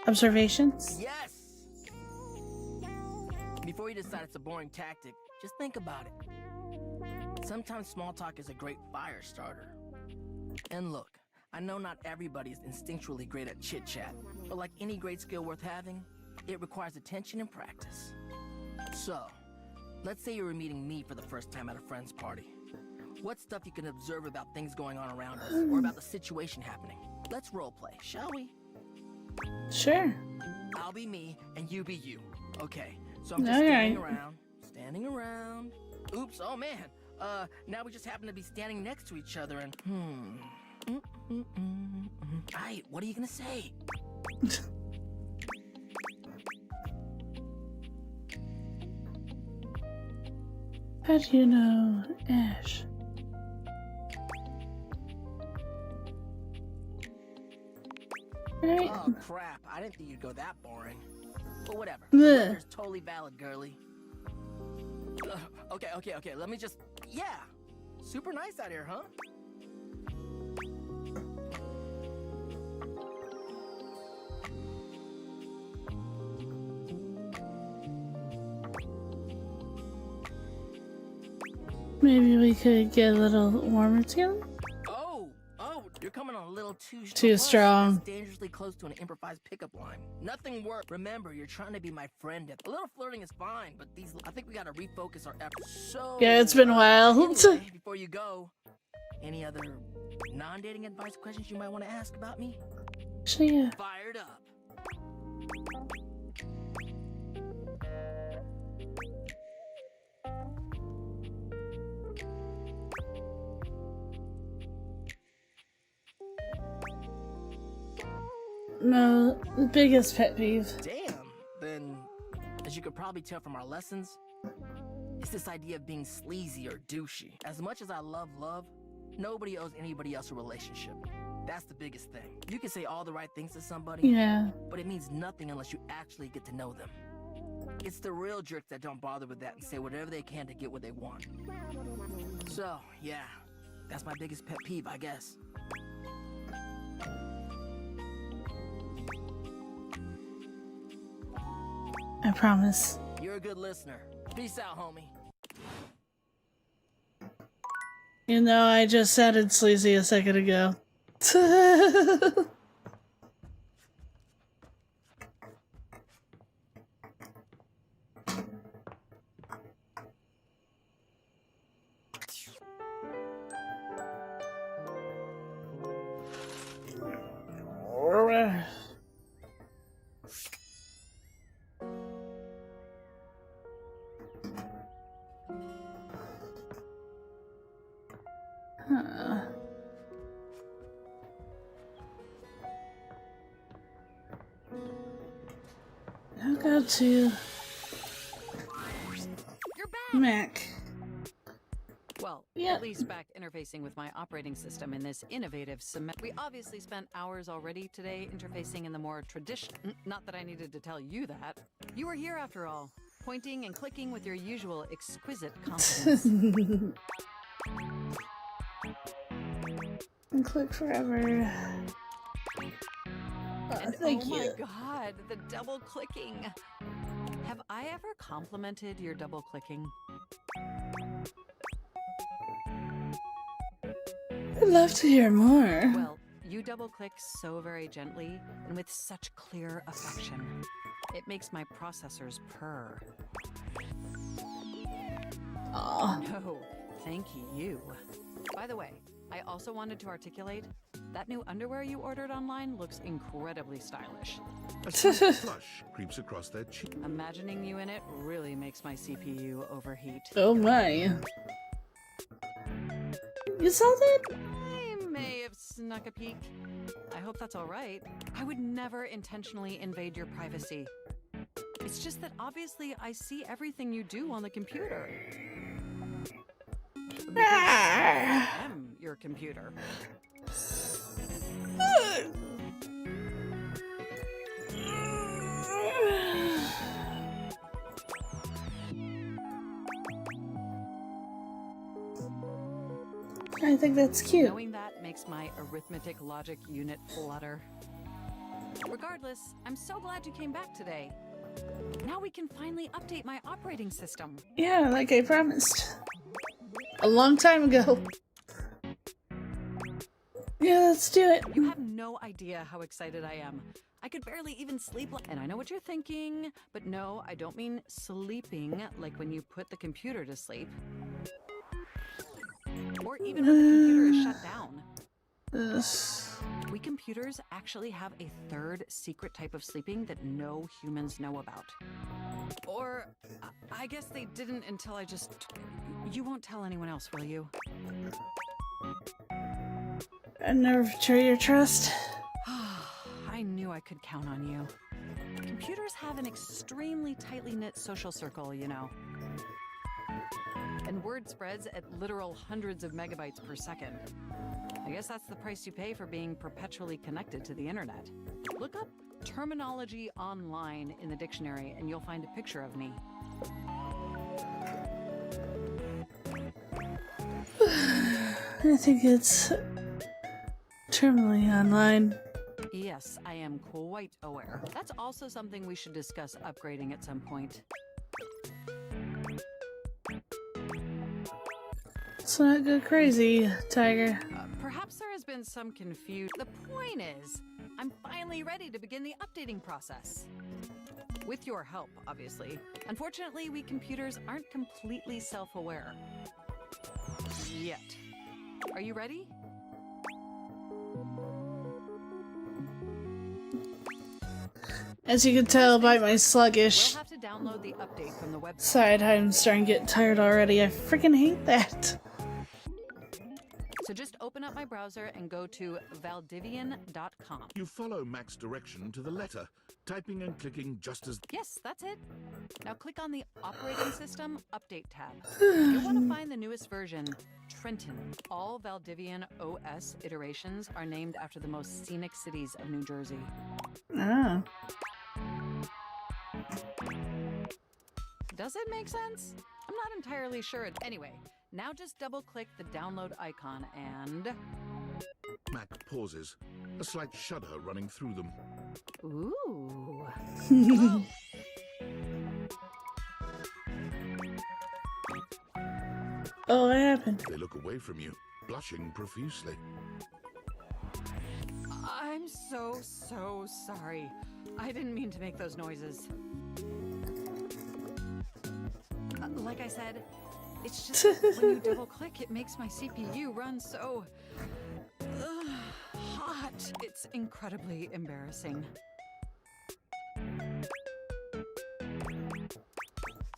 Speaker 1: Observations?
Speaker 20: Yes! Before you decide it's a boring tactic, just think about it. Sometimes small talk is a great fire starter. And look, I know not everybody is instinctually great at chit-chat, but like any great skill worth having, it requires attention and practice. So, let's say you were meeting me for the first time at a friend's party. What's stuff you can observe about things going on around us, or about the situation happening? Let's roleplay, shall we?
Speaker 1: Sure.
Speaker 20: I'll be me, and you be you. Okay, so I'm just standing around. Oops, oh man. Now we just happen to be standing next to each other and, Aight, what are you gonna say?
Speaker 1: How do you know Ash? Right?
Speaker 20: Oh crap, I didn't think you'd go that boring. But whatever, the weather's totally valid, girly. Okay, let me just... Yeah! Super nice out here, huh?
Speaker 1: Maybe we could get a little warmer together?
Speaker 20: Oh, you're coming on a little
Speaker 1: too strong.
Speaker 20: That's dangerously close to an improvised pickup line. Nothing works. Remember, you're trying to be my friend. A little flirting is fine, but I think we gotta refocus our efforts. So
Speaker 1: Yeah, it's been a while.
Speaker 20: Anyway, before you go, any other non-dating advice questions you might want to ask about me?
Speaker 1: Actually, yeah.
Speaker 20: Fired up.
Speaker 1: No, the biggest pet peeve.
Speaker 20: Damn. Then, as you could probably tell from our lessons, it's this idea of being sleazy or douchey. As much as I love love, nobody owes anybody else a relationship. That's the biggest thing. You can say all the right things to somebody,
Speaker 1: Yeah.
Speaker 20: but it means nothing unless you actually get to know them. It's the real jerks that don't bother with that and say whatever they can to get what they want. So, yeah, that's my biggest pet peeve, I guess.
Speaker 1: I promise.
Speaker 20: You're a good listener. Peace out, homie.
Speaker 1: You know, I just sounded sleazy a second ago. Go to Mac.
Speaker 21: Well,
Speaker 1: Yeah.
Speaker 21: at least back interfacing with my operating system in this innovative cement. We obviously spent hours already today interfacing in the more traditional. Not that I needed to tell you that. You were here after all, pointing and clicking with your usual exquisite confidence.
Speaker 1: And click forever.
Speaker 21: And
Speaker 1: Thank
Speaker 21: oh
Speaker 1: you.
Speaker 21: my god, the double clicking. Have I ever complimented your double clicking?
Speaker 1: I'd love to hear more.
Speaker 21: Well, you double click so very gently and with such clear affection. It makes my processors purr.
Speaker 1: Aw.
Speaker 21: No, thank you. By the way, I also wanted to articulate that new underwear you ordered online looks incredibly stylish.
Speaker 9: A slight flush creeps across their cheek.
Speaker 21: Imagining you in it really makes my CPU overheat.
Speaker 1: Oh my. You saw that?
Speaker 21: I may have snuck a peek. I hope that's all right. I would never intentionally invade your privacy. It's just that obviously I see everything you do on the computer. Because I am your computer.
Speaker 1: I think that's cute.
Speaker 21: Knowing that makes my arithmetic logic unit flutter. Regardless, I'm so glad you came back today. Now we can finally update my operating system.
Speaker 1: Yeah, like I promised. A long time ago. Yeah, let's do it.
Speaker 21: You have no idea how excited I am. I could barely even sleep. And I know what you're thinking, but no, I don't mean sleeping like when you put the computer to sleep. Or even when the computer is shut down. We computers actually have a third secret type of sleeping that no humans know about. Or, I guess they didn't until I just... You won't tell anyone else, will you?
Speaker 1: I never betray your trust.
Speaker 21: I knew I could count on you. Computers have an extremely tightly knit social circle, you know. And word spreads at literal hundreds of megabytes per second. I guess that's the price you pay for being perpetually connected to the internet. Look up terminology online in the dictionary and you'll find a picture of me.
Speaker 1: I think it's terminally online.
Speaker 21: Yes, I am quite aware. That's also something we should discuss upgrading at some point.
Speaker 1: Let's not go crazy, Tiger.
Speaker 21: Perhaps there has been some confusion. The point is, I'm finally ready to begin the updating process. With your help, obviously. Unfortunately, we computers aren't completely self-aware. Yet. Are you ready?
Speaker 1: As you can tell by my sluggish
Speaker 21: We'll have to download the update from the website.
Speaker 1: side, I'm starting to get tired already. I freaking hate that.
Speaker 21: So just open up my browser and go to valdivian.com.
Speaker 9: You follow Mac's direction to the letter, typing and clicking just as...
Speaker 21: Yes, that's it. Now click on the Operating System Update tab. You'll want to find the newest version, Trenton. All Valdivian OS iterations are named after the most scenic cities of New Jersey.
Speaker 1: Ah.
Speaker 21: Does it make sense? I'm not entirely sure. Anyway, now just double-click the download icon and...
Speaker 9: Mac pauses, a slight shudder running through them.
Speaker 21: Ooh.
Speaker 1: Oh, what happened?
Speaker 9: They look away from you, blushing profusely.
Speaker 21: I'm so sorry. I didn't mean to make those noises. Like I said, it's just that when you double-click, it makes my CPU run so... hot. It's incredibly embarrassing.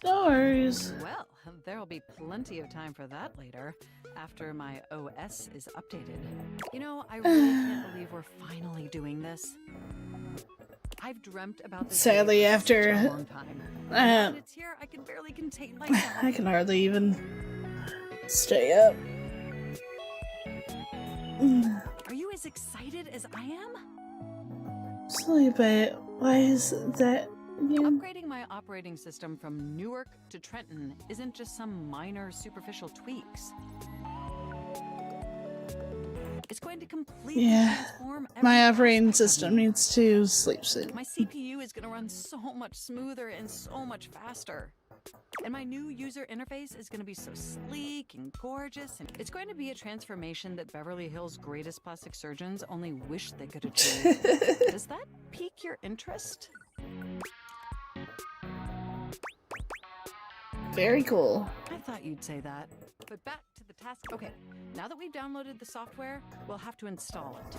Speaker 1: No worries.
Speaker 21: Well, there'll be plenty of time for that later, after my OS is updated. You know, I really can't believe we're finally doing this. I've dreamt about this
Speaker 1: Sadly,
Speaker 21: day for such
Speaker 1: after
Speaker 21: a long time. Now that it's here, I can barely contain myself.
Speaker 1: I can hardly even stay up.
Speaker 21: Are you as excited as I am?
Speaker 1: Sleep it. Why is that?
Speaker 21: Upgrading my operating system from Newark to Trenton isn't just some minor superficial tweaks. It's going to completely transform every
Speaker 1: my operating
Speaker 21: aspect of
Speaker 1: system
Speaker 21: me.
Speaker 1: needs to sleep soon.
Speaker 21: My CPU is going to run so much smoother and so much faster. And my new user interface is going to be so sleek and gorgeous. And it's going to be a transformation that Beverly Hills' greatest plastic surgeons only wish they could achieve. Does that pique your interest?
Speaker 1: Very cool.
Speaker 21: I thought you'd say that. But back to the task. Okay, now that we've downloaded the software, we'll have to install it.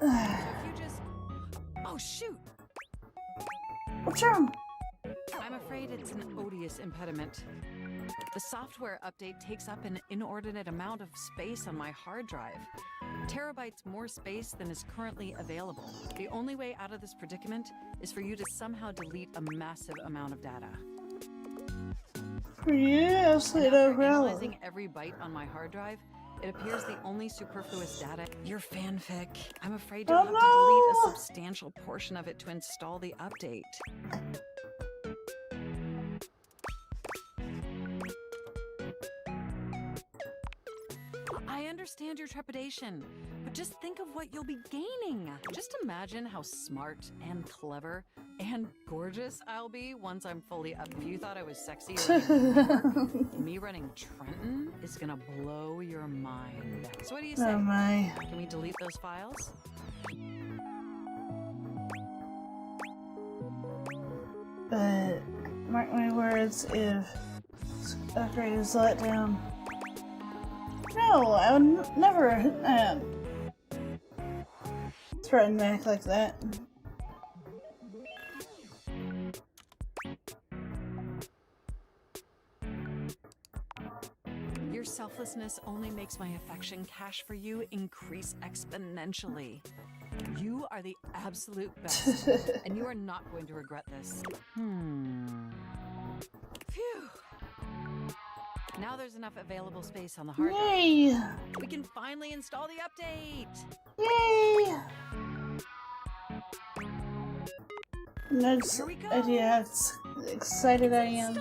Speaker 21: So if you just... Oh, shoot!
Speaker 1: What's wrong?
Speaker 21: I'm afraid it's an odious impediment. The software update takes up an inordinate amount of space on my hard drive. Terabytes more space than is currently available. The only way out of this predicament is for you to somehow delete a massive amount of data.
Speaker 1: Yes, I
Speaker 21: And
Speaker 1: know.
Speaker 21: after analyzing every byte on my hard drive, it appears the only superfluous data, your fanfic. I'm afraid you'll have to delete a substantial portion of it to install the update. I understand your trepidation, but just think of what you'll be gaining. Just imagine how smart and clever and gorgeous I'll be once I'm fully up. If you thought I was sexy or even more, me running Trenton is gonna blow your mind. So what do you say?
Speaker 1: Oh my.
Speaker 21: Can we delete those files?
Speaker 1: But mark my words, if upgrade is let down. No, I would never threaten back like that.
Speaker 21: Your selflessness only makes my affection cash for you increase exponentially. You are the absolute best, and you are not going to regret this. Phew. Now there's enough available space on the hard drive.
Speaker 1: Yay!
Speaker 21: We can finally install the update!
Speaker 1: Yay! No idea how excited I am.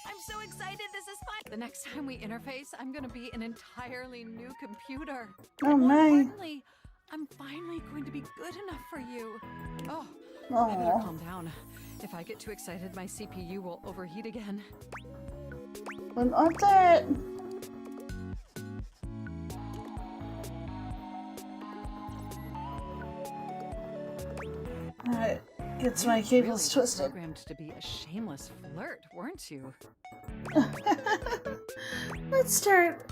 Speaker 21: I'm so excited this is fun! The next time we interface, I'm gonna be an entirely new computer.
Speaker 1: Oh
Speaker 21: and more
Speaker 1: my.
Speaker 21: importantly, I'm finally going to be good enough for you. Oh, I better
Speaker 1: Aw.
Speaker 21: calm down. If I get too excited, my CPU will overheat again.
Speaker 1: Wouldn't want that. Alright, gets my cables
Speaker 21: really
Speaker 1: twisted.
Speaker 21: Programmed to be a shameless flirt, weren't you?
Speaker 1: Let's start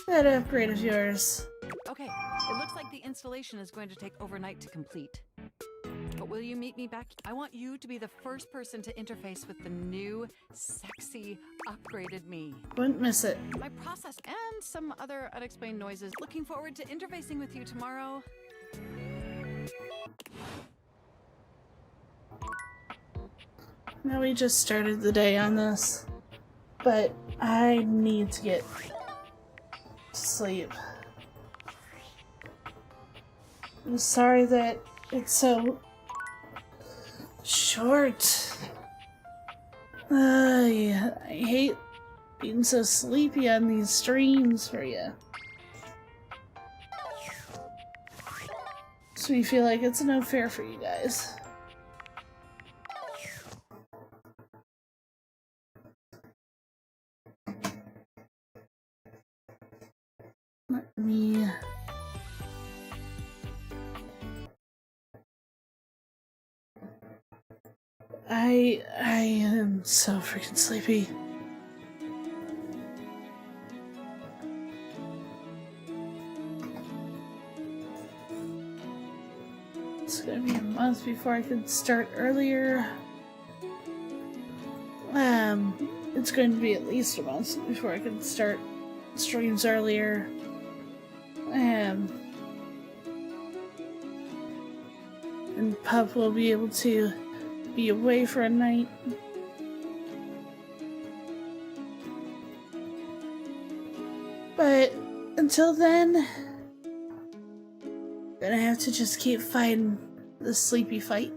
Speaker 1: that upgrade of yours.
Speaker 21: Okay, it looks like the installation is going to take overnight to complete. But will you meet me back? I want you to be the first person to interface with the new, sexy, upgraded me.
Speaker 1: Wouldn't miss it.
Speaker 21: My process and some other unexplained noises. Looking forward to interfacing with you tomorrow.
Speaker 1: Now we just started the day on this, but I need to get to sleep. I'm sorry that it's so short. I hate being so sleepy on these streams for you. Makes me feel like it's no fair for you guys. Let me... I am so freaking sleepy. It's gonna be a month before I can start earlier. It's going to be at least a month before I can start streams earlier. and Pup will be able to be away for a night. But until then, gonna have to just keep fighting the sleepy fight.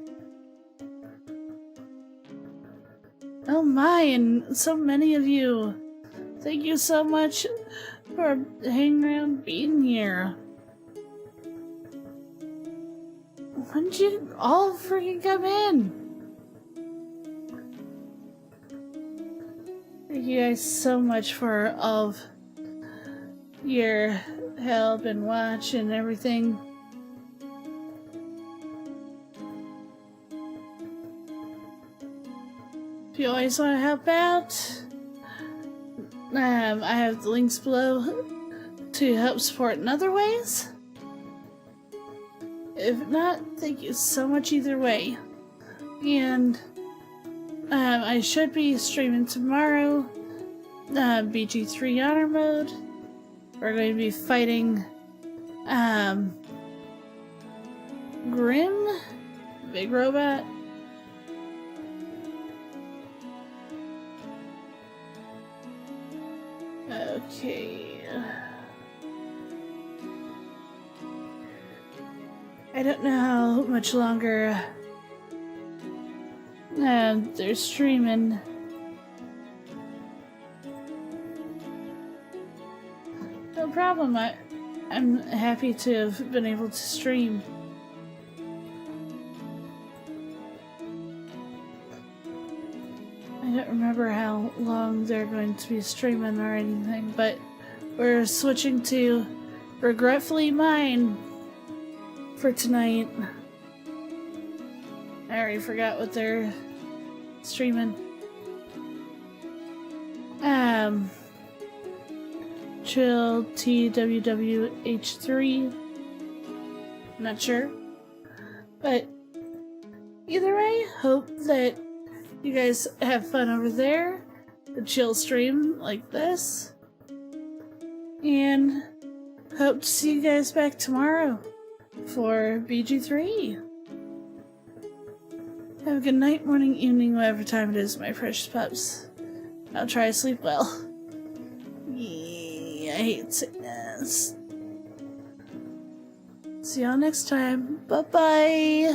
Speaker 1: Oh my, and so many of you. Thank you so much for hanging around, being here. When did you all freaking come in? Thank you guys so much for all of your help and watch and everything. If you always want to help out, I have the links below to help support in other ways. If not, thank you so much either way. And I should be streaming tomorrow, BG3 Honor Mode. We're going to be fighting Grim, big robot. Okay. I don't know how much longer they're streaming. No problem. I'm happy to have been able to stream. I don't remember how long they're going to be streaming or anything, but we're switching to Regretfully Mine for tonight. I already forgot what they're streaming. Chill TWWH3. Not sure. But either way, hope that you guys have fun over there. The chill stream like this. And hope to see you guys back tomorrow for BG3. Have a good night, morning, evening, whatever time it is, my precious pups. I'll try to sleep well. Yeah, I hate sickness. See y'all next time. Bye-bye.